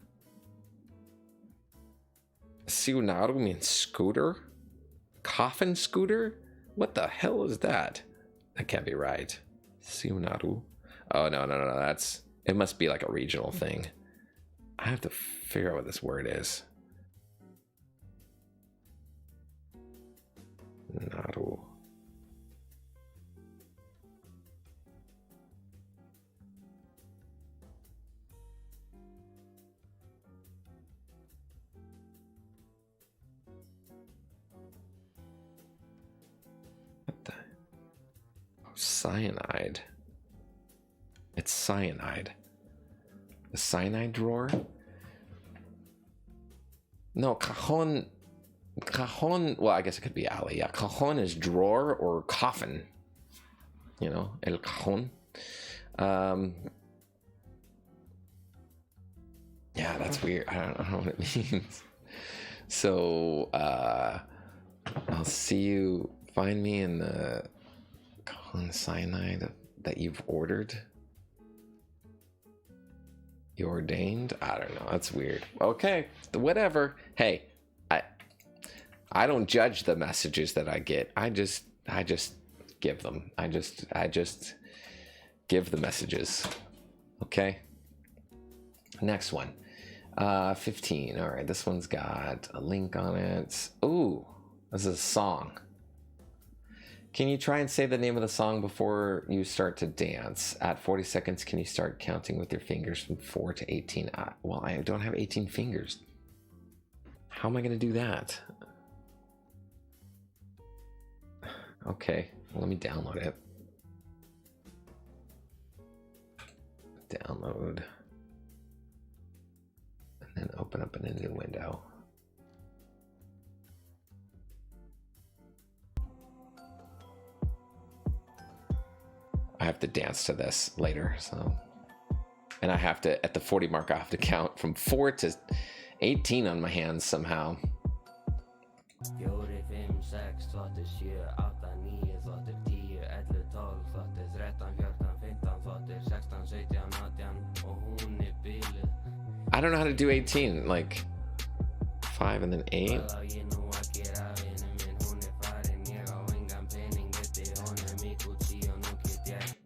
Cianuro means scooter? Coffin scooter? What the hell is that? That can't be right. Cianuro. Oh, no. It must be like a regional thing. I have to figure out what this word is. Naru. Cyanide. It's cyanide. The cyanide drawer? No, cajon. Cajon. Well, I guess it could be alley. Yeah, cajon is drawer or coffin. You know, el cajon. Yeah, that's weird. I don't know what it means. So, I'll see you. Find me in the cajon cyanide that you've ordered. You ordained? I don't know. That's weird. Okay, whatever. Hey, I don't judge the messages that I get. I just give them. I just give the messages. Okay. Next one. 15. All right, this one's got a link on it. Ooh, this is a song. Can you try and say the name of the song before you start to dance? At 40 seconds, can you start counting with your fingers from 4 to 18? Well, I don't have 18 fingers. How am I going to do that? Okay, well, let me download it. Download. And then open up in a new window. I have to dance to this later, so. And I have to, at the 40 mark, I have to count from 4 to 18 on my hands somehow. I don't know how to do 18, like 5 and then 8.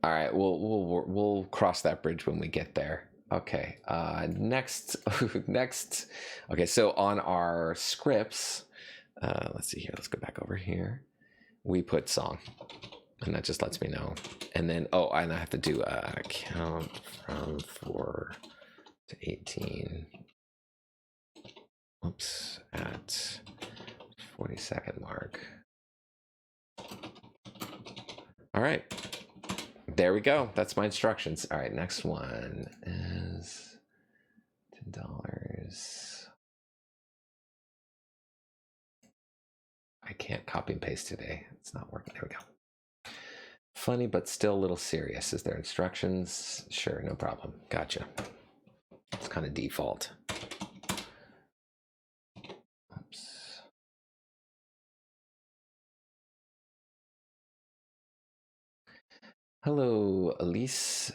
All right, we'll cross that bridge when we get there. Okay, next. Okay, so on our scripts, let's see here. Let's go back over here. We put song, and that just lets me know. And then, and I have to do a count from 4 to 18. Oops, at 40-second mark. All right. There we go. That's my instructions. All right, next one is $10. I can't copy and paste today. It's not working. There we go. Funny, but still a little serious. Is there instructions? Sure, no problem. Gotcha. It's kind of default. Oops. Hello, Elise,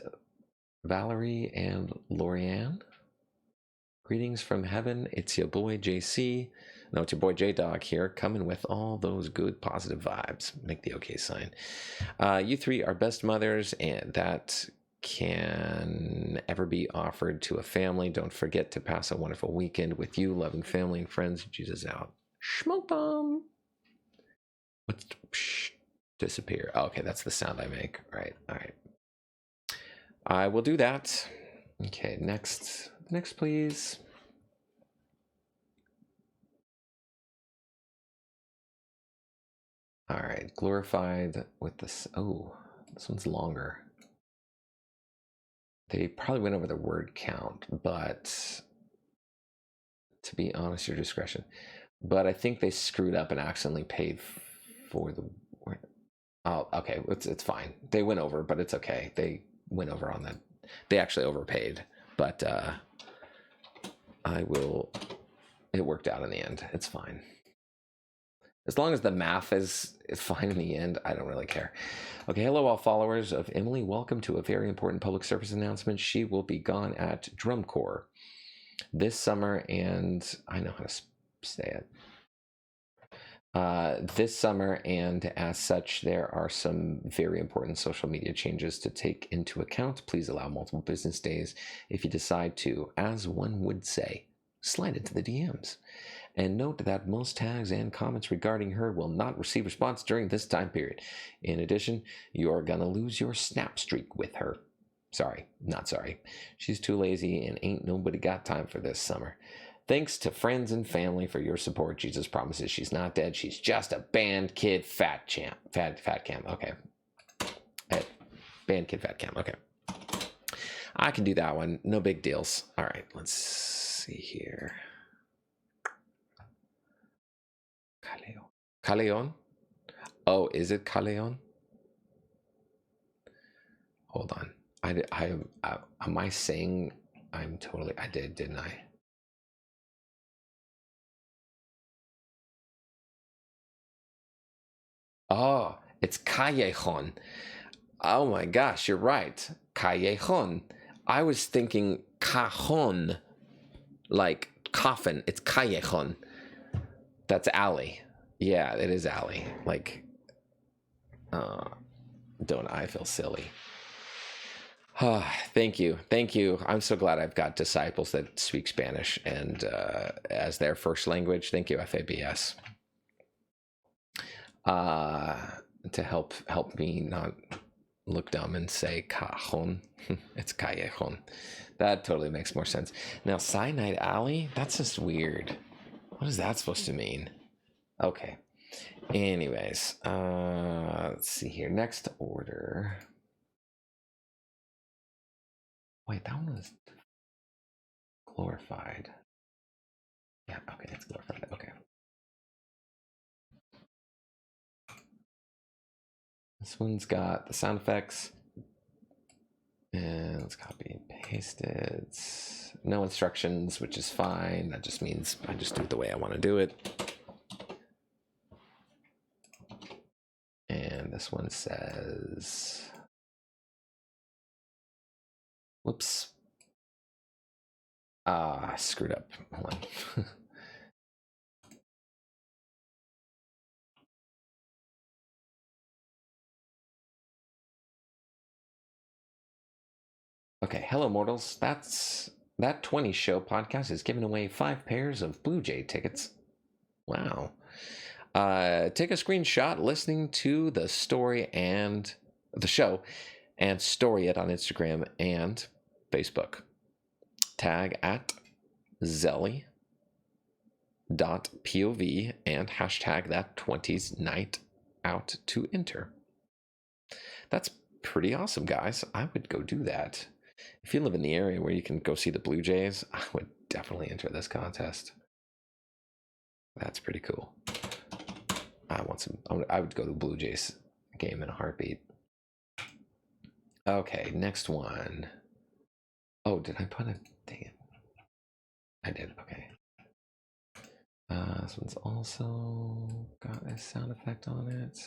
Valerie, and Lorianne. Greetings from heaven. It's your boy JC. No, it's your boy J-Dog here, coming with all those good positive vibes. Make the okay sign. You three are best mothers, and that can ever be offered to a family. Don't forget to pass a wonderful weekend with you, loving family and friends. Jesus out. Smoke bomb. What's disappear? Oh, okay, that's the sound I make. All right. I will do that. Okay, next, please. All right, glorified with this. Oh, this one's longer. They probably went over the word count, but to be honest, your discretion. But I think they screwed up and accidentally paid for the word. Oh, okay, it's fine. They went over, but it's okay. They went over on that. They actually overpaid, but it worked out in the end. It's fine. As long as the math is fine in the end, I don't really care. Okay, hello all followers of Emily. Welcome to a very important public service announcement. She will be gone at Drum Corps this summer, and I know how to say it. This summer, and as such, there are some very important social media changes to take into account. Please allow multiple business days if you decide to, as one would say, slide into the DMs. And note that most tags and comments regarding her will not receive response during this time period. In addition, you are gonna lose your snap streak with her. Sorry, not sorry. She's too lazy and ain't nobody got time for this summer. Thanks to friends and family for your support. Jesus promises she's not dead. She's just a band kid fat cam. Okay. Band kid fat cam. Okay. I can do that one. No big deals. All right. Let's see here. Caleon? Oh, is it Caleon? Hold on. Am I saying I'm totally, I did, didn't I? Oh, it's Callejon. Oh my gosh, you're right. Callejon. I was thinking cajon, like coffin. It's Callejon. That's alley. Yeah, it is alley. Like, uh, don't I feel silly? Thank you. Thank you. I'm so glad I've got disciples that speak Spanish and as their first language. Thank you, FABS. To help me not look dumb and say cajon. It's callejon. That totally makes more sense. Now, cyanide alley? That's just weird. What is that supposed to mean? Okay. Anyways, let's see here. Next order. Wait, that one was glorified. Yeah, okay, it's glorified. Okay. This one's got the sound effects. And let's copy and paste it. No instructions, which is fine. That just means I just do it the way I want to do it. And this one says, whoops. I screwed up. Hold on. Okay, hello mortals. That 20 show podcast is giving away 5 pairs of Blue Jay tickets. Wow. Take a screenshot listening to the story and the show and story it on Instagram and Facebook. Tag at Zelly.pov and hashtag that 20s night out to enter. That's pretty awesome, guys. I would go do that. If you live in the area where you can go see the Blue Jays, I would definitely enter this contest. That's pretty cool. I would go to the Blue Jays game in a heartbeat. Okay, next one. Oh, did I put a... Dang it. I did, okay. This one's also got a sound effect on it.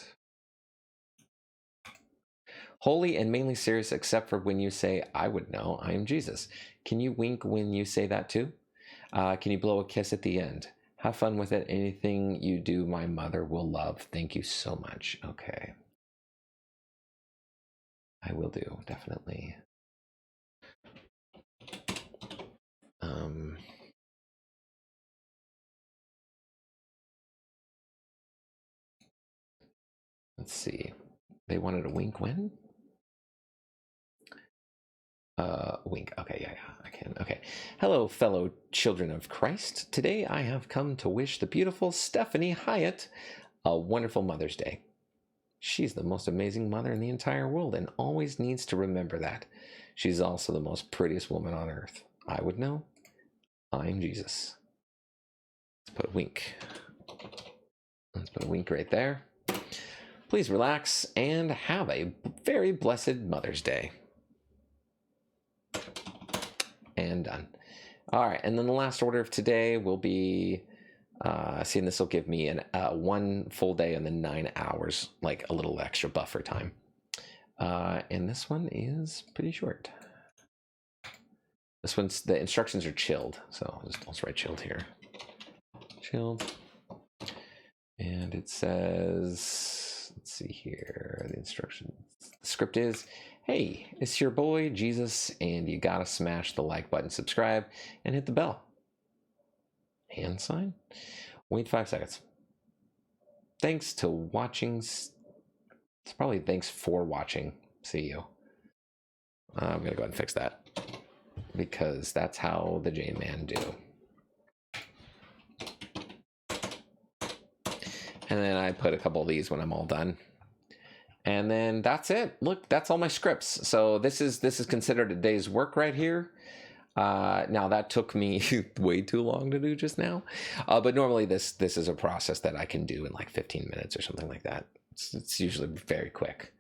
Holy and mainly serious except for when you say, I would know, I am Jesus. Can you wink when you say that too? Can you blow a kiss at the end? Have fun with it. Anything you do, my mother will love. Thank you so much. Okay. I will do, definitely. Let's see. They wanted a wink when? Wink. Okay, yeah, I can. Okay. Hello, fellow children of Christ. Today I have come to wish the beautiful Stephanie Hyatt a wonderful Mother's Day. She's the most amazing mother in the entire world and always needs to remember that. She's also the most prettiest woman on earth. I would know. I'm Jesus. Let's put a wink. Let's put a wink right there. Please relax and have a very blessed Mother's Day. And done. All right, and then the last order of today will be, seeing this will give me an 1 full day and then 9 hours, like a little extra buffer time. And this one is pretty short. This one's, the instructions are chilled, so I'll just write chilled here. Chilled. And it says, let's see here, the instructions. The script is, hey, it's your boy Jesus, and you gotta smash the like button, subscribe, and hit the bell. Hand sign? Wait 5 seconds. Thanks to watching. It's probably thanks for watching. See you. I'm gonna go ahead and fix that because that's how the J-Man do. And then I put a couple of these when I'm all done. And then that's it. Look, that's all my scripts. So this is considered a day's work right here. Now that took me way too long to do just now, but normally this is a process that I can do in like 15 minutes or something like that. It's usually very quick,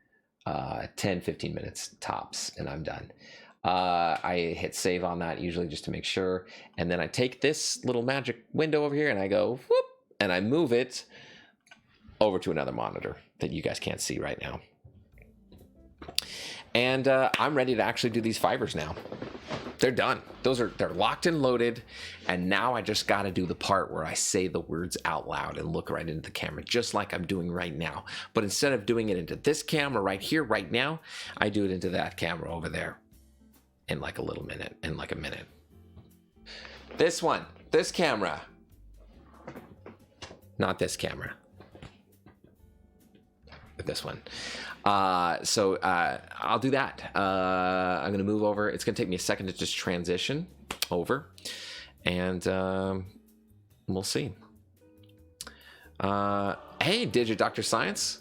10-15 minutes tops, and I'm done. I hit save on that usually just to make sure, and then I take this little magic window over here and I go whoop, and I move it over to another monitor that you guys can't see right now. And I'm ready to actually do these Fivers now. They're done. They're locked and loaded, and now I just got to do the part where I say the words out loud and look right into the camera, just like I'm doing right now. But instead of doing it into this camera right here, right now, I do it into that camera over there in like a little minute, in like a minute. This one, this camera, not this camera, but this one. So I'll do that. I'm going to move over. It's going to take me a second to just transition over, and we'll see. Hey, Digit Dr. Science.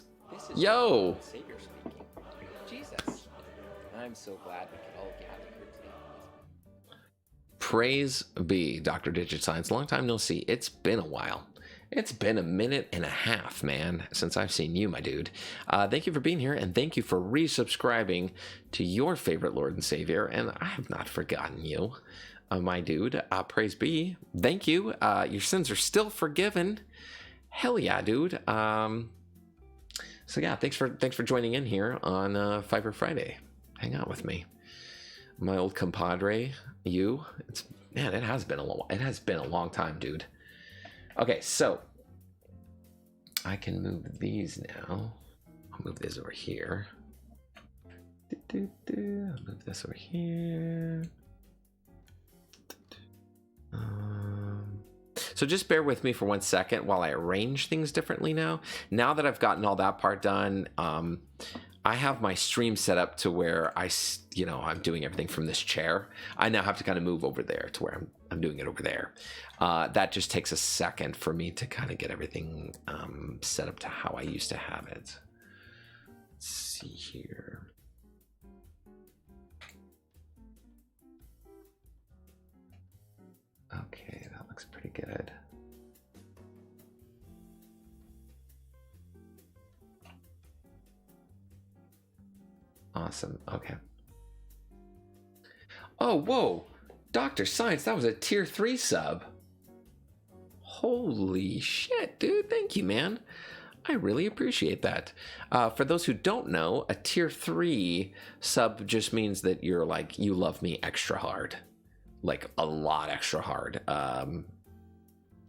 Yo. Savior speaking. Jesus. I'm so glad we could all gather here today. Praise be, Dr. Digit Science. Long time no see. It's been a while. It's been a minute and a half, man, since I've seen you, my dude. Thank you for being here, and thank you for resubscribing to your favorite Lord and Savior, and I have not forgotten you, my dude. Praise be. Thank you. Your sins are still forgiven. Hell yeah, dude. So yeah, thanks for joining in here on Fiverr Friday. Hang out with me. My old compadre, you. It has been a long time, dude. Okay, so I can move these now. I'll move this over here. I'll move this over here. So just bear with me for 1 second while I arrange things differently now. Now that I've gotten all that part done, I have my stream set up to where I'm doing everything from this chair. I now have to kind of move over there to where I'm doing it over there. That just takes a second for me to kind of get everything set up to how I used to have it. Let's see here. Okay, that looks pretty good. Awesome. Okay. Oh, whoa. Dr. Science, that was a tier 3 sub. Holy shit, dude. Thank you, man. I really appreciate that. For those who don't know, a tier 3 sub just means that you're like, you love me extra hard. Like a lot extra hard.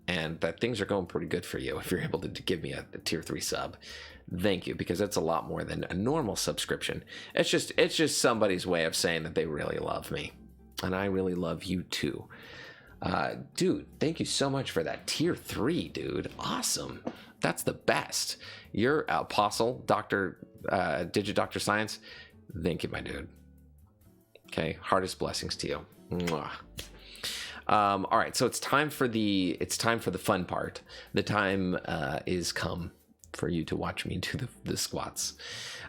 And that things are going pretty good for you if you're able to give me a tier 3 sub. Thank you, because that's a lot more than a normal subscription. It's just somebody's way of saying that they really love me, and I really love you too. Dude, thank you so much for that tier 3, dude. Awesome. That's the best. You're Apostle, Dr. Digit Dr. Science. Thank you, my dude. Okay, hardest blessings to you. Mwah. All right, so it's time for the fun part. The time is come for you to watch me do the squats.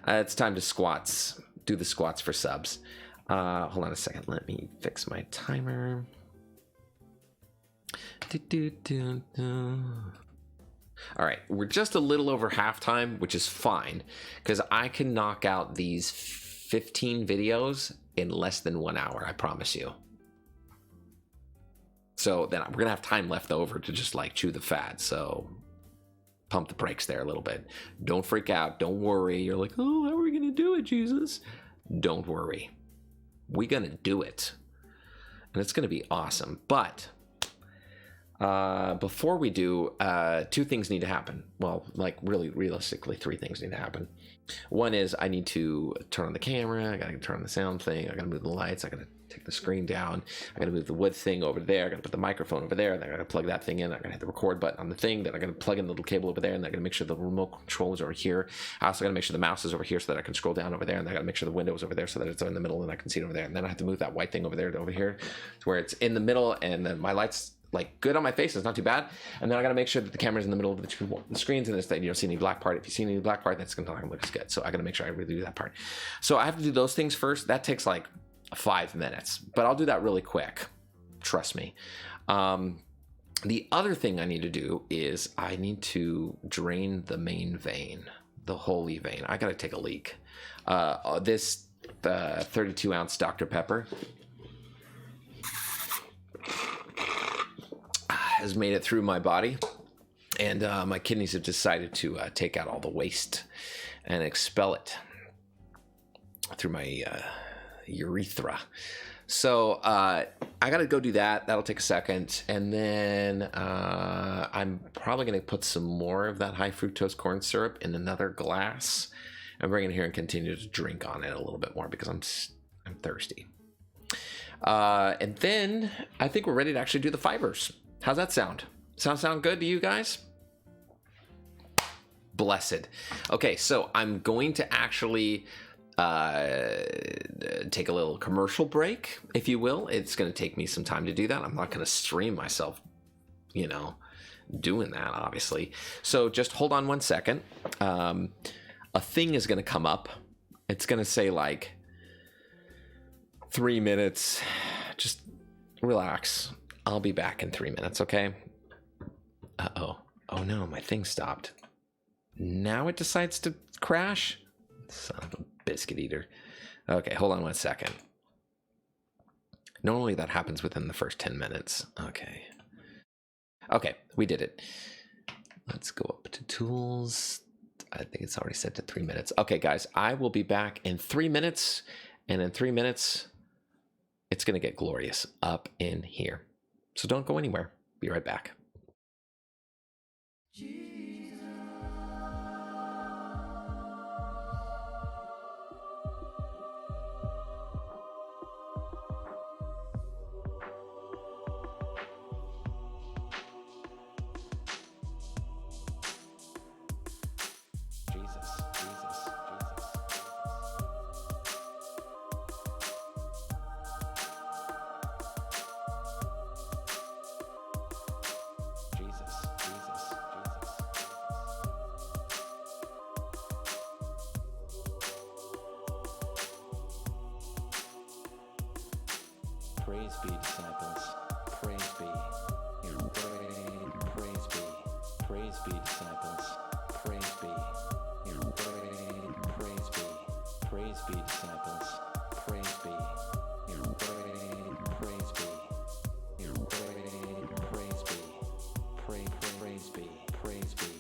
It's time to squats. Do the squats for subs. Hold on a second. Let me fix my timer. All right, we're just a little over halftime, which is fine, because I can knock out these 15 videos in less than 1 hour, I promise you. So then we're going to have time left over to just like chew the fat, so pump the brakes there a little bit. Don't freak out. Don't worry. You're like, oh, how are we going to do it, Jesus? Don't worry. We're going to do it. And it's going to be awesome. But before we do, 2 things need to happen. Well, like really realistically, 3 things need to happen. One is I need to turn on the camera. I got to turn on the sound thing. I got to move the lights. I got to take the screen down. I got to move the wood thing over there. I got to put the microphone over there. Then I got to plug that thing in. I got to hit the record button on the thing. Then I got to plug in the little cable over there. And I got to make sure the remote control is over here. I also got to make sure the mouse is over here so that I can scroll down over there. And I got to make sure the window is over there so that it's in the middle and I can see it over there. And then I have to move that white thing over there to over here to where it's in the middle. And then my lights like good on my face. It's not too bad. And then I got to make sure that the camera's in the middle of the screens and that you don't see any black part. If you see any black part, that's going to look as good. So I got to make sure I really do that part. So I have to do those things first. That takes like 5 minutes, but I'll do that really quick. Trust me. The other thing I need to do is I need to drain the main vein, the holy vein. I got to take a leak. This 32-ounce Dr. Pepper has made it through my body, and my kidneys have decided to take out all the waste and expel it through my urethra. So I got to go do that. That'll take a second. And then I'm probably going to put some more of that high fructose corn syrup in another glass and bring it here and continue to drink on it a little bit more because I'm thirsty. And then I think we're ready to actually do the Fivers. How's that sound? Sound good to you guys? Blessed. Okay, so I'm going to actually take a little commercial break, if you will. It's going to take me some time to do that. I'm not going to stream myself, doing that, obviously. So just hold on 1 second. A thing is going to come up. It's going to say like 3 minutes. Just relax. I'll be back in 3 minutes, okay? Uh-oh. Oh no, my thing stopped. Now it decides to crash? Son of a biscuit eater. Okay, hold on 1 second. Normally that happens within the first 10 minutes. Okay, we did it. Let's go up to tools. I think it's already set to 3 minutes. Okay, guys, I will be back in 3 minutes. And in 3 minutes, it's going to get glorious up in here. So don't go anywhere. Be right back. Praise be, disciples. Praise be. Praise be. Praise be, disciples. Praise be. Praise be. Praise be, disciples. Praise be. Praise be. Praise be. Praise be. Praise be.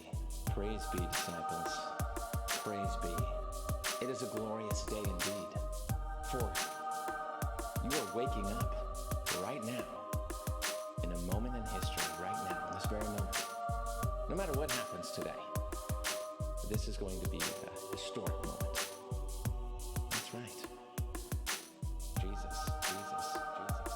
Praise be, disciples. Praise be. It is a glorious day indeed. For you are waking up right now, in a moment in history, right now, in this very moment. No matter what happens today, this is going to be a historic moment. That's right. Jesus, Jesus, Jesus.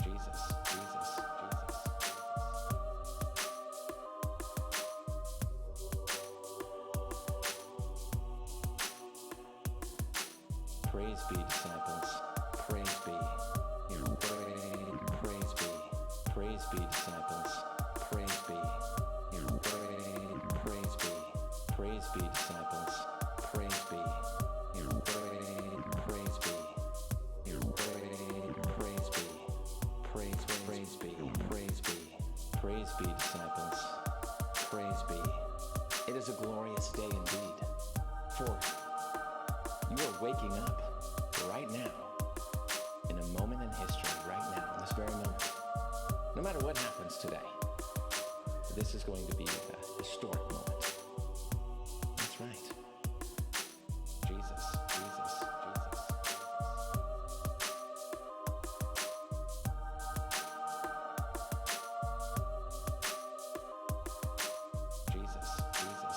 Jesus, Jesus, Jesus. Praise be, disciples. Praise be. Praise be. Praise be, disciples. Praise be. Praise be. Praise be, disciples. Praise be. Praise be. Praise be. Praise be. Praise be. Praise be, disciples. Praise be. It is a glorious day indeed. For you are waking up right now, in a moment in history, right now, in this very moment. No matter what happens today, this is going to be a historic moment. That's right. Jesus, Jesus, Jesus. Jesus, Jesus, Jesus.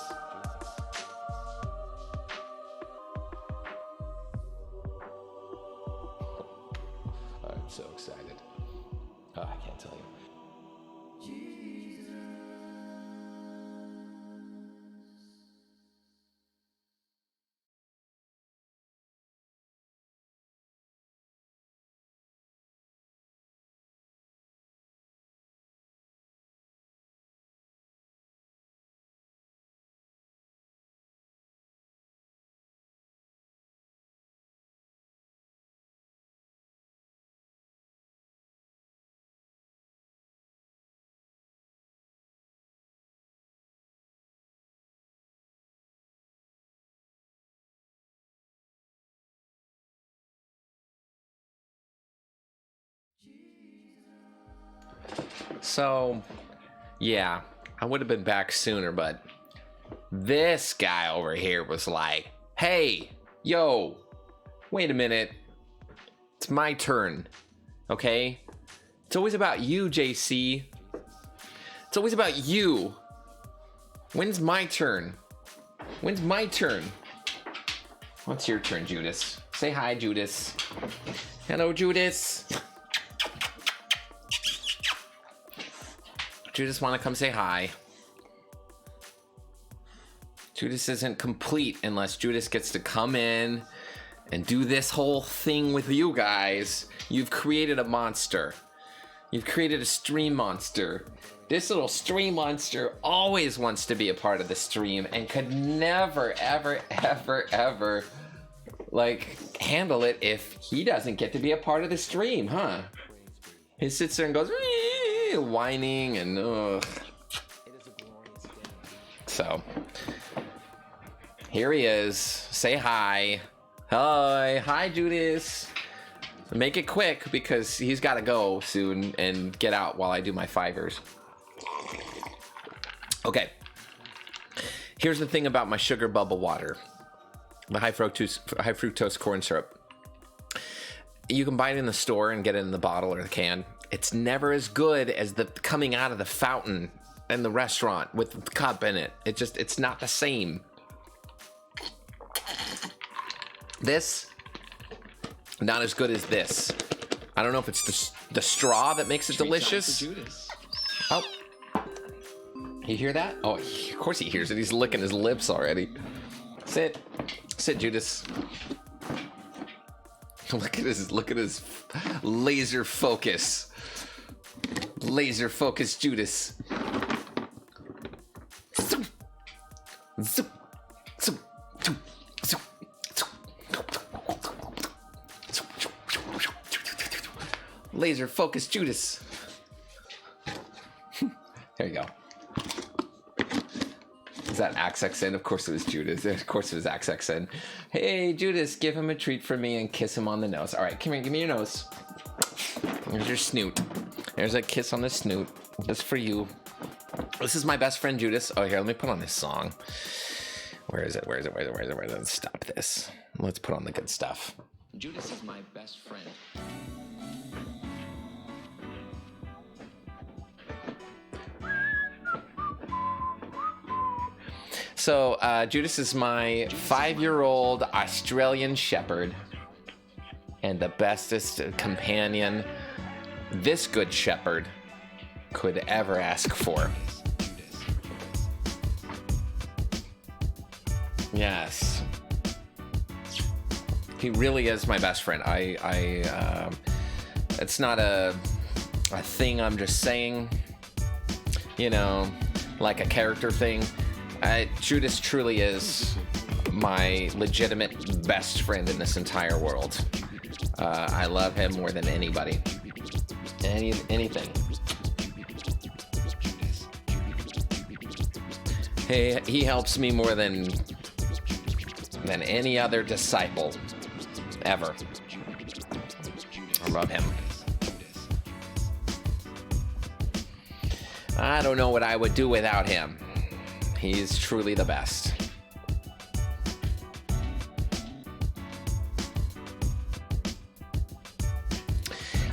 I'm so excited. Oh, I can't tell you. So, yeah, I would have been back sooner, but this guy over here was like, hey, yo, wait a minute. It's my turn, okay? It's always about you, JC. It's always about you. When's my turn? When's my turn? What's your turn, Judas? Say hi, Judas. Hello, Judas. Judas want to come say hi. Judas isn't complete unless Judas gets to come in and do this whole thing with you guys. You've created a monster. You've created a stream monster. This little stream monster always wants to be a part of the stream and could never, ever, ever, ever, like, handle it if he doesn't get to be a part of the stream, huh? He sits there and goes, whining and, ugh. So, here he is. Say hi. Hi, Judas. Make it quick because he's got to go soon and get out while I do my Fivers. Here's the thing about my sugar bubble water, the high fructose corn syrup. You can buy it in the store and get it in the bottle or the can. It's never as good as the coming out of the fountain in the restaurant with the cup in it. It's not the same. This, not as good as this. I don't know if it's the straw that makes it delicious. Oh, you hear that? Oh, of course he hears it. He's licking his lips already. Sit, Judas. Look at his laser focus. Laser focus, Judas. Laser focus, Judas. There you go. Is that XXN? Of course it was Judas. Of course it was XXN. Hey, Judas, give him a treat for me and kiss him on the nose. All right, come here, give me your nose. There's your snoot. There's a kiss on the snoot. That's for you. This is my best friend, Judas. Oh, here, let me put on this song. Where is it? Let's stop this. Let's put on the good stuff. Judas is my best friend. So, Judas is my 5-year-old Australian Shepherd and the bestest companion this good shepherd could ever ask for. Yes. He really is my best friend. It's not a thing I'm just saying, you know, like a character thing. Judas truly is my legitimate best friend in this entire world. I love him more than anybody. Anything. He helps me more than any other disciple ever. I love him. I don't know what I would do without him. He's truly the best.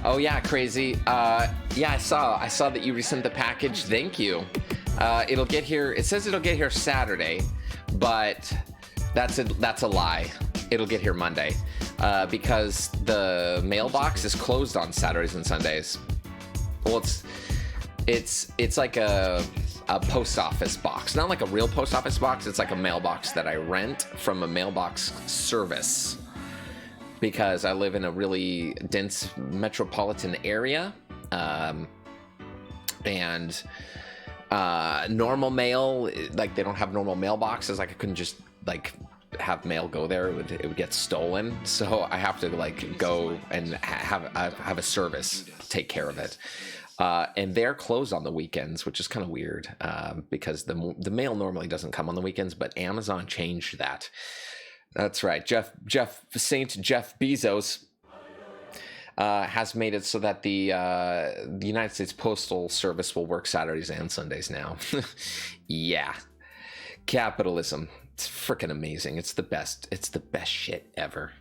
Oh yeah, crazy. Yeah, I saw that you resent the package. Thank you. It'll get here. It says it'll get here Saturday, but that's a lie. It'll get here Monday because the mailbox is closed on Saturdays and Sundays. Well, it's like a post office box, not like a real post office box. It's like a mailbox that I rent from a mailbox service because I live in a really dense metropolitan area, and normal mail, like they don't have normal mailboxes. Like I couldn't just like have mail go there. It would get stolen, so I have to like go and have a service take care of it. And they're closed on the weekends, which is kind of weird because the mail normally doesn't come on the weekends, but Amazon changed that. That's right, Jeff Bezos. has made it so that the United States Postal Service will work Saturdays and Sundays now. Yeah. Capitalism. It's freaking amazing. It's the best. It's the best shit ever.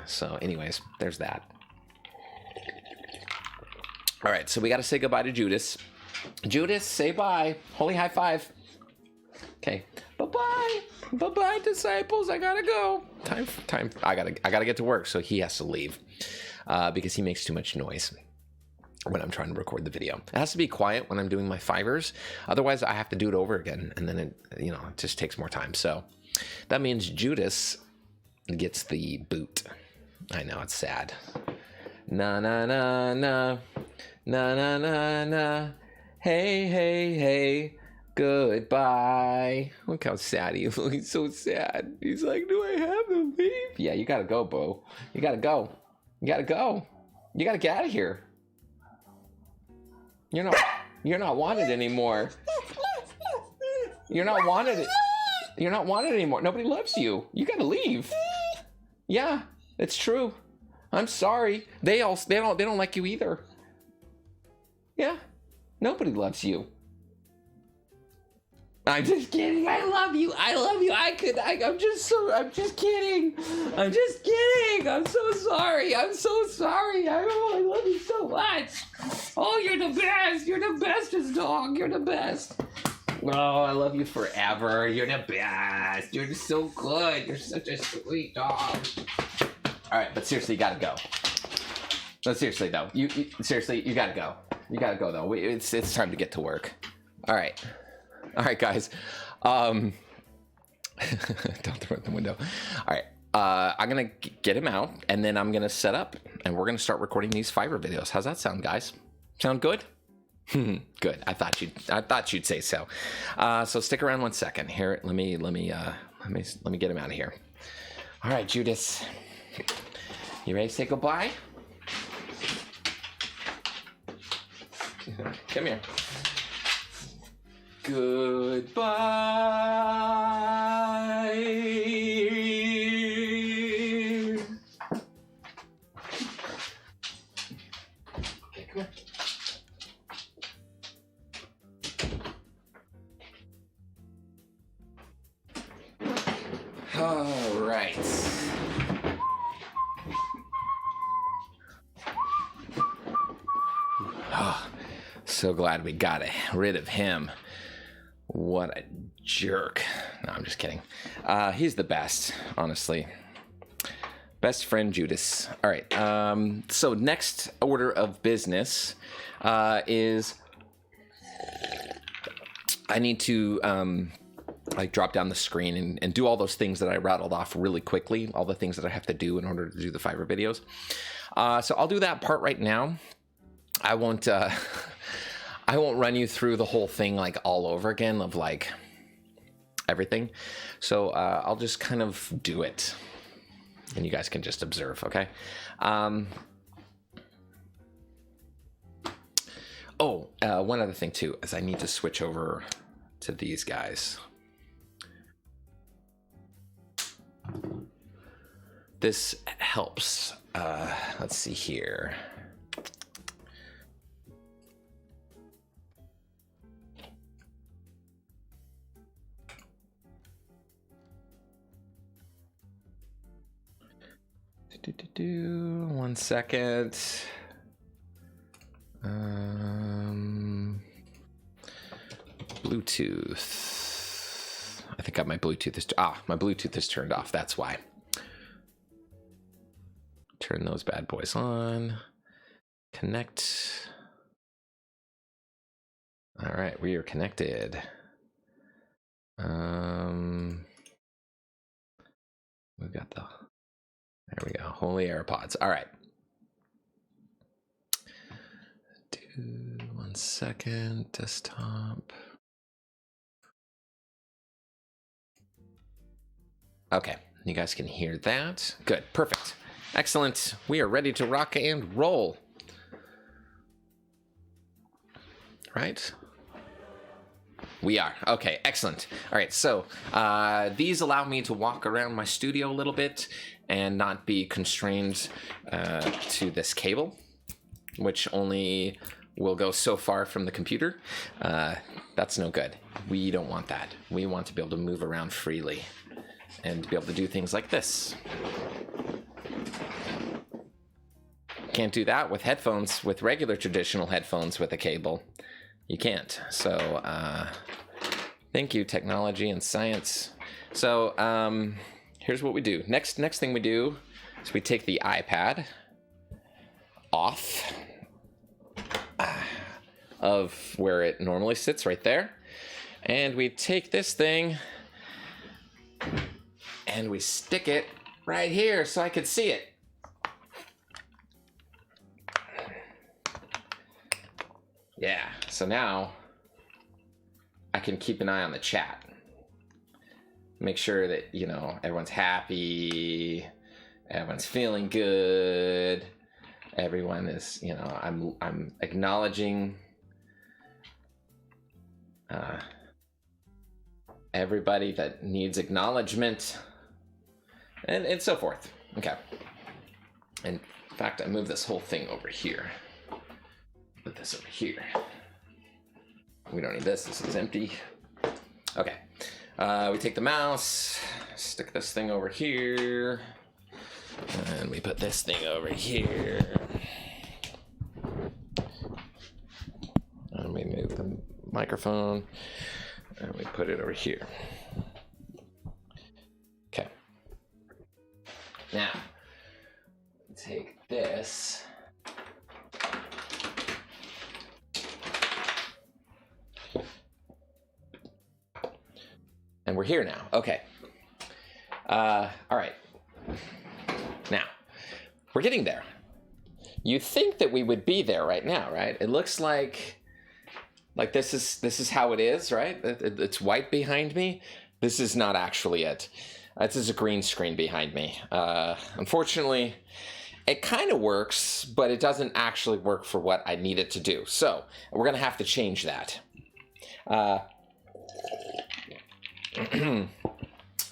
So anyways, there's that. All right, so we got to say goodbye to Judas. Judas, say bye. Holy high five. Okay. Bye-bye. Bye-bye, disciples. I gotta go. Time. I gotta get to work, so he has to leave because he makes too much noise when I'm trying to record the video. It has to be quiet when I'm doing my Fivers. Otherwise, I have to do it over again, and then it just takes more time. So that means Judas gets the boot. I know, it's sad. Na na na na na na na na. Hey hey hey. Goodbye. Look how sad he is. He's so sad. He's like, do I have to leave? Yeah, you gotta go, Bo. You gotta go. You gotta go. You gotta get out of here. You're not wanted anymore. You're not wanted. You're not wanted anymore. Nobody loves you. You gotta leave. Yeah, it's true. I'm sorry. They don't like you either. Yeah. Nobody loves you. I'm just kidding. I love you. I love you. I'm just kidding. I'm just kidding. I'm so sorry. I'm so sorry. I love you so much. Oh, you're the best. You're the bestest dog. You're the best. Oh, I love you forever. You're the best. You're just so good. You're such a sweet dog. All right, but seriously, you gotta go. No, seriously though. Seriously, you gotta go. You gotta go though. It's time to get to work. All right. All right, guys. Don't throw it out the window. All right. I'm going to get him out, and then I'm going to set up, and we're going to start recording these Fiverr videos. How's that sound, guys? Sound good? Good. I thought you'd say so. So stick around 1 second. Here, let me get him out of here. All right, Judas. You ready to say goodbye? Come here. Goodbye. Okay, come here. All right. Oh, so glad we got rid of him. What a jerk. No, I'm just kidding. He's the best, honestly. Best friend Judas. All right. So next order of business is I need to drop down the screen and do all those things that I rattled off really quickly, all the things that I have to do in order to do the Fiverr videos. So I'll do that part right now. I won't run you through the whole thing like all over again of like everything. So I'll just kind of do it and you guys can just observe, okay? One other thing too is I need to switch over to these guys. This helps. Let's see here. One second. Bluetooth. I think my Bluetooth is turned off. That's why. Turn those bad boys on. Connect. All right, we are connected. We've got the. There we go. Holy AirPods. All right. 1 second. Desktop. Okay. You guys can hear that. Good. Perfect. Excellent. We are ready to rock and roll. Right? We are. Okay, excellent. All right, so these allow me to walk around my studio a little bit and not be constrained to this cable, which only will go so far from the computer. That's no good. We don't want that. We want to be able to move around freely and be able to do things like this. Can't do that with headphones, with regular traditional headphones with a cable. You can't. So thank you, technology and science. So here's what we do. Next thing we do is we take the iPad off of where it normally sits, right there. And we take this thing and we stick it right here so I could see it. Yeah, so now I can keep an eye on the chat. Make sure that, you know, everyone's happy, everyone's feeling good, everyone is, you know, I'm acknowledging everybody that needs acknowledgement, and so forth. Okay. In fact, I move this whole thing over here. Put this over here. We don't need this. This is empty. Okay. We take the mouse, stick this thing over here, and we put this thing over here. And we move the microphone, and we put it over here. Okay. Now, take this. And we're here now. Okay. All right. Now, we're getting there. You think that we would be there right now, right? It looks like this is how it is, right? It's white behind me. This is not actually it. This is a green screen behind me. Unfortunately, it kind of works, but it doesn't actually work for what I need it to do. So we're gonna have to change that.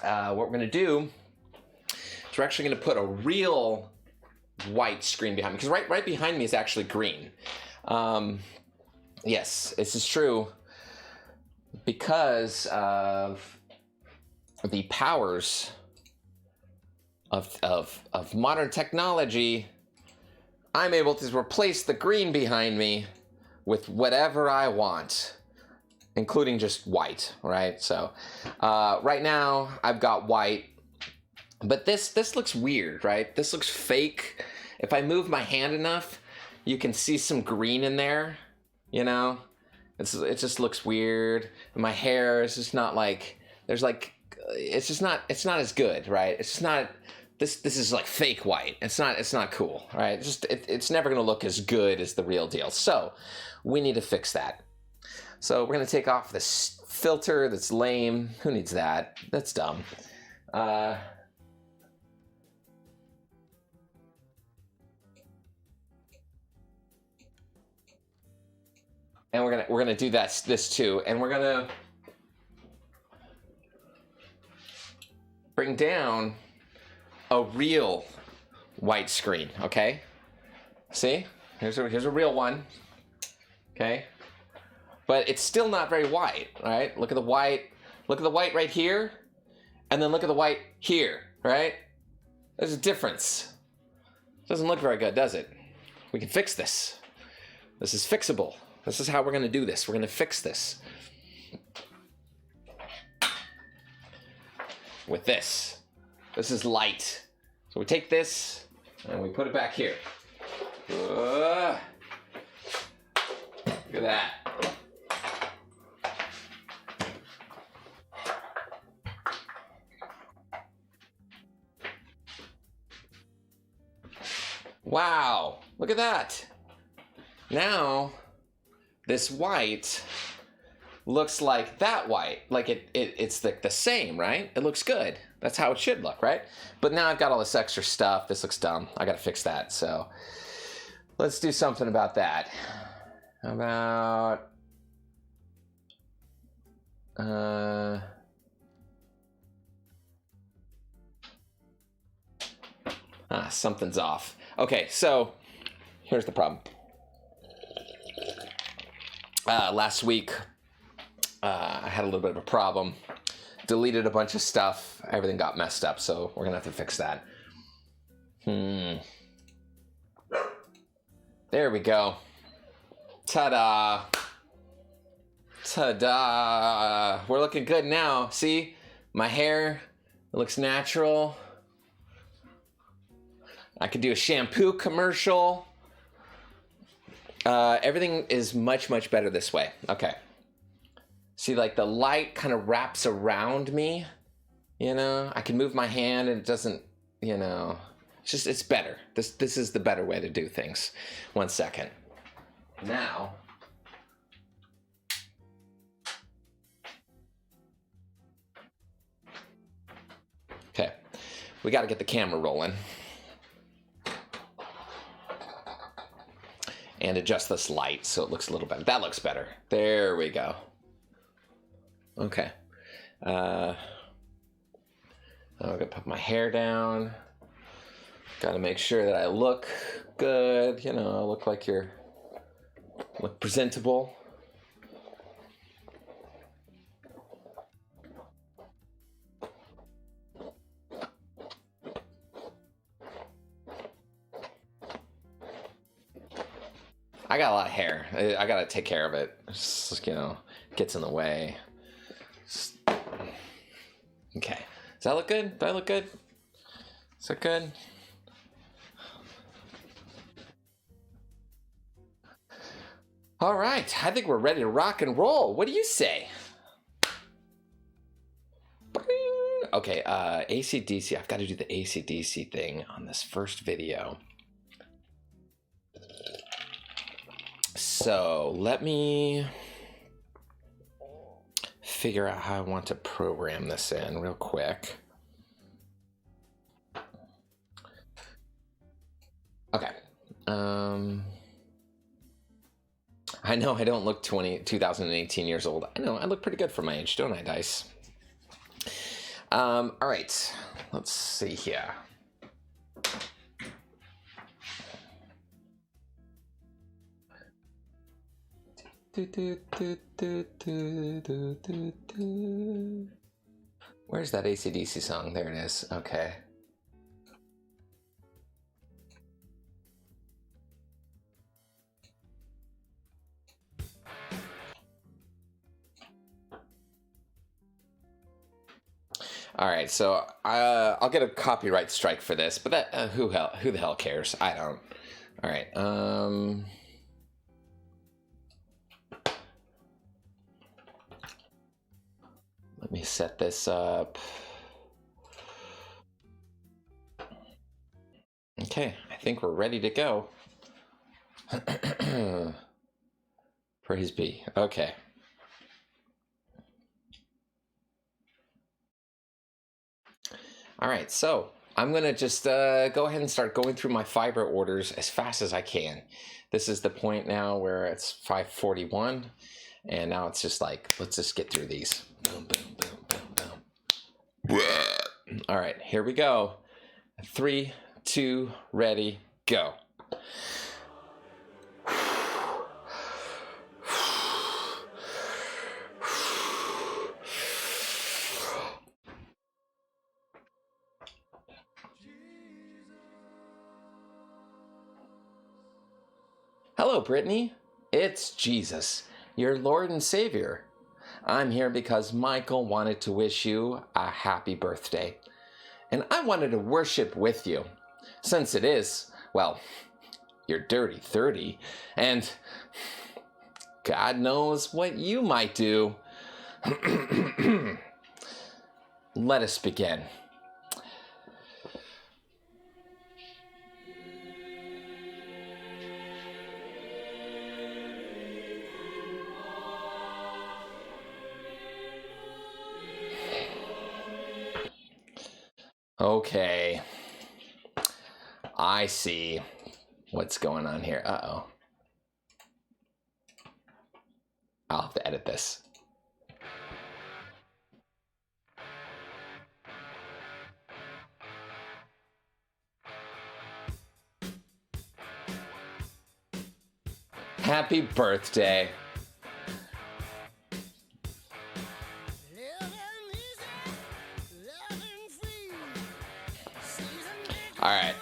What we're going to do is we're actually going to put a real white screen behind me, because right behind me is actually green. Yes, this is true because of the powers of modern technology. I'm able to replace the green behind me with whatever I want, including just white, right? So right now I've got white, but this looks weird, right? This looks fake. If I move my hand enough, you can see some green in there, you know? It just looks weird. And my hair is just not like, there's like, it's not as good, right? It's just not, this is like fake white. It's not cool, right? It's never gonna look as good as the real deal. So we need to fix that. So we're gonna take off this filter that's lame. Who needs that? That's dumb. And we're gonna do this too, and we're gonna bring down a real white screen. Okay, see? Here's a real one. Okay, but it's still not very white, right? Look at the white. Look at the white right here, and then look at the white here, right? There's a difference. Doesn't look very good, does it? We can fix this. This is fixable. This is how we're going to do this. We're going to fix this with this. This is light. So we take this and we put it back here. Look at that. Wow, look at that. Now, this white looks like that white. Like it's the same, right? It looks good. That's how it should look, right? But now I've got all this extra stuff. This looks dumb. I gotta fix that. So let's do something about that. How about Something's off. Okay, so here's the problem. Last week, I had a little bit of a problem. Deleted a bunch of stuff. Everything got messed up, so we're gonna have to fix that. There we go. Ta-da! Ta-da! We're looking good now. See? My hair looks natural. I could do a shampoo commercial. Everything is much, much better this way. Okay. See, like the light kind of wraps around me. You know, I can move my hand and it doesn't, you know, it's better. This is the better way to do things. 1 second. Now, okay, we got to get the camera rolling and adjust this light so it looks a little better. That looks better. There we go. Okay. I'm gonna put my hair down. Got to make sure that I look good. You know, look like look presentable. I got a lot of hair. I got to take care of it. It's just, you know, gets in the way. Okay. Does that look good? Do I look good? Is that good? All right. I think we're ready to rock and roll. What do you say? Okay. AC/DC. I've got to do the AC/DC thing on this first video. So let me figure out how I want to program this in real quick. Okay. I know I don't look 2018 years old. I know I look pretty good for my age, don't I, Dice? All right. Let's see here. Where's that AC/DC song? There it is. Okay. All right, so I'll get a copyright strike for this, but that who the hell cares? I don't. All right. Let me set this up. Okay, I think we're ready to go. Praise be. Okay. All right, so I'm gonna just go ahead and start going through my Fiverr orders as fast as I can. This is the point now where it's 5:41, and now it's just like, let's just get through these. Boom, boom, boom, boom, boom. All right, here we go. 3, 2, ready, go. Hello, Brittany. It's Jesus, your Lord and Savior. I'm here because Michael wanted to wish you a happy birthday. And I wanted to worship with you, since it is, well, your dirty 30, and God knows what you might do. Let us begin. Okay, I see what's going on here. Uh-oh. I'll have to edit this. happy birthday. All right.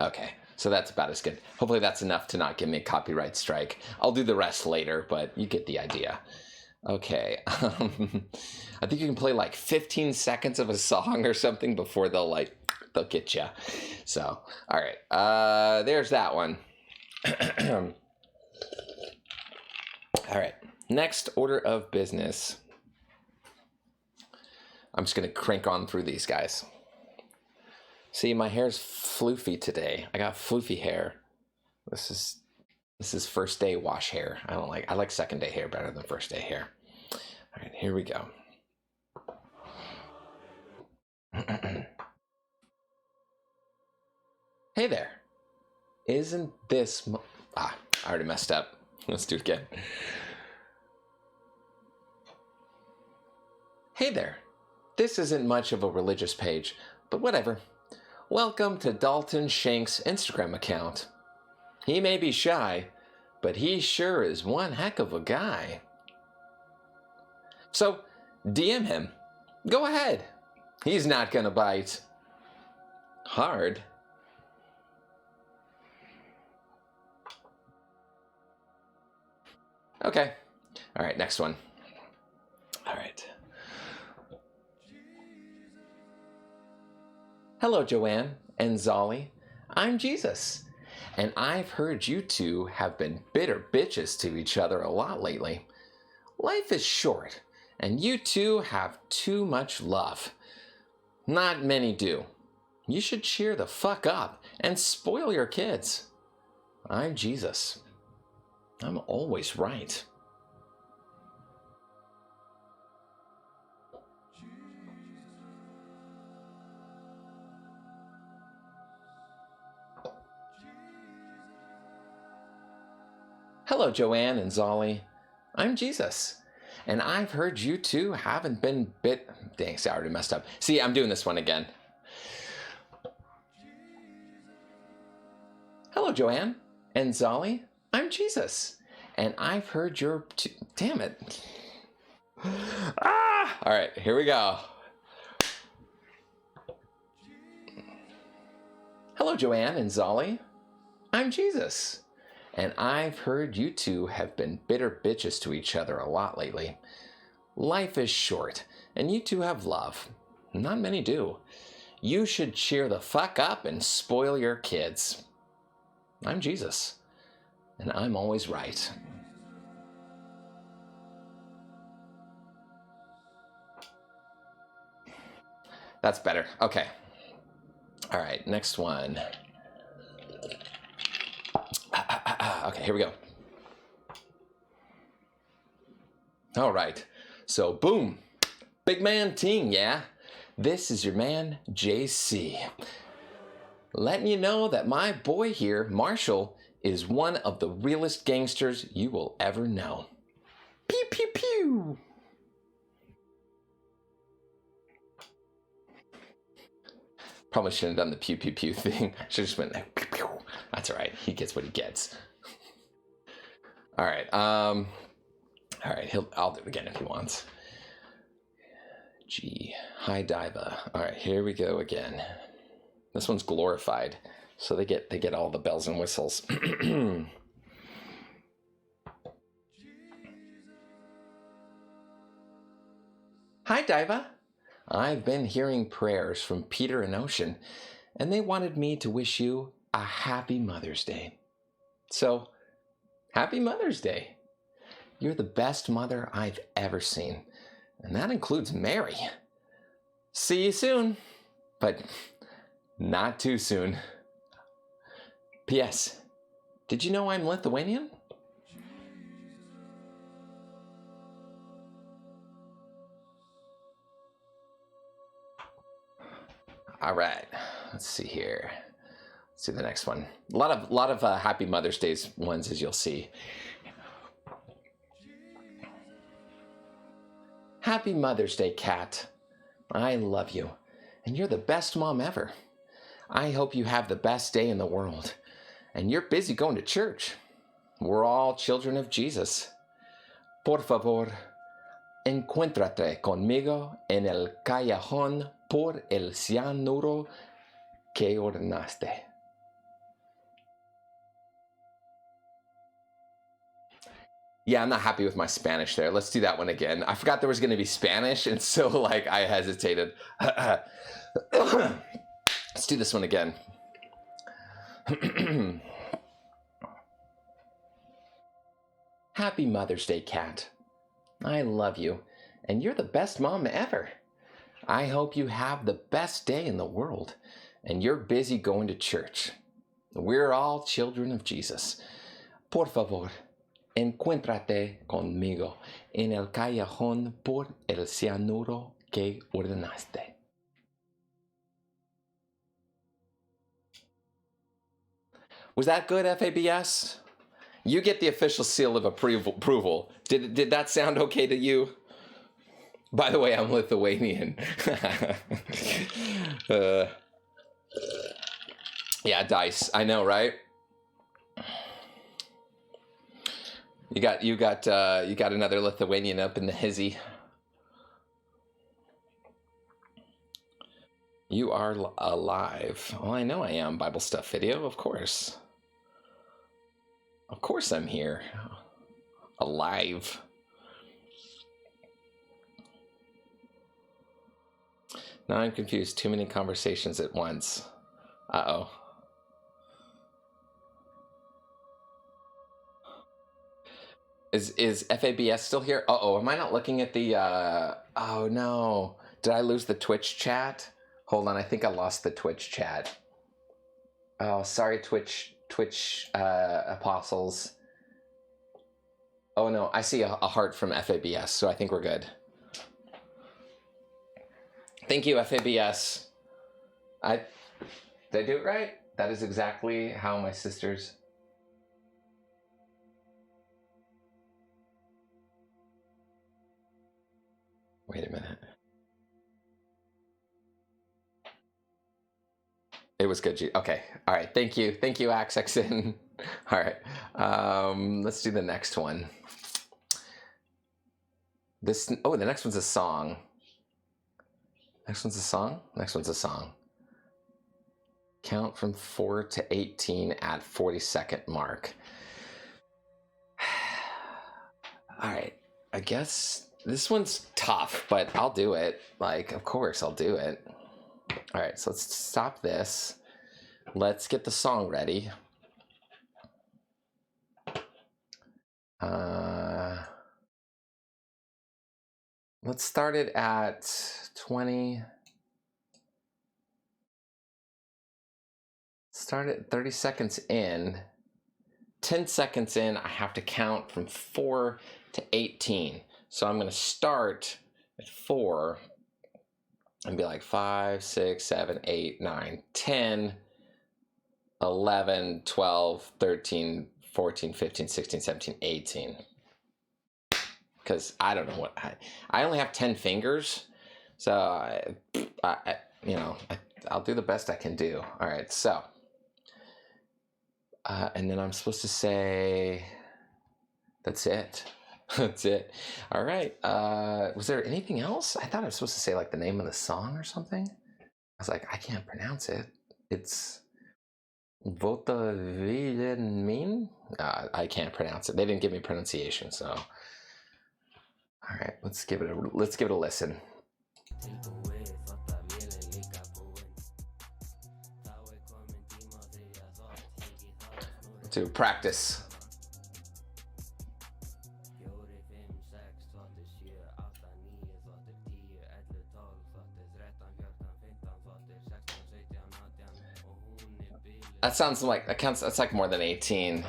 Okay, so that's about as good. Hopefully that's enough to not give me a copyright strike. I'll do the rest later, but you get the idea. Okay, I think you can play like 15 seconds of a song or something before they'll get you. So, all right, there's that one. All right, next order of business. I'm just gonna crank on through these guys. See, my hair's floofy today. I got floofy hair. This is first day wash hair. I like second day hair better than first day hair. All right, here we go. Hey there. Isn't this... I already messed up. Let's do it again. Hey there. This isn't much of a religious page, but whatever. Welcome to Dalton Shank's Instagram account. He may be shy, but he sure is one heck of a guy. So, DM him. Go ahead. He's not gonna bite. Hard. Okay. All right, next one. All right. Hello, Joanne and Zolly. I'm Jesus, and I've heard you two have been bitter bitches to each other a lot lately. Life is short, and you two have too much love. Not many do. You should cheer the fuck up and spoil your kids. I'm Jesus. I'm always right. Hello, Joanne and Zolly. I'm Jesus, and I've heard you two haven't been bit... Dang, I already messed up. See, I'm doing this one again. Hello, Joanne and Zolly. I'm Jesus, and I've heard your... Damn it. Ah! All right, here we go. Hello, Joanne and Zolly. I'm Jesus, and I've heard you two have been bitter bitches to each other a lot lately. Life is short, and you two have love. Not many do. You should cheer the fuck up and spoil your kids. I'm Jesus, and I'm always right. That's better. Okay. All right, next one. Okay, here we go. All right, so boom. Big man ting, yeah? This is your man, JC. Letting you know that my boy here, Marshall, is one of the realest gangsters you will ever know. Pew, pew, pew. Probably shouldn't have done the pew, pew, pew thing. Should have just went like, pew, pew. That's all right. He gets what he gets. All right. All right. I'll do it again if he wants. G. Hi, Diva. All right. Here we go again. This one's glorified, so they get all the bells and whistles. Hi, Diva. I've been hearing prayers from Peter and Ocean, and they wanted me to wish you a happy Mother's Day. So, happy Mother's Day. You're the best mother I've ever seen, and that includes Mary. See you soon, but not too soon. P.S. Did you know I'm Lithuanian? All right, let's see here. Let's see the next one. A lot of Happy Mother's Days ones, as you'll see. Happy Mother's Day, Kat. I love you, and you're the best mom ever. I hope you have the best day in the world, and you're busy going to church. We're all children of Jesus. Por favor, encuéntrate conmigo en el callejón por el cianuro que ordenaste. Yeah, I'm not happy with my Spanish there. Let's do that one again. I forgot there was going to be Spanish, and so like I hesitated. Let's do this one again. Happy Mother's Day, Kat. I love you, and you're the best mom ever. I hope you have the best day in the world, and you're busy going to church. We're all children of Jesus. Por favor, encuéntrate conmigo en el callejón por el cianuro que ordenaste. Was that good, FABS? You get the official seal of approval. Did that sound okay to you? By the way, I'm Lithuanian. Yeah, dice. I know, right? You got another Lithuanian up in the hizzy. You are alive. Well, I know I am. Bible stuff video, of course. Of course I'm here. Alive. Now I'm confused. Too many conversations at once. Uh-oh. Is FABS still here? Uh-oh, am I not looking at the, oh no. Did I lose the Twitch chat? Hold on, I think I lost the Twitch chat. Oh, sorry, Twitch apostles. Oh no, I see a heart from FABS, so I think we're good. Thank you, FABS. Did I do it right? That is exactly how my sisters... Wait a minute. It was good. Okay. All right. Thank you. Thank you, Axexin. All right. Let's do the next one. The next one's a song. Next one's a song? Next one's a song. Count from 4 to 18 at 40-second mark. All right. I guess this one's tough, but I'll do it. Like, of course I'll do it. All right, so let's stop this. Let's get the song ready. Let's start it at 20. Start at 30 seconds in. 10 seconds in, I have to count from 4 to 18. So I'm going to start at 4 and be like 5, 6, 7, 8, 9, 10, 11, 12, 13, 14, 15, 16, 17, 18. Because I don't know what I only have 10 fingers, so I'll do the best I can do. All right, so and then I'm supposed to say that's it. That's it. All right. Was there anything else? I thought I was supposed to say like the name of the song or something. I was like, I can't pronounce it. It's Vota Vilen. I can't pronounce it. They didn't give me pronunciation, so. All right, let's give it a listen. To practice. That sounds like that's like more than 18.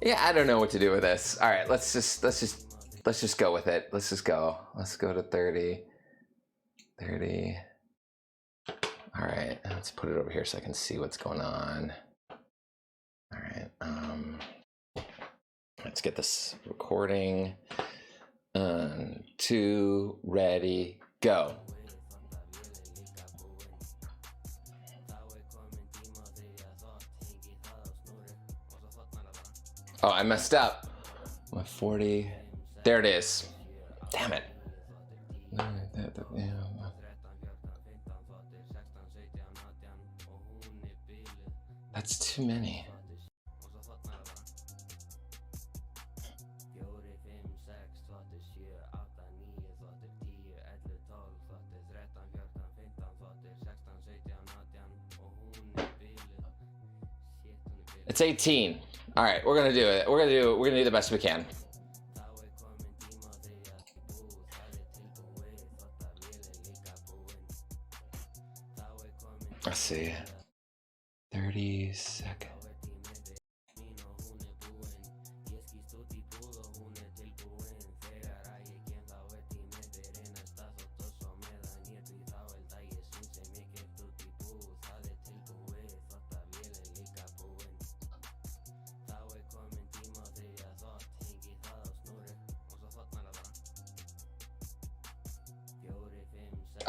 Yeah, I don't know what to do with this. All right, let's just go with it. Let's just go. Let's go to 30. 30. All right, let's put it over here so I can see what's going on. All right, let's get this recording. 2, ready, go. Oh, I messed up. My 40. There it is. Damn it. That's too many. It's 18. All right, we're gonna do it. We're gonna do the best we can. Let's see. 30 seconds.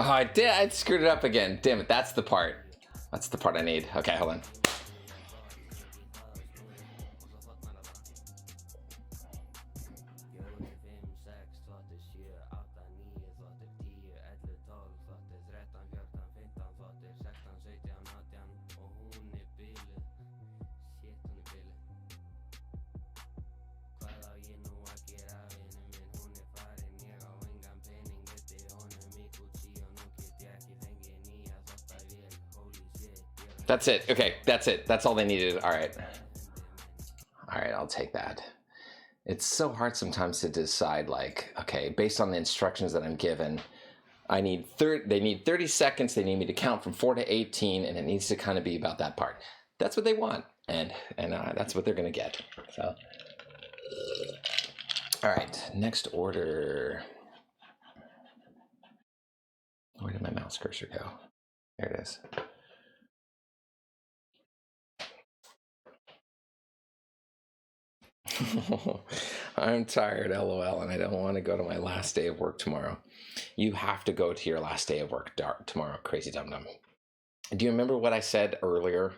Oh, I screwed it up again. Damn it, that's the part. That's the part I need. Okay, hold on. That's it. Okay, that's it. That's all they needed. All right. All right, I'll take that. It's so hard sometimes to decide, like, okay, based on the instructions that I'm given, I need they need 30 seconds. They need me to count from 4 to 18, and it needs to kind of be about that part. That's what they want, and that's what they're going to get. So, all right, next order. Where did my mouse cursor go? There it is. I'm tired, LOL, and I don't want to go to my last day of work tomorrow. You have to go to your last day of work tomorrow, crazy dum dum. Do you remember what I said earlier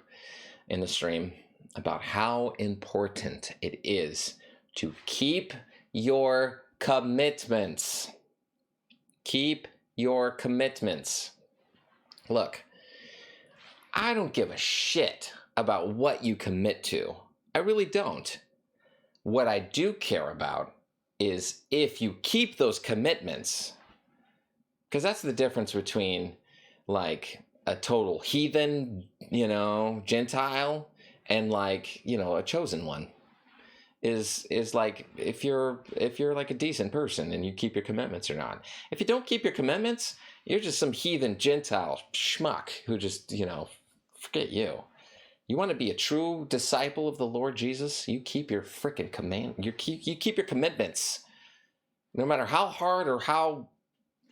in the stream about how important it is to keep your commitments? Keep your commitments. Look, I don't give a shit about what you commit to. I really don't. What I do care about is if you keep those commitments, because that's the difference between like a total heathen, Gentile, and like, a chosen one. Is like if you're like a decent person and you keep your commitments or not. If you don't keep your commitments, you're just some heathen Gentile schmuck who just, forget you. You want to be a true disciple of the Lord Jesus? You keep your freaking command. You keep your commitments, no matter how hard or how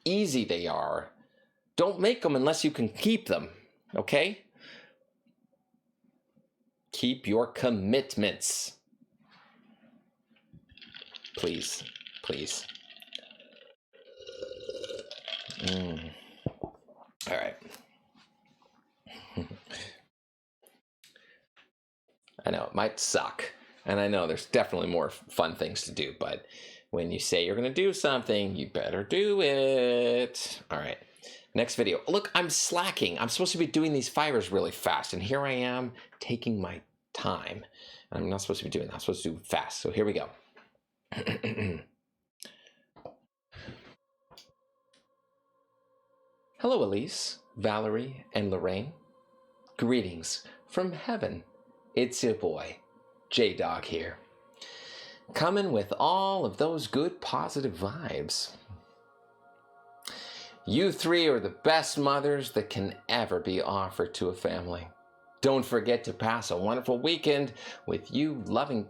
easy they are. Don't make them unless you can keep them. Okay? Keep your commitments, please, please. All right. I know it might suck, and I know there's definitely more fun things to do, but when you say you're going to do something, you better do it. All right, next video. Look, I'm slacking. I'm supposed to be doing these Fiverrs really fast, and here I am taking my time. I'm not supposed to be doing that. I'm supposed to do fast, so here we go. Hello, Elise, Valerie, and Lorraine. Greetings from heaven. It's your boy, J-Dog here, coming with all of those good positive vibes. You three are the best mothers that can ever be offered to a family. Don't forget to pass a wonderful weekend with you loving...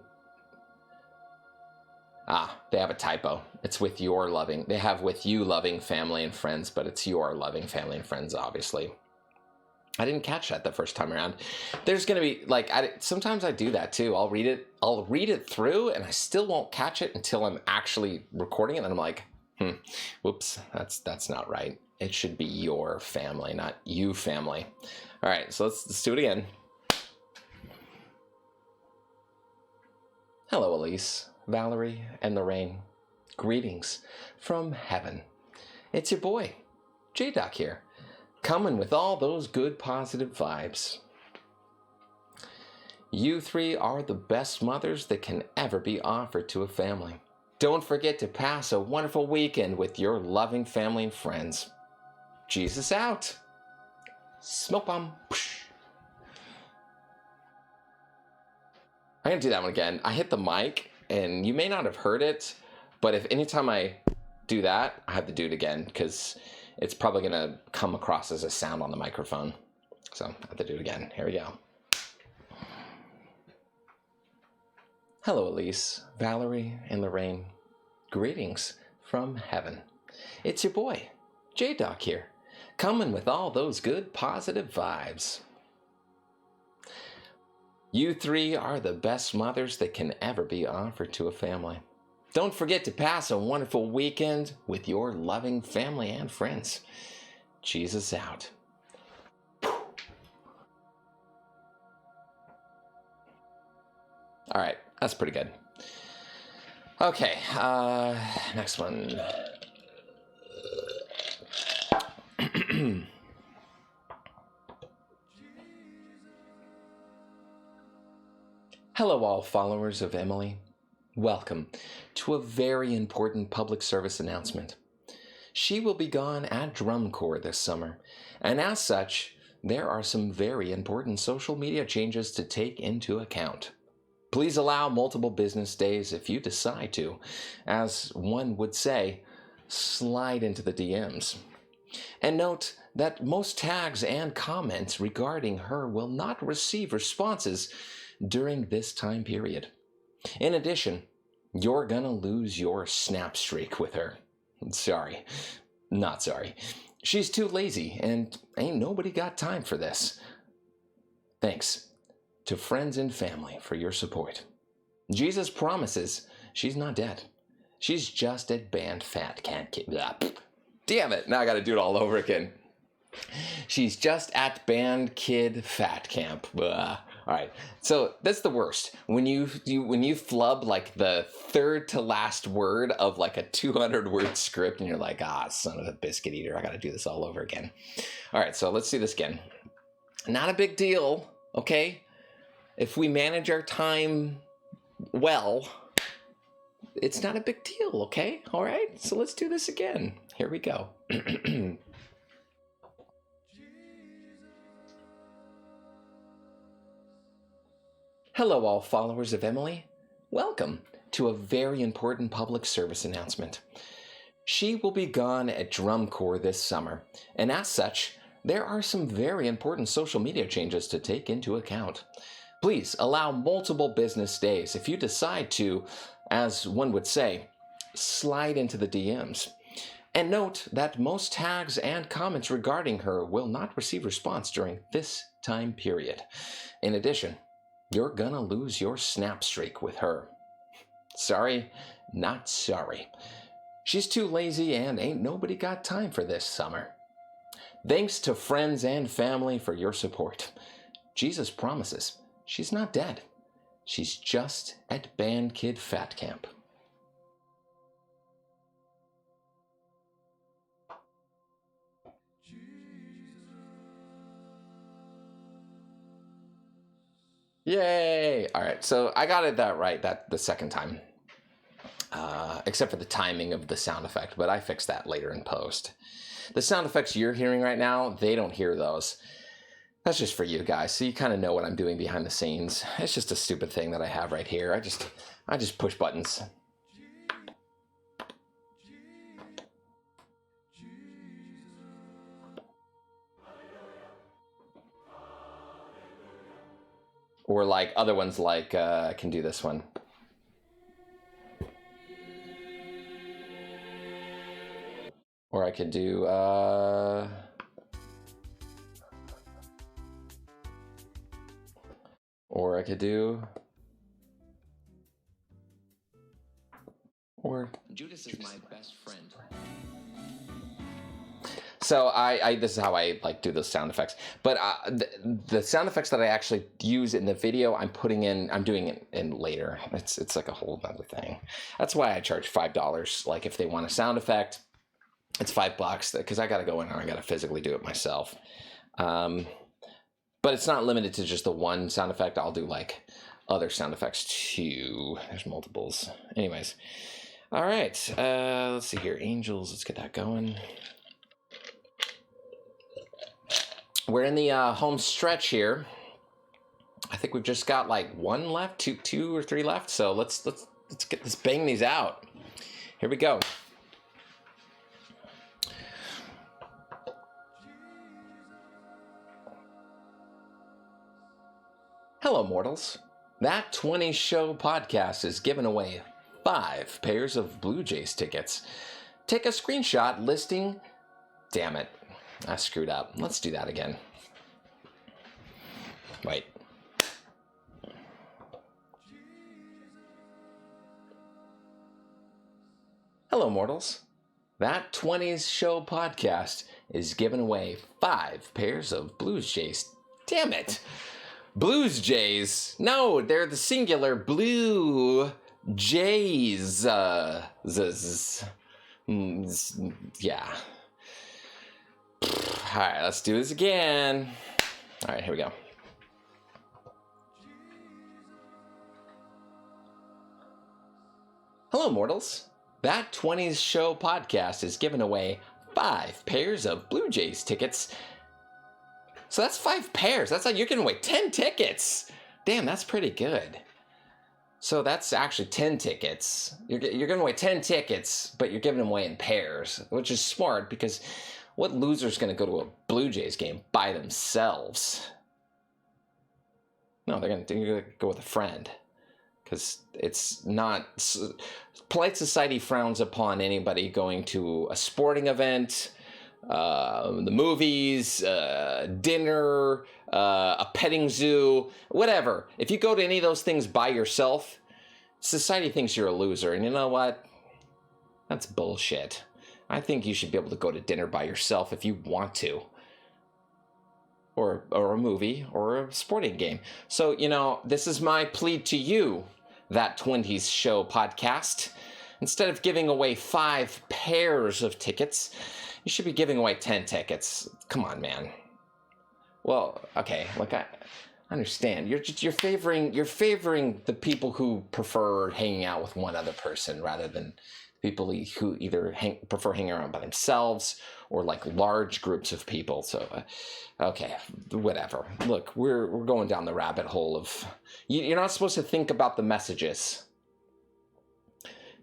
they have a typo. It's with your loving... They have with you loving family and friends, but it's your loving family and friends, obviously. I didn't catch that the first time around. There's gonna be like sometimes I do that too. I'll read it through, and I still won't catch it until I'm actually recording it, and I'm like, whoops, that's not right. It should be your family, not you family. All right, so let's do it again. Hello, Elise, Valerie, and Lorraine. Greetings from heaven. It's your boy, J-Doc here, coming with all those good positive vibes. You three are the best mothers that can ever be offered to a family. Don't forget to pass a wonderful weekend with your loving family and friends. Jesus out. Smoke bomb. I'm gonna do that one again. I hit the mic, and you may not have heard it, but if anytime I do that, I have to do it again because it's probably gonna come across as a sound on the microphone. So I have to do it again. Here we go. Hello, Elise, Valerie, and Lorraine. Greetings from heaven. It's your boy, J-Doc here, coming with all those good positive vibes. You three are the best mothers that can ever be offered to a family. Don't forget to pass a wonderful weekend with your loving family and friends. Jesus out. All right, that's pretty good. Okay, next one. Hello, all followers of Emily. Welcome to a very important public service announcement. She will be gone at drum corps this summer, and as such, there are some very important social media changes to take into account. Please allow multiple business days if you decide to. As one would say, slide into the DMs. And note that most tags and comments regarding her will not receive responses during this time period. In addition, you're gonna lose your snap streak with her. Sorry. Not sorry. She's too lazy, and ain't nobody got time for this. Thanks to friends and family for your support. Jesus promises she's not dead. She's just at band fat can't keep up. Damn it, now I gotta do it all over again. She's just at band kid fat camp. All right, so that's the worst. When you flub like the third to last word of like a 200-word script, and you're like, son of a biscuit eater, I got to do this all over again. All right, so let's do this again. Not a big deal, okay? If we manage our time well, it's not a big deal, okay? All right, so let's do this again. Here we go. Hello, all followers of Emily. Welcome to a very important public service announcement. She will be gone at drum corps this summer, and as such, there are some very important social media changes to take into account. Please allow multiple business days if you decide to, as one would say, slide into the DMs. And note that most tags and comments regarding her will not receive response during this time period. In addition, you're gonna lose your snap streak with her. Sorry, not sorry. She's too lazy and ain't nobody got time for this summer. Thanks to friends and family for your support. Jesus promises she's not dead. She's just at band kid fat camp. Yay! All right, so I got it that right the second time, except for the timing of the sound effect, but I fixed that later in post. The sound effects you're hearing right now, they don't hear those. That's just for you guys, so you kind of know what I'm doing behind the scenes. It's just a stupid thing that I have right here. I just push buttons. Or like other ones like, I can do this one. Or I could do, Or I could do... Or... Judas is my best friend. So I this is how I like do those sound effects. But the sound effects that I actually use in the video, I'm doing it in later. It's like a whole other thing. That's why I charge $5. Like if they want a sound effect, it's $5 because I got to go in and I got to physically do it myself. But it's not limited to just the one sound effect. I'll do like other sound effects too. There's multiples. Anyways, all right. Let's see here. Angels. Let's get that going. We're in the home stretch here. I think we've just got like one left, two or three left. So let's bang these out. Here we go. Hello, mortals. That 20 Show podcast is giving away 5 pairs of Blue Jays tickets. Take a screenshot listing... Damn it. I screwed up. Let's do that again. Wait. Hello, mortals. That 20s Show podcast is giving away 5 pairs of Blues Jays. Damn it. Blues Jays. No, they're the singular Blue Jays. Yeah. All right, let's do this again. All right, here we go. Hello, mortals. That 20s Show podcast is giving away 5 pairs of Blue Jays tickets. So that's 5 pairs. That's like you're giving away 10 tickets. Damn, that's pretty good. So that's actually 10 tickets. You're giving away 10 tickets, but you're giving them away in pairs, which is smart because... What loser's going to go to a Blue Jays game by themselves? No, they're going to go with a friend. Because it's not... Polite society frowns upon anybody going to a sporting event, the movies, dinner, a petting zoo, whatever. If you go to any of those things by yourself, society thinks you're a loser. And you know what? That's bullshit. I think you should be able to go to dinner by yourself if you want to. Or a movie, or a sporting game. So, you know, this is my plea to you, That 20s Show podcast. Instead of giving away 5 pairs of tickets, you should be giving away 10 tickets. Come on, man. Well, okay, look, I understand. You're favoring the people who prefer hanging out with one other person rather than people who either prefer hanging around by themselves or like large groups of people. So, okay, whatever. Look, we're going down the rabbit hole of... You're not supposed to think about the messages.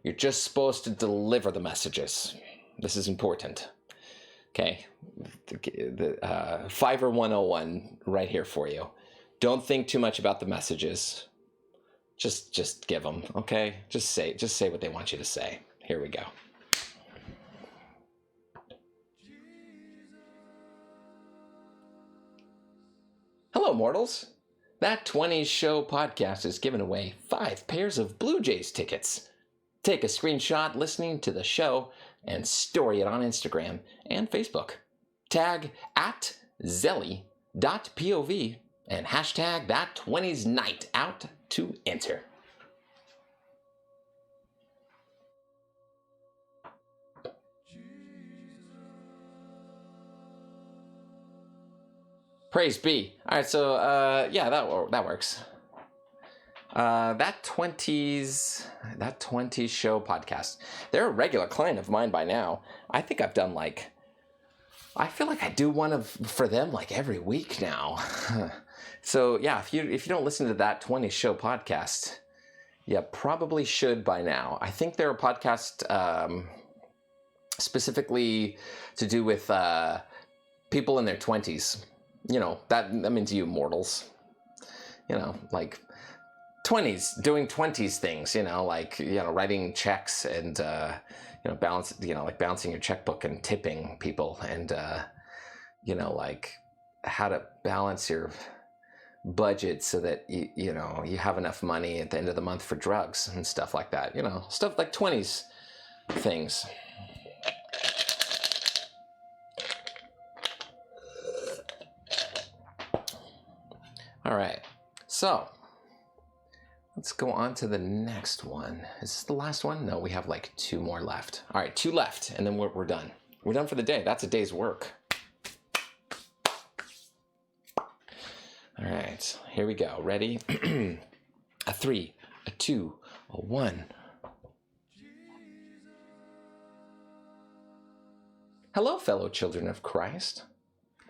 You're just supposed to deliver the messages. This is important. Okay, the Fiverr 101 right here for you. Don't think too much about the messages. Just give them, okay? Just say what they want you to say. Here we go. Hello, mortals. That 20s Show podcast is giving away 5 pairs of Blue Jays tickets. Take a screenshot listening to the show and story it on Instagram and Facebook. Tag at zelly.pov and hashtag that 20s night out to enter. Praise be. All right, so yeah, that works. That 20s Show podcast. They're a regular client of mine by now. I think I've done I feel like I do one for them like every week now. So yeah, if you don't listen to That 20s Show podcast, you probably should by now. I think they're a podcast specifically to do with people in their 20s. You know, that means you mortals. You know, like 20s, doing 20s things, writing checks and, balancing your checkbook and tipping people and, like how to balance your budget so that you know you have enough money at the end of the month for drugs and stuff like that. You know, stuff like 20s things. All right, so let's go on to the next one. Is this the last one? No, we have like 2 more left. All right, 2 left, and then we're done. We're done for the day. That's a day's work. All right, here we go. Ready? A 3, a 2, a 1. Hello, fellow children of Christ.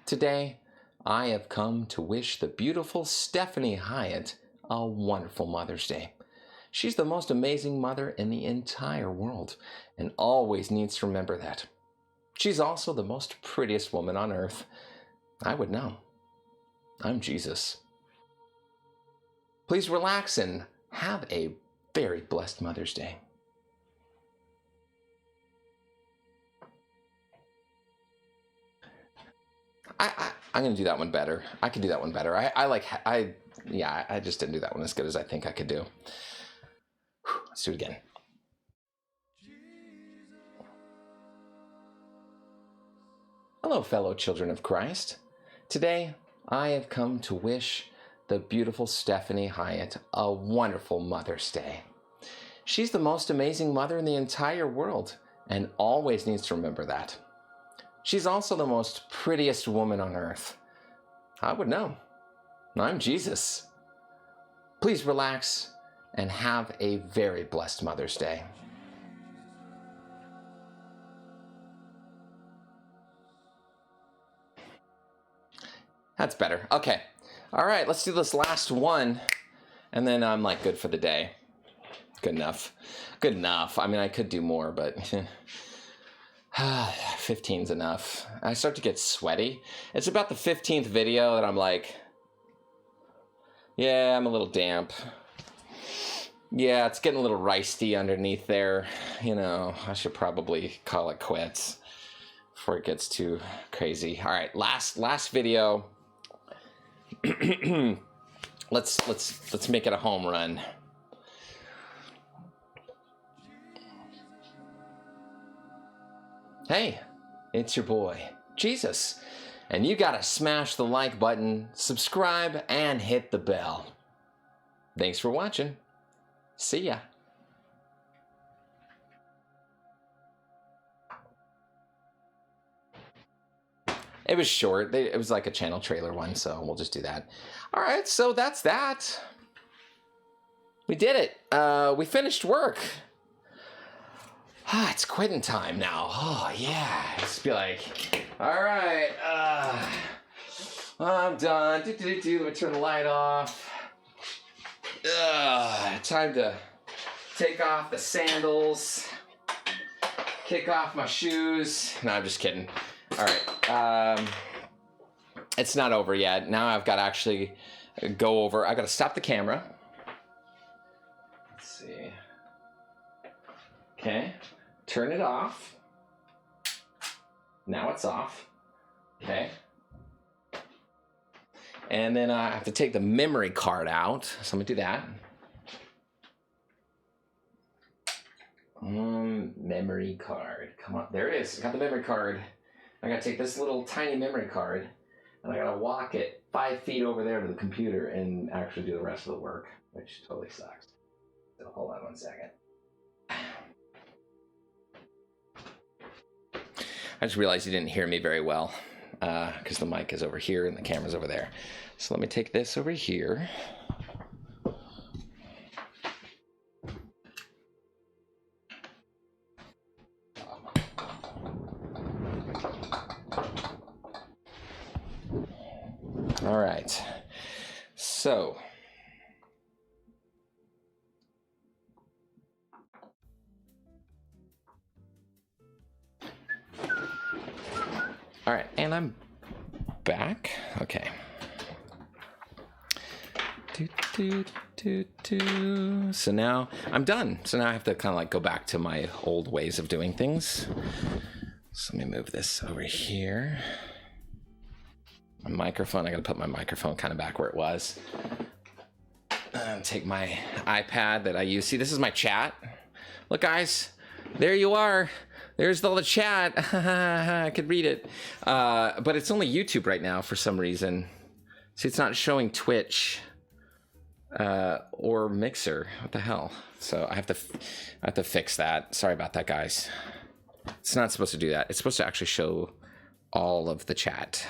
Today, I have come to wish the beautiful Stephanie Hyatt a wonderful Mother's Day. She's the most amazing mother in the entire world and always needs to remember that. She's also the most prettiest woman on earth. I would know. I'm Jesus. Please relax and have a very blessed Mother's Day. I'm going to do that one better. I could do that one better. I just didn't do that one as good as I think I could do. Let's do it again. Hello, fellow children of Christ. Today, I have come to wish the beautiful Stephanie Hyatt a wonderful Mother's Day. She's the most amazing mother in the entire world and always needs to remember that. She's also the most prettiest woman on earth. I would know. I'm Jesus. Please relax and have a very blessed Mother's Day. That's better. Okay. All right, let's do this last one, and then I'm like good for the day. Good enough. Good enough. I mean, I could do more, but 15's enough. I start to get sweaty. It's about the 15th video that I'm like, yeah, I'm a little damp. Yeah, it's getting a little ricey underneath there. You know, I should probably call it quits before it gets too crazy. All right, last video. let's make it a home run. Hey, it's your boy, Jesus. And you gotta smash the like button, subscribe, and hit the bell. Thanks for watching. See ya. It was short. It was like a channel trailer one, so we'll just do that. All right, so that's that. We did it. We finished work. It's quitting time now. Oh, yeah. Just be like, all right, I'm done. Let me turn the light off. Time to take off the sandals, kick off my shoes. No, I'm just kidding. All right. It's not over yet. Now I've got to actually go over. I've got to stop the camera. Let's see. Okay. Turn it off. Now it's off. Okay. And then I have to take the memory card out. So I'm going to do that. Memory card. Come on. There it is. I got the memory card. I got to take this little tiny memory card and I got to walk it 5 feet over there to the computer and actually do the rest of the work, which totally sucks. So hold on 1 second. I just realized you didn't hear me very well because the mic is over here and the camera's over there. So let me take this over here. All right. So all right, and I'm back. Okay. So now I'm done. So now I have to kind of like go back to my old ways of doing things. So let me move this over here. My microphone, I gotta put my microphone kind of back where it was. Take my iPad that I use. See, this is my chat. Look, guys, there you are. There's all the chat. I could read it. But it's only YouTube right now for some reason. See, it's not showing Twitch or Mixer. What the hell? So I have to fix that. Sorry about that, guys. It's not supposed to do that. It's supposed to actually show all of the chat.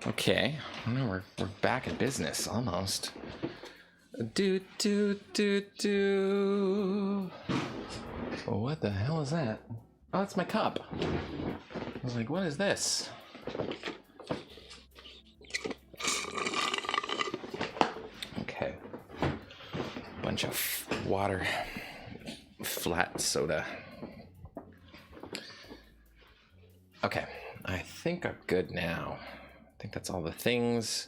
Okay, we're back in business almost. Do. What the hell is that? Oh, it's my cup. I was like, what is this? Okay. Bunch of water, flat soda. Okay, I think I'm good now. I think that's all the things.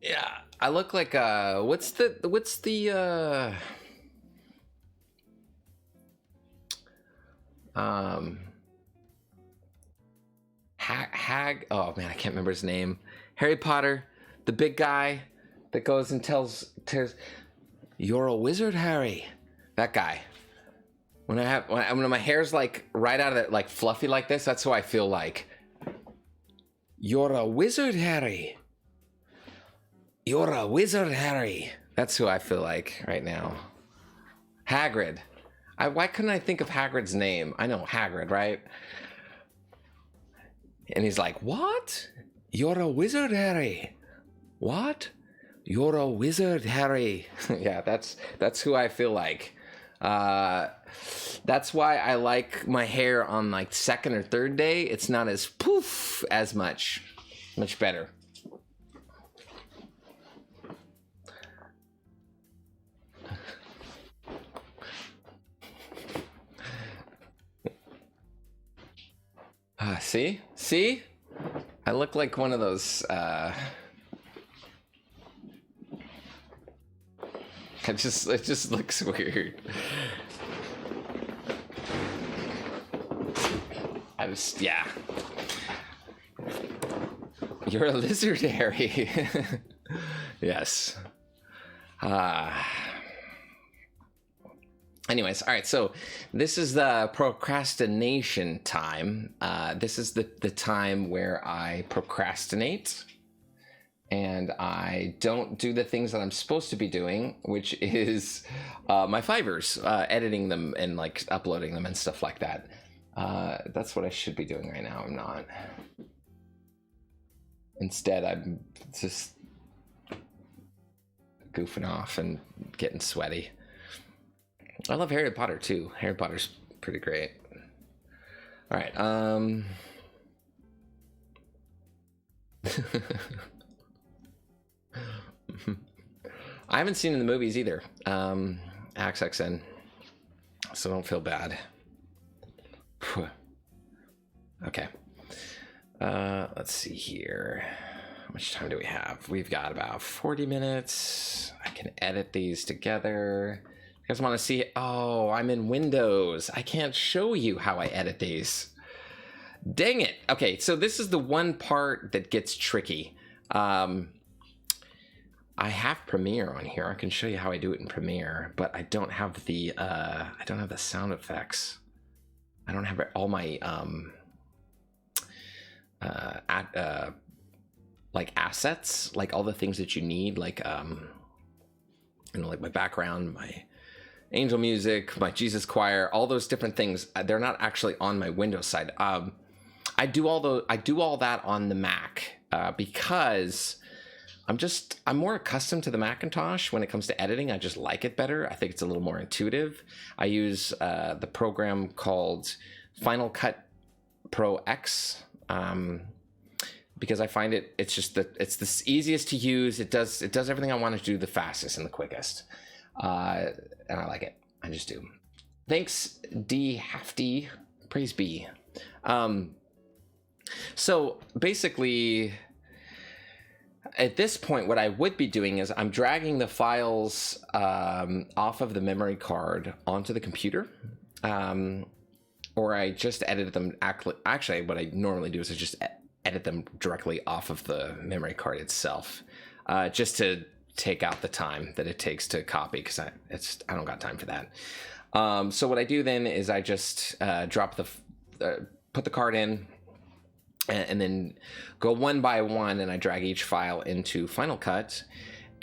Yeah, I look like what's the Hag, oh man, I can't remember his name. Harry Potter, the big guy that goes and tells you're a wizard, Harry. That guy. When my hair's like right out of it, like fluffy like this, that's who I feel like. You're a wizard, Harry. You're a wizard, Harry. That's who I feel like right now. Hagrid. Why couldn't I think of Hagrid's name? I know Hagrid, right? And he's like, what? You're a wizard, Harry. What? You're a wizard, Harry. Yeah, that's who I feel like. That's why I like my hair on like second or third day. It's not as poof as much better. See? I look like one of those, it just looks weird. Yeah. You're a lizard, Harry. Yes. Anyways, all right, so this is the procrastination time. This is the time where I procrastinate and I don't do the things that I'm supposed to be doing, which is my Fivers, editing them and like uploading them and stuff like that. That's what I should be doing right now. I'm not. Instead, I'm just goofing off and getting sweaty. I love Harry Potter too. Harry Potter's pretty great. All right. I haven't seen the movies either. XXN. So don't feel bad. Okay. Let's see here. How much time do we have? We've got about 40 minutes. I can edit these together. You guys want to see? Oh, I'm in Windows. I can't show you how I edit these. Dang it. Okay, so this is the one part that gets tricky. I have Premiere on here. I can show you how I do it in Premiere, but I don't have the sound effects. I don't have all my like assets, like all the things that you need, like like my background, my angel music, my Jesus choir, all those different things. They're not actually on my Windows side. I do all that on the Mac because I'm more accustomed to the Macintosh when it comes to editing. I just like it better. I think it's a little more intuitive. I use the program called Final Cut Pro X because I find it's the easiest to use. It does everything I want to do the fastest and the quickest, and I like it. I just do. Thanks, D Hafty. Praise be. So basically, at this point, what I would be doing is I'm dragging the files off of the memory card onto the computer, or I just edit them. Actually, what I normally do is I just edit them directly off of the memory card itself, just to take out the time that it takes to copy, because I don't got time for that. So what I do then is I just put the card in, and then go one by one, and I drag each file into Final Cut,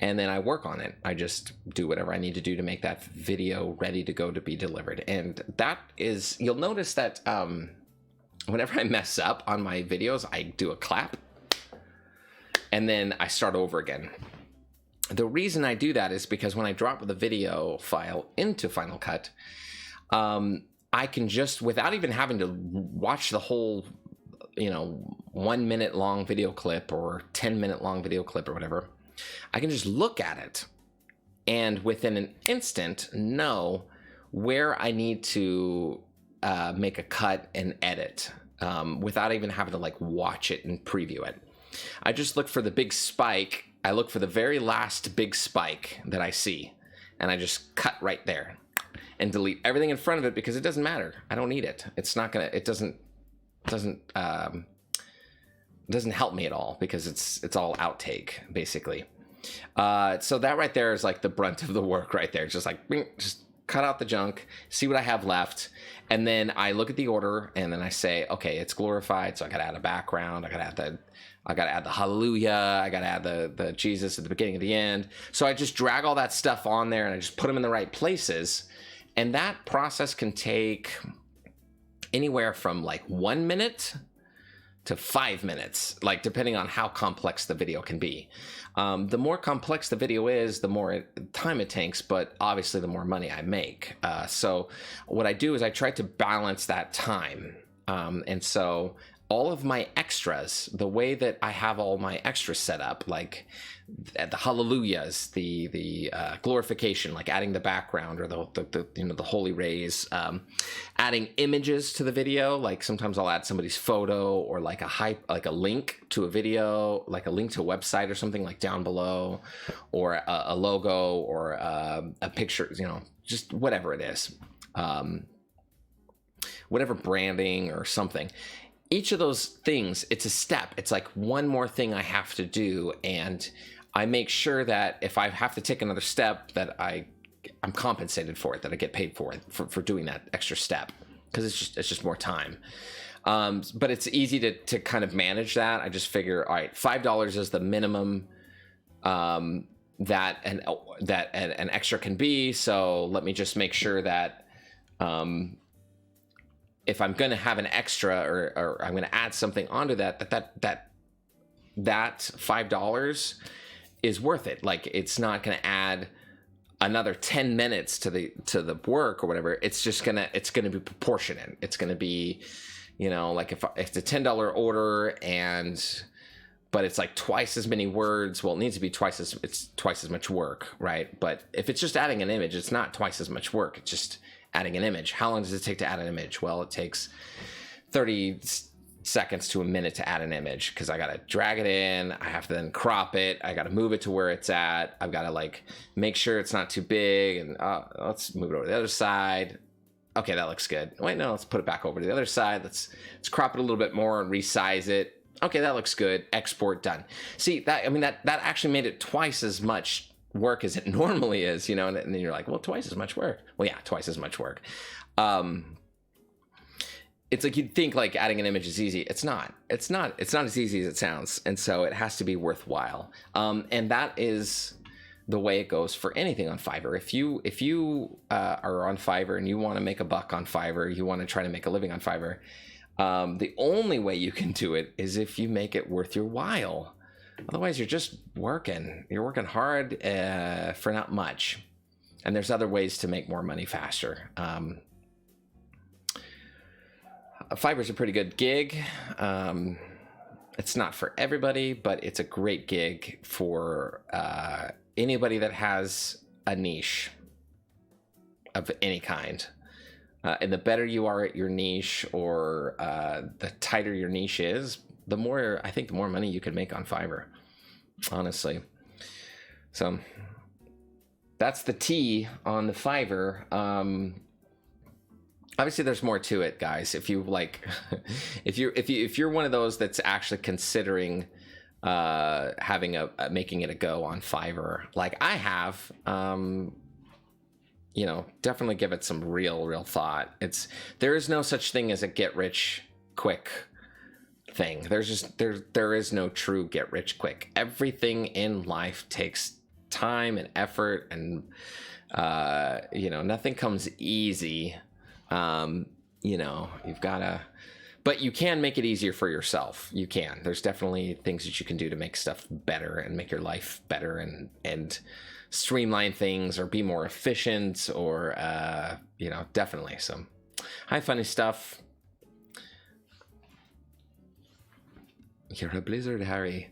and then I work on it. I just do whatever I need to do to make that video ready to go to be delivered. And that is, you'll notice that whenever I mess up on my videos, I do a clap, and then I start over again. The reason I do that is because when I drop the video file into Final Cut, I can just, without even having to watch the whole 1 minute long video clip or 10-minute long video clip or whatever, I can just look at it and within an instant know where I need to make a cut and edit, without even having to like watch it and preview it. I just look for the big spike. I look for the very last big spike that I see, and I just cut right there and delete everything in front of it, because it doesn't matter. I don't need it. It's not gonna, it doesn't help me at all, because it's all outtake basically. So that right there is like the brunt of the work right there. Just like, just cut out the junk, see what I have left, and then I look at the order, and then I say, okay, it's glorified, so I gotta add a background, I gotta add the hallelujah, I gotta add the Jesus at the beginning and the end. So I just drag all that stuff on there, and I just put them in the right places, and that process can take anywhere from like 1 minute to 5 minutes, like depending on how complex the video can be. The more complex the video is, the more time it takes, but obviously the more money I make. So what I do is I try to balance that time. And so all of my extras, the way that I have all my extras set up, like the hallelujahs, the glorification, like adding the background or the holy rays, adding images to the video. Like sometimes I'll add somebody's photo, or like a link to a video, like a link to a website or something like down below, or a logo, or a picture, just whatever it is, whatever branding or something. Each of those things, it's a step. It's like one more thing I have to do, and I make sure that if I have to take another step, that I'm compensated for it, that I get paid for it, for doing that extra step, because it's just more time. But it's easy to kind of manage that. I just figure, all right, $5 is the minimum that an extra can be. So let me just make sure that if I'm going to have an extra, or I'm going to add something onto that $5 is worth it. Like, it's not going to add another 10 minutes to the work or whatever. It's going to be proportionate. It's going to be, like if it's a $10 order but it's like twice as many words, well, it needs to be twice as much work, right? But if it's just adding an image, it's not twice as much work. It's just adding an image. How long does it take to add an image? Well, it takes 30 seconds to a minute to add an image, because I got to drag it in. I have to then crop it. I got to move it to where it's at. I've got to like make sure it's not too big, and let's move it over to the other side. Okay, that looks good. Wait, no, let's put it back over to the other side. Let's crop it a little bit more and resize it. Okay, that looks good. Export, done. See, that actually made it twice as much work as it normally is, and then you're like, well, twice as much work. Well, yeah, twice as much work. It's like you'd think like adding an image is easy. It's not as easy as it sounds. And so it has to be worthwhile. And that is the way it goes for anything on Fiverr. If you are on Fiverr and you want to make a buck on Fiverr, you want to try to make a living on Fiverr, the only way you can do it is if you make it worth your while. Otherwise, you're just working. You're working hard for not much. And there's other ways to make more money faster. Fiverr's a pretty good gig. It's not for everybody, but it's a great gig for anybody that has a niche of any kind. And the better you are at your niche, or the tighter your niche is, the more money you can make on Fiverr. honestly. So that's the tea on the Fiverr. Obviously there's more to it, guys. If you like, if you're one of those that's actually considering having making it a go on Fiverr, like I have, you know, definitely give it some real thought. There is no such thing as a get rich quick thing. There is no true get rich quick. Everything in life takes time and effort, and you know, nothing comes easy. You know, you've gotta, but you can make it easier for yourself. You can. There's definitely things that you can do to make stuff better and make your life better, and streamline things or be more efficient, or you know, definitely. So hi, funny stuff. You're a blizzard, Harry.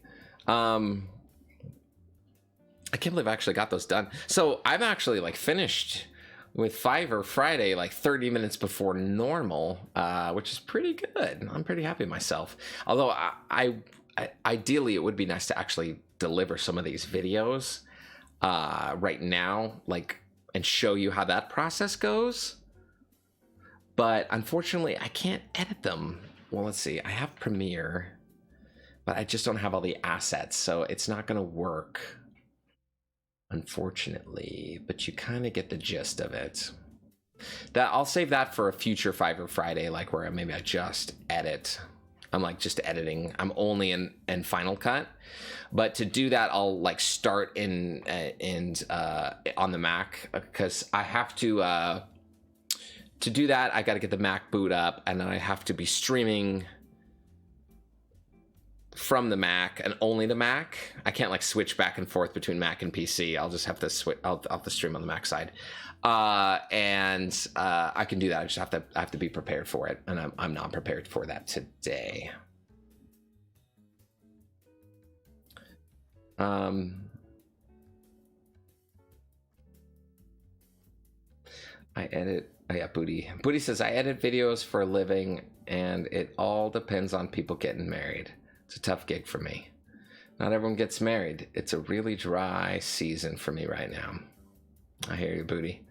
I can't believe I actually got those done. So I've actually like finished with Fiverr Friday like 30 minutes before normal, which is pretty good. I'm pretty happy with myself. Although I ideally it would be nice to actually deliver some of these videos right now, like, and show you how that process goes. But unfortunately, I can't edit them. Well, let's see. I have Premiere, but I just don't have all the assets, so it's not going to work, unfortunately. But you kind of get the gist of it. That I'll save that for a future Fiverr Friday, like where maybe I just edit. I'm like just editing. I'm only in Final Cut, but to do that, I'll like start in on the Mac, because I have to do that. I got to get the Mac boot up, and then I have to be streaming from the Mac, and only the Mac. I can't like switch back and forth between Mac and PC. I'll just have to switch. I'll have to stream on the Mac side, and I can do that. I just have to be prepared for it, and I'm not prepared for that today. I edit. Oh yeah, Booty says I edit videos for a living, and it all depends on people getting married. It's a tough gig for me. Not everyone gets married. It's a really dry season for me right now. I hear you, Booty.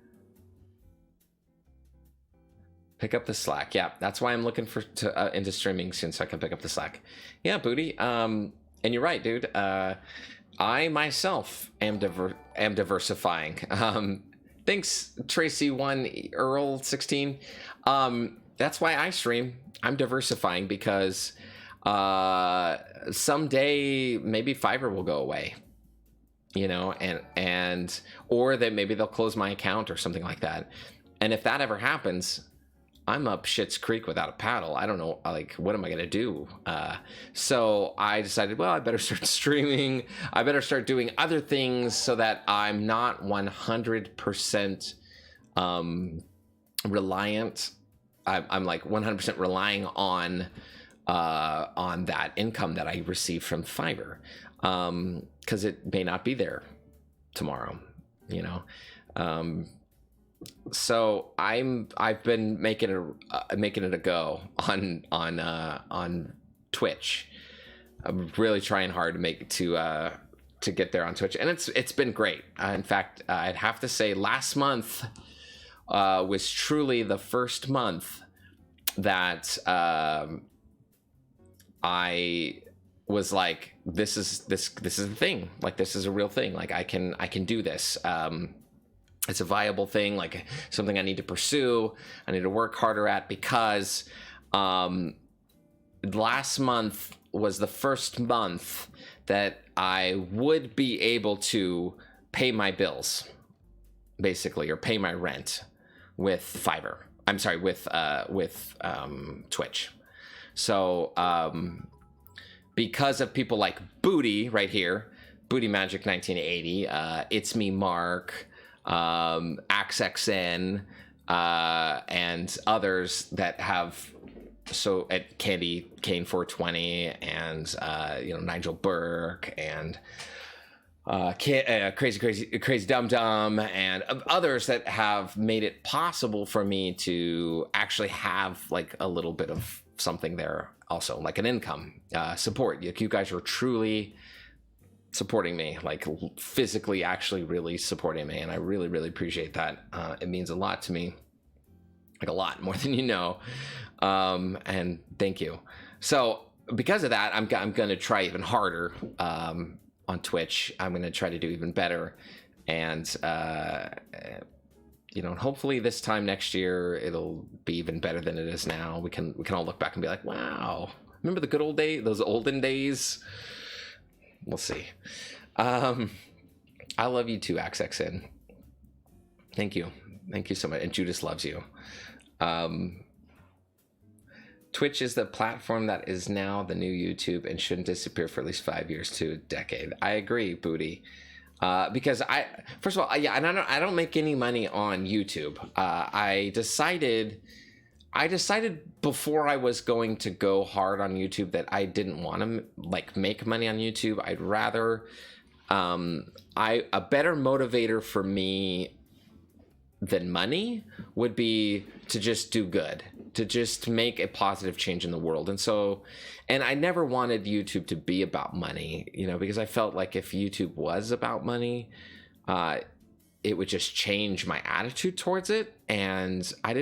Pick up the slack. Yeah, that's why I'm looking into streaming soon, so I can pick up the slack. Yeah, Booty. And you're right, dude. I myself am diversifying. Thanks, Tracy1 Earl 16. That's why I stream. I'm diversifying because someday maybe Fiverr will go away, you know, and or that maybe they'll close my account or something like that. And if that ever happens, I'm up shit's creek without a paddle. I don't know, like, what am I gonna do? So I decided, well, I better start streaming. I better start doing other things so that I'm not 100% reliant. I'm like 100% relying on that income that I receive from Fiverr, because it may not be there tomorrow, you know. So I've been making it a go on Twitch. I'm really trying hard to get there on Twitch, and it's been great. In fact, I'd have to say last month was truly the first month that I was like, this is a thing. Like, this is a real thing. Like, I can do this. It's a viable thing, like something I need to pursue. I need to work harder at, because last month was the first month that I would be able to pay my bills, basically, or pay my rent with Fiverr. I'm sorry, with Twitch. So because of people like Booty right here, Booty Magic 1980, It's Me Mark, AXXN, and others that have, so at Candy Kane 420, and you know, Nigel Burke, and Crazy Dum Dum, and others that have made it possible for me to actually have like a little bit of something there, also like an income support. You guys are truly supporting me, like physically actually really supporting me, and I really, really appreciate that. It means a lot to me, like a lot more than you know. And thank you. So because of that, I'm going to try even harder on Twitch. I'm going to try to do even better, and you know, hopefully this time next year it'll be even better than it is now. We can all look back and be like, wow, remember the good old days, those olden days? We'll see. I love you too, XXN. Thank you so much. And Judas loves you. Twitch is the platform that is now the new YouTube and shouldn't disappear for at least 5 years to a decade. I agree, Booty. Because first of all, yeah, and I don't make any money on YouTube. I decided before I was going to go hard on YouTube that I didn't want to like make money on YouTube. I'd rather, a better motivator for me than money would be to just do good, to just make a positive change in the world. And I never wanted YouTube to be about money, you know, because I felt like if YouTube was about money, it would just change my attitude towards it. And I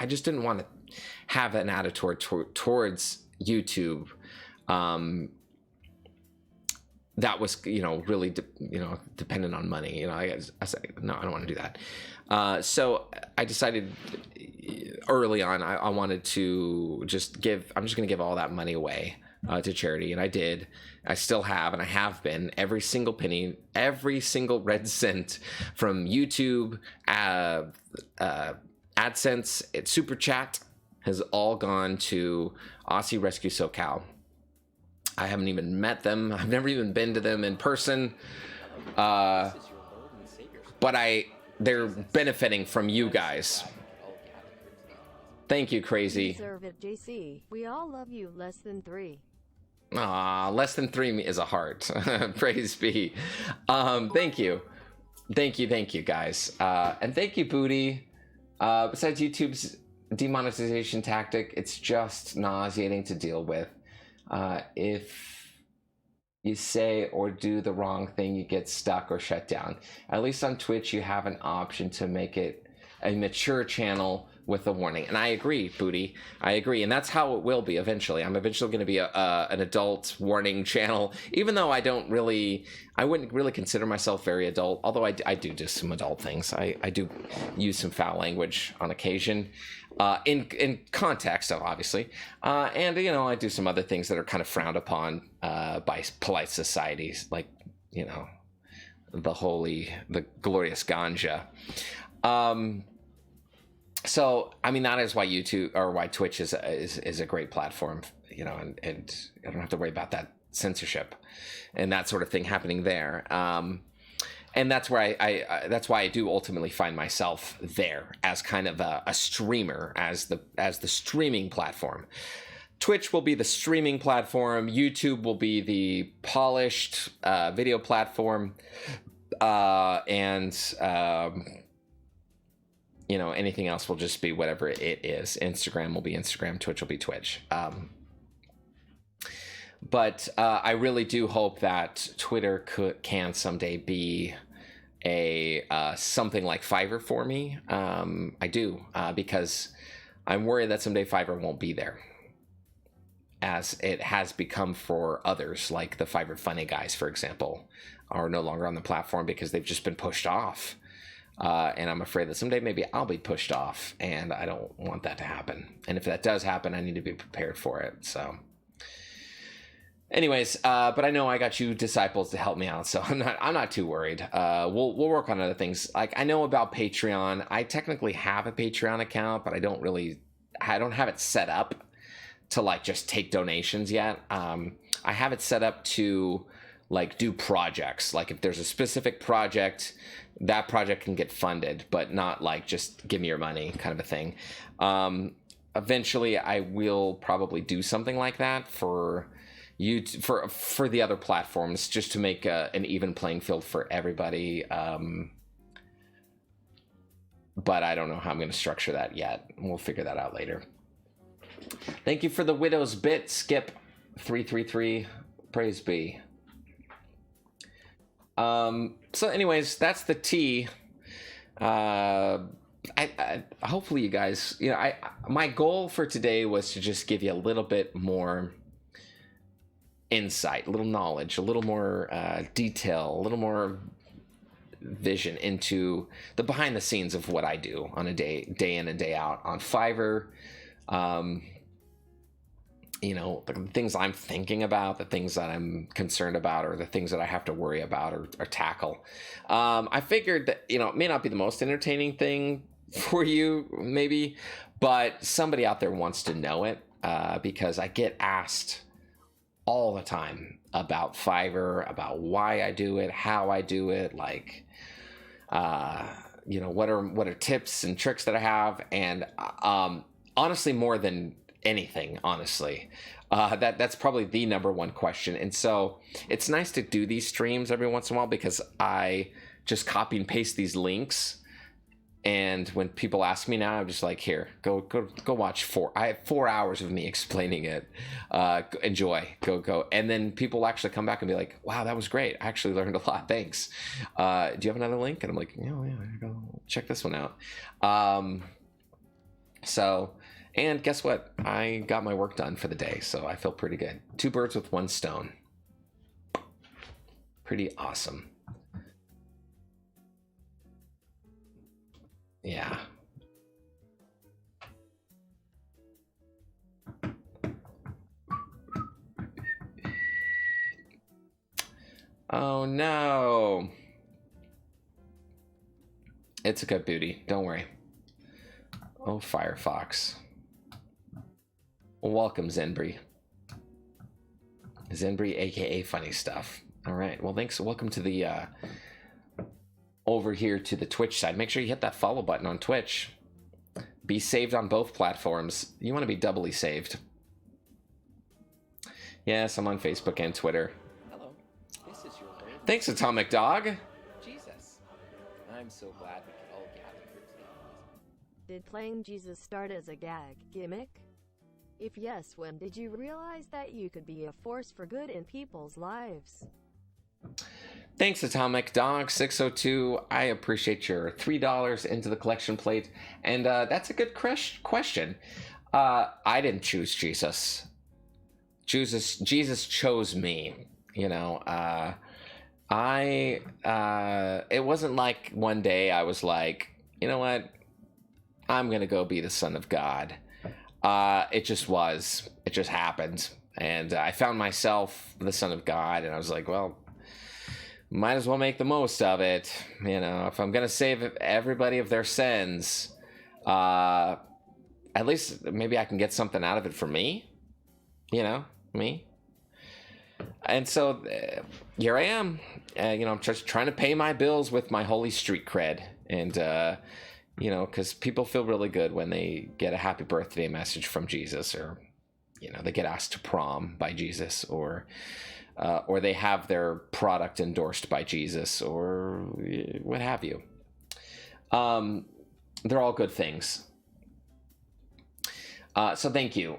just didn't want to have an attitude towards YouTube that was, you know, really, dependent on money. You know, I said, no, I don't want to do that. So I decided early on, I wanted to I'm just going to give all that money away to charity. And I did. I still have, and I have been, every single penny, every single red cent from YouTube, AdSense, Super Chat has all gone to Aussie Rescue SoCal. I haven't even met them. I've never even been to them in person. But they're benefiting from you guys. Thank you, Crazy. Deserve it, JC. We all love you. Less than 3. Less than 3 is a heart. Praise be. Thank you. Thank you, guys. And thank you, Booty. Besides YouTube's demonetization tactic, it's just nauseating to deal with. If you say or do the wrong thing, you get stuck or shut down. At least on Twitch, you have an option to make it a mature channel with a warning. And I agree, Booty. I agree. And that's how it will be eventually. I'm eventually going to be an adult warning channel, even though I wouldn't really consider myself very adult, although I do some adult things. I do use some foul language on occasion. In context, obviously, and you know, I do some other things that are kind of frowned upon by polite societies, like, you know, the glorious ganja. So I mean, that is why YouTube or why Twitch is a great platform, you know, and I don't have to worry about that censorship and that sort of thing happening there. And that's where that's why I do ultimately find myself there as kind of a streamer, as the streaming platform. Twitch will be the streaming platform. YouTube will be the polished video platform, and you know, anything else will just be whatever it is. Instagram will be Instagram. Twitch will be Twitch. But I really do hope that Twitter can someday be something like Fiverr for me. I do, because I'm worried that someday Fiverr won't be there, as it has become for others, like the Fiverr funny guys, for example, are no longer on the platform because they've just been pushed off. And I'm afraid that someday maybe I'll be pushed off, and I don't want that to happen. And if that does happen, I need to be prepared for it. So anyways, but I know I got you disciples to help me out, so I'm not too worried. We'll work on other things. Like, I know about Patreon. I technically have a Patreon account, but I don't have it set up to like just take donations yet. I have it set up to like do projects. Like, if there's a specific project, that project can get funded, but not like just give me your money kind of a thing. Eventually I will probably do something like that for for the other platforms, just to make an even playing field for everybody. But I don't know how I'm going to structure that yet. We'll figure that out later. Thank you for the Widow's Bit, Skip 333. Praise be. So anyways, that's the tea. I hopefully you guys, my goal for today was to just give you a little bit more insight, a little knowledge, a little more detail, a little more vision into the behind the scenes of what I do on a day in and day out on Fiverr. The things I'm thinking about, the things that I'm concerned about, or the things that I have to worry about or tackle. I figured that, it may not be the most entertaining thing for you, maybe, but somebody out there wants to know it, because I get asked all the time about Fiverr, about why I do it, how I do it, like, what are tips and tricks that I have, and honestly, more than anything, honestly, that's probably the number one question. And so it's nice to do these streams every once in a while, because I just copy and paste these links, and when people ask me now, I'm just like, here, go watch I have 4 hours of me explaining it. Enjoy, go. And then people actually come back and be like, wow, that was great, I actually learned a lot, thanks. Do you have another link? And I'm like, yeah, go check this one out. And guess what? I got my work done for the day, so I feel pretty good. 2 birds with 1 stone. Pretty awesome. Yeah. Oh no. It's a good booty. Don't worry. Oh, Firefox. Welcome, Zenbri. Zenbri, aka Funny Stuff. All right. Well, thanks. Welcome to the over here to the Twitch side. Make sure you hit that follow button on Twitch. Be saved on both platforms. You want to be doubly saved. Yes, I'm on Facebook and Twitter. Hello. This is your home. Thanks, Atomic Dog. Jesus. I'm so glad we could all gather here today. Did playing Jesus start as a gag gimmick? If yes, when did you realize that you could be a force for good in people's lives? Thanks, Atomic Dog 602. I appreciate your $3 into the collection plate, and that's a good question. I didn't choose Jesus. Jesus chose me. It wasn't like one day I was like, you know what, I'm gonna go be the son of God. It just happened, and I found myself the son of God, and I was like, well, might as well make the most of it. If I'm gonna save everybody of their sins, at least maybe I can get something out of it for me. Me. And so here I am. I'm just trying to pay my bills with my holy street cred, and because people feel really good when they get a happy birthday message from Jesus, or they get asked to prom by Jesus, or they have their product endorsed by Jesus, or what have you. They're all good things. So thank you.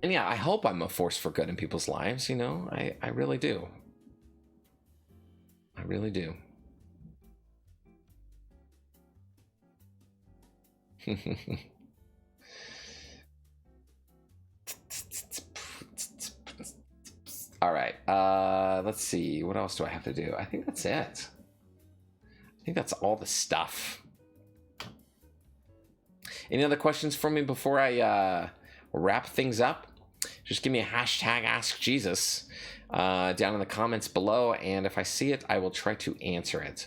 And yeah, I hope I'm a force for good in people's lives. I really do. I really do. All right. Let's see. What else do I have to do? I think that's it. I think that's all the stuff. Any other questions for me before I wrap things up? Just give me a hashtag Ask Jesus down in the comments below, and if I see it, I will try to answer it.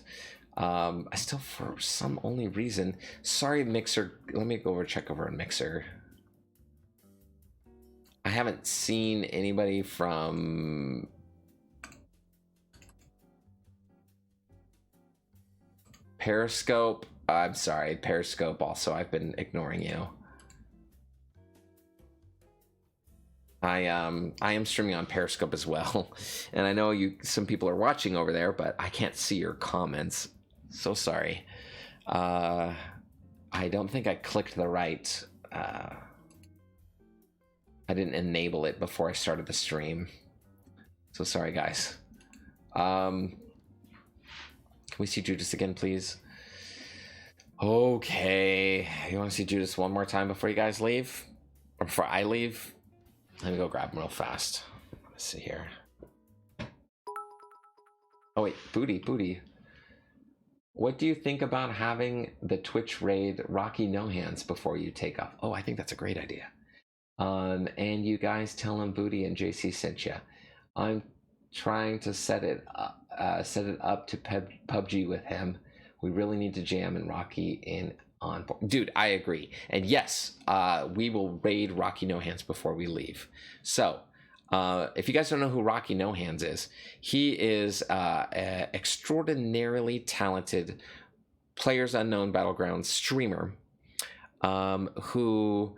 I still, for some only reason, sorry, Mixer. Let me go over check over on Mixer. I haven't seen anybody from Periscope. I'm sorry, Periscope also. I've been ignoring you. I am streaming on Periscope as well, and I know some people are watching over there, but I can't see your comments. So sorry. I don't think I clicked the right. I didn't enable it before I started the stream, So sorry, guys. Can we see Judas again, please? Okay. You want to see Judas one more time before you guys leave? Or before I leave? Let me go grab him real fast. Let's see here. Oh, wait. Booty. What do you think about having the Twitch raid Rocky No Hands before you take off? Oh, I think that's a great idea. And you guys tell him Booty and JC sent you. I'm trying to set it up to PUBG with him. We really need to jam and Rocky in on board. Dude, I agree. And yes, we will raid Rocky No Hands before we leave. So if you guys don't know who Rocky No Hands is, he is an extraordinarily talented Players Unknown Battlegrounds streamer who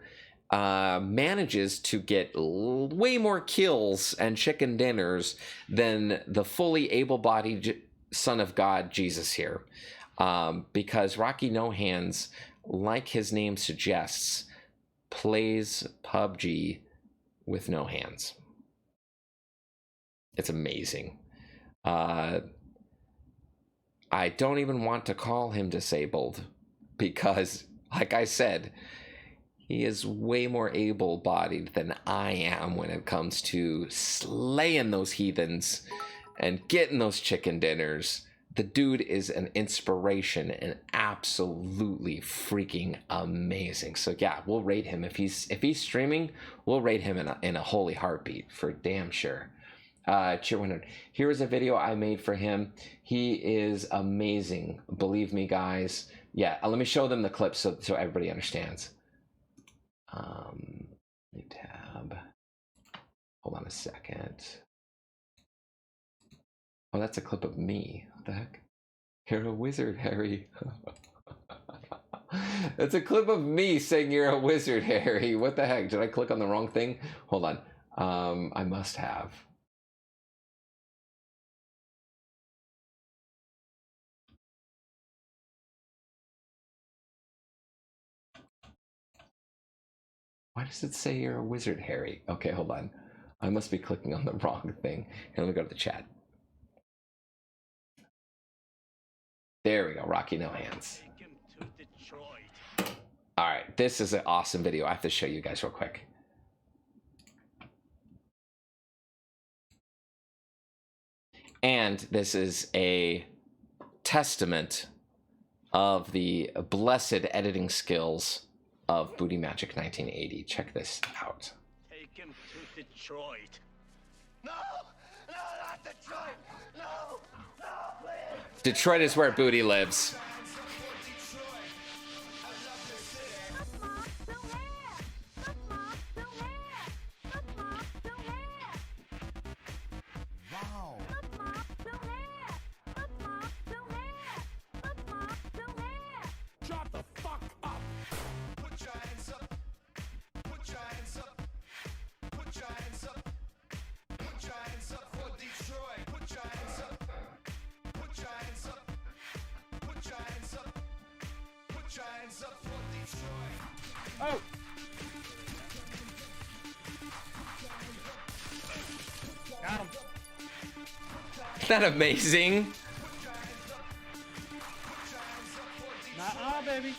manages to get way more kills and chicken dinners than the fully able-bodied son of God Jesus here, because Rocky No Hands, like his name suggests, plays PUBG with no hands. It's amazing. I don't even want to call him disabled because, like I said, he is way more able-bodied than I am when it comes to slaying those heathens and getting those chicken dinners. The dude is an inspiration and absolutely freaking amazing. So yeah, we'll rate him if he's streaming. We'll rate him in a holy heartbeat for damn sure. Cheer100. Here is a video I made for him. He is amazing. Believe me, guys. Yeah, let me show them the clip so everybody understands. New tab. Hold on a second. Oh, that's a clip of me. What the heck? You're a wizard, Harry. That's a clip of me saying you're a wizard, Harry. What the heck? Did I click on the wrong thing? Hold on. I must have. Why does it say you're a wizard, Harry? Okay, hold on. I must be clicking on the wrong thing. Here, let me go to the chat. There we go, Rocky No Hands. All right, this is an awesome video. I have to show you guys real quick. And this is a testament of the blessed editing skills of Booty Magic 1980. Check this out. Take him to Detroit. No, not Detroit. No, please. Detroit is where Booty lives. Oh! Got him. Isn't that amazing? Nuh-uh, baby.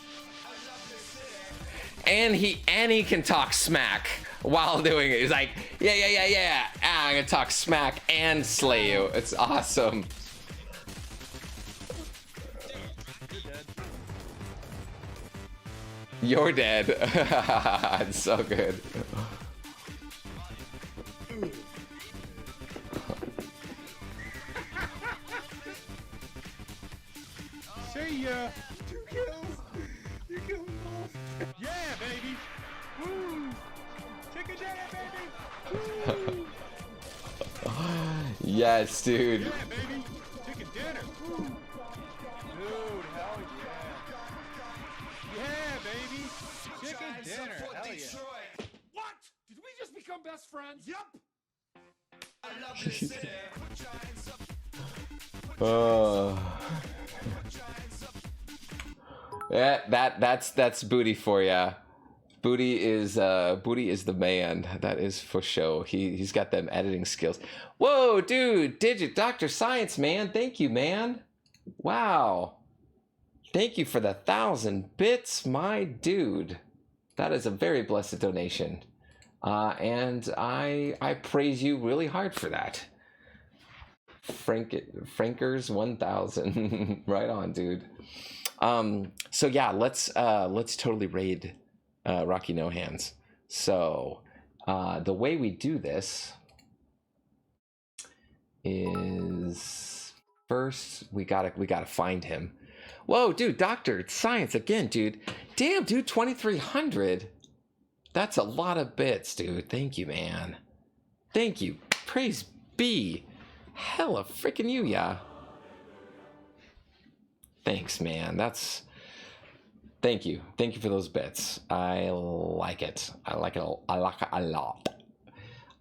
And he can talk smack while doing it. He's like, yeah. I'm gonna talk smack and slay you. It's awesome. You're dead. It's so good. See ya. 2 kills. You killed them both. Yeah, baby. Woo. Chicken dinner, baby. Woo. Yes, dude. Yeah, baby. Chicken dinner. Woo. Dude, hell yeah. Yeah, baby. Chicken dinner. Hell yeah. What? Did we just become best friends? Yep. I love this city. Yeah, that's Booty for ya. Booty is the man. That is for sure. He's got them editing skills. Whoa, dude, Digit Dr. Science, man. Thank you, man. Wow. Thank you for the 1,000 bits, my dude. That is a very blessed donation. And I praise you really hard for that. Frankers 1000. Right on, dude. So yeah, let's totally raid Rocky No Hands. So the way we do this is first we gotta find him. Whoa, dude, Doctor Science again, dude. Damn, dude, 2,300. That's a lot of bits, dude. Thank you, man. Thank you. Praise be. Hella freaking you, yeah. Thanks, man. Thank you. Thank you for those bits. I like it. I like it a lot.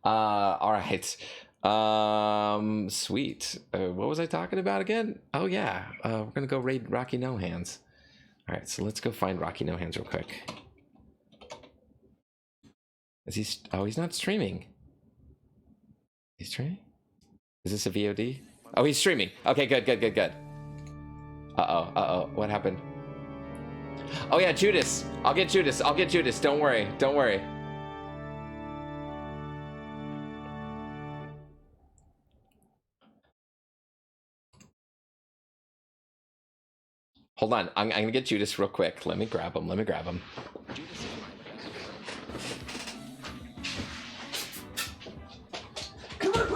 All right. Sweet. What was I talking about again? Oh yeah. We're gonna go raid Rocky No Hands. All right, so let's go find Rocky No Hands real quick. Is he? Oh, he's not streaming. He's streaming? Is this a VOD? Oh, he's streaming. Okay, good. Uh-oh. What happened? Oh yeah, Judas. I'll get Judas. Don't worry. Hold on. I'm gonna get Judas real quick. Let me grab him. Come on,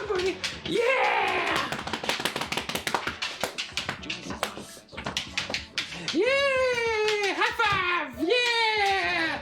buddy. Yeah! Yeah! High five! Yeah!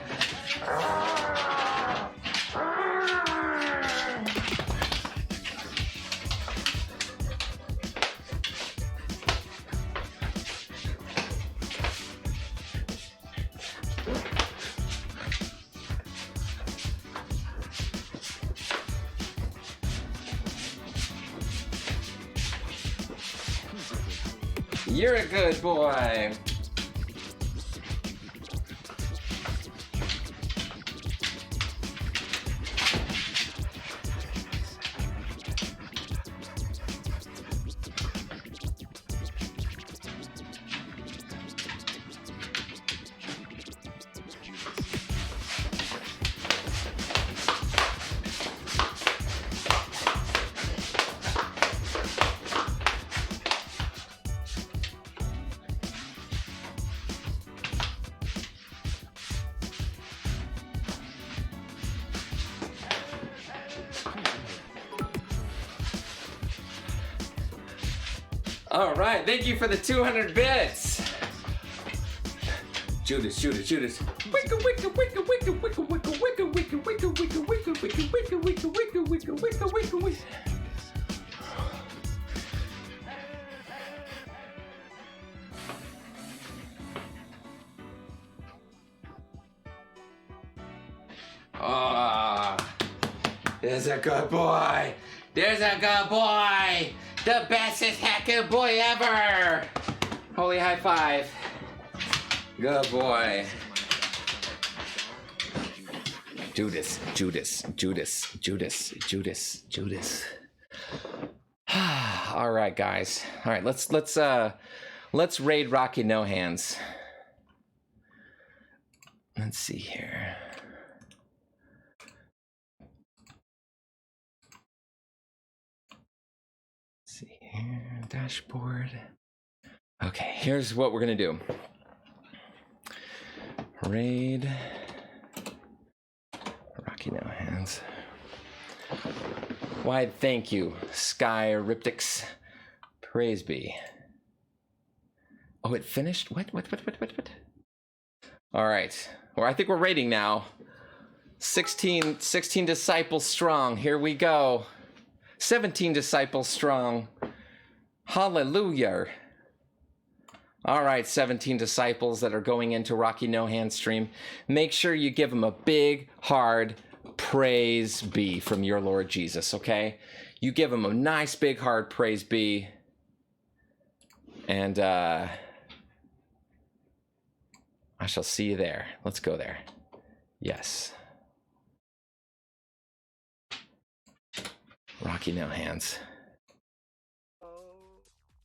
You're a good boy. All right, thank you for the 200 bits. Judas. Wicka. Ah, there's a good boy. The bestest hacker boy ever! Holy high five. Good boy. Judas. All right, guys. All right, let's raid Rocky No Hands. Let's see here. Dashboard. Okay, here's what we're gonna do. Raid Rocky No Hands. Wide thank you, Sky Riptix. Praise be. Oh, it finished? What? All right. Well, I think we're raiding now. 16 disciples strong. Here we go. 17 disciples strong. Hallelujah. All right, 17 disciples that are going into Rocky No Hands stream. Make sure you give them a big, hard praise be from your Lord Jesus, okay? You give them a nice, big, hard praise be. And I I shall see you there. Let's go there. Yes. Rocky no hands.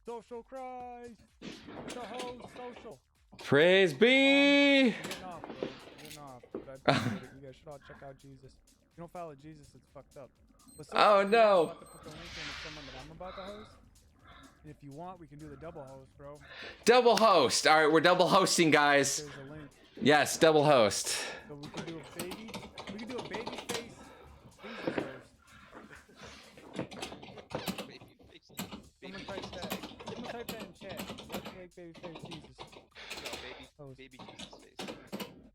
Social Christ. The host social. Praise be. Getting off, bro. Getting off. But I appreciate it. You guys should all check out Jesus. If you don't follow Jesus, it's fucked up. But so Oh, I'm no. about to put the link in of someone that I'm about to host. And if you want, we can do the double host, bro. Double host. All right, we're double hosting, guys. There's a link. Yes, double host. So we can do a baby. We can do a baby face. Jesus host. Someone type that. Someone type that in chat. Let's make baby face Jesus. Host. Baby Jesus face.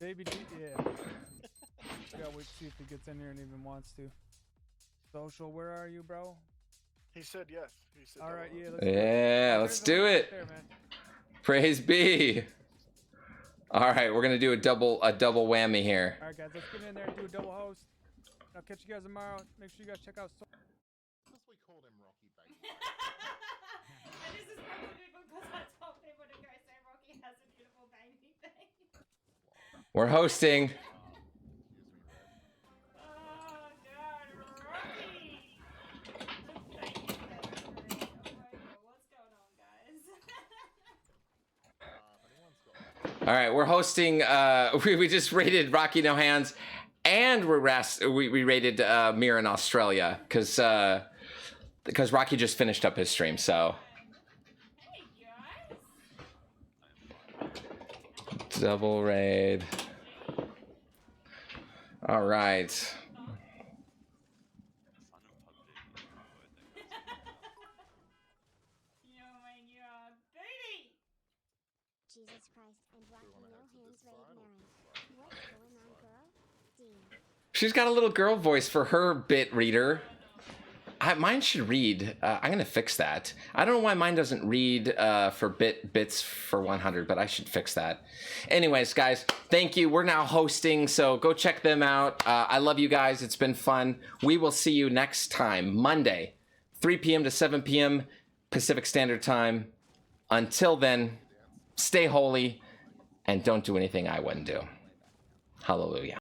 Baby G, yeah. We gotta wait to see if he gets in here and even wants to. Social, where are you, bro? He said yes. He said All right, yeah, Let's do it. There, man. Praise be. All right, we're gonna do a double whammy here. All right, guys, let's get in there and do a double host. I'll catch you guys tomorrow. Make sure you guys check out. Because we called him Rocky Baby. And this is probably because I told people to go say Rocky has a beautiful baby face. We're hosting. Oh God, Rocky! Thank you, February. Oh my God, what's going on, guys? All right, we're hosting. We just rated Rocky No Hands, and we rated Mir in Australia because Rocky just finished up his stream. So Hey guys! double raid. All right. You my new baby! Jesus Christ and Rocky No Hands Raid Mary. What's going on, girl? Dean. She's got a little girl voice for her bit reader. Mine should read. I'm gonna fix that. I don't know why mine doesn't read for bits for 100, but I should fix that. Anyways, guys, thank you. We're now hosting, so go check them out. I love you guys. It's been fun. We will see you next time, Monday, 3 p.m. to 7 p.m. Pacific Standard Time. Until then, stay holy and don't do anything I wouldn't do. Hallelujah.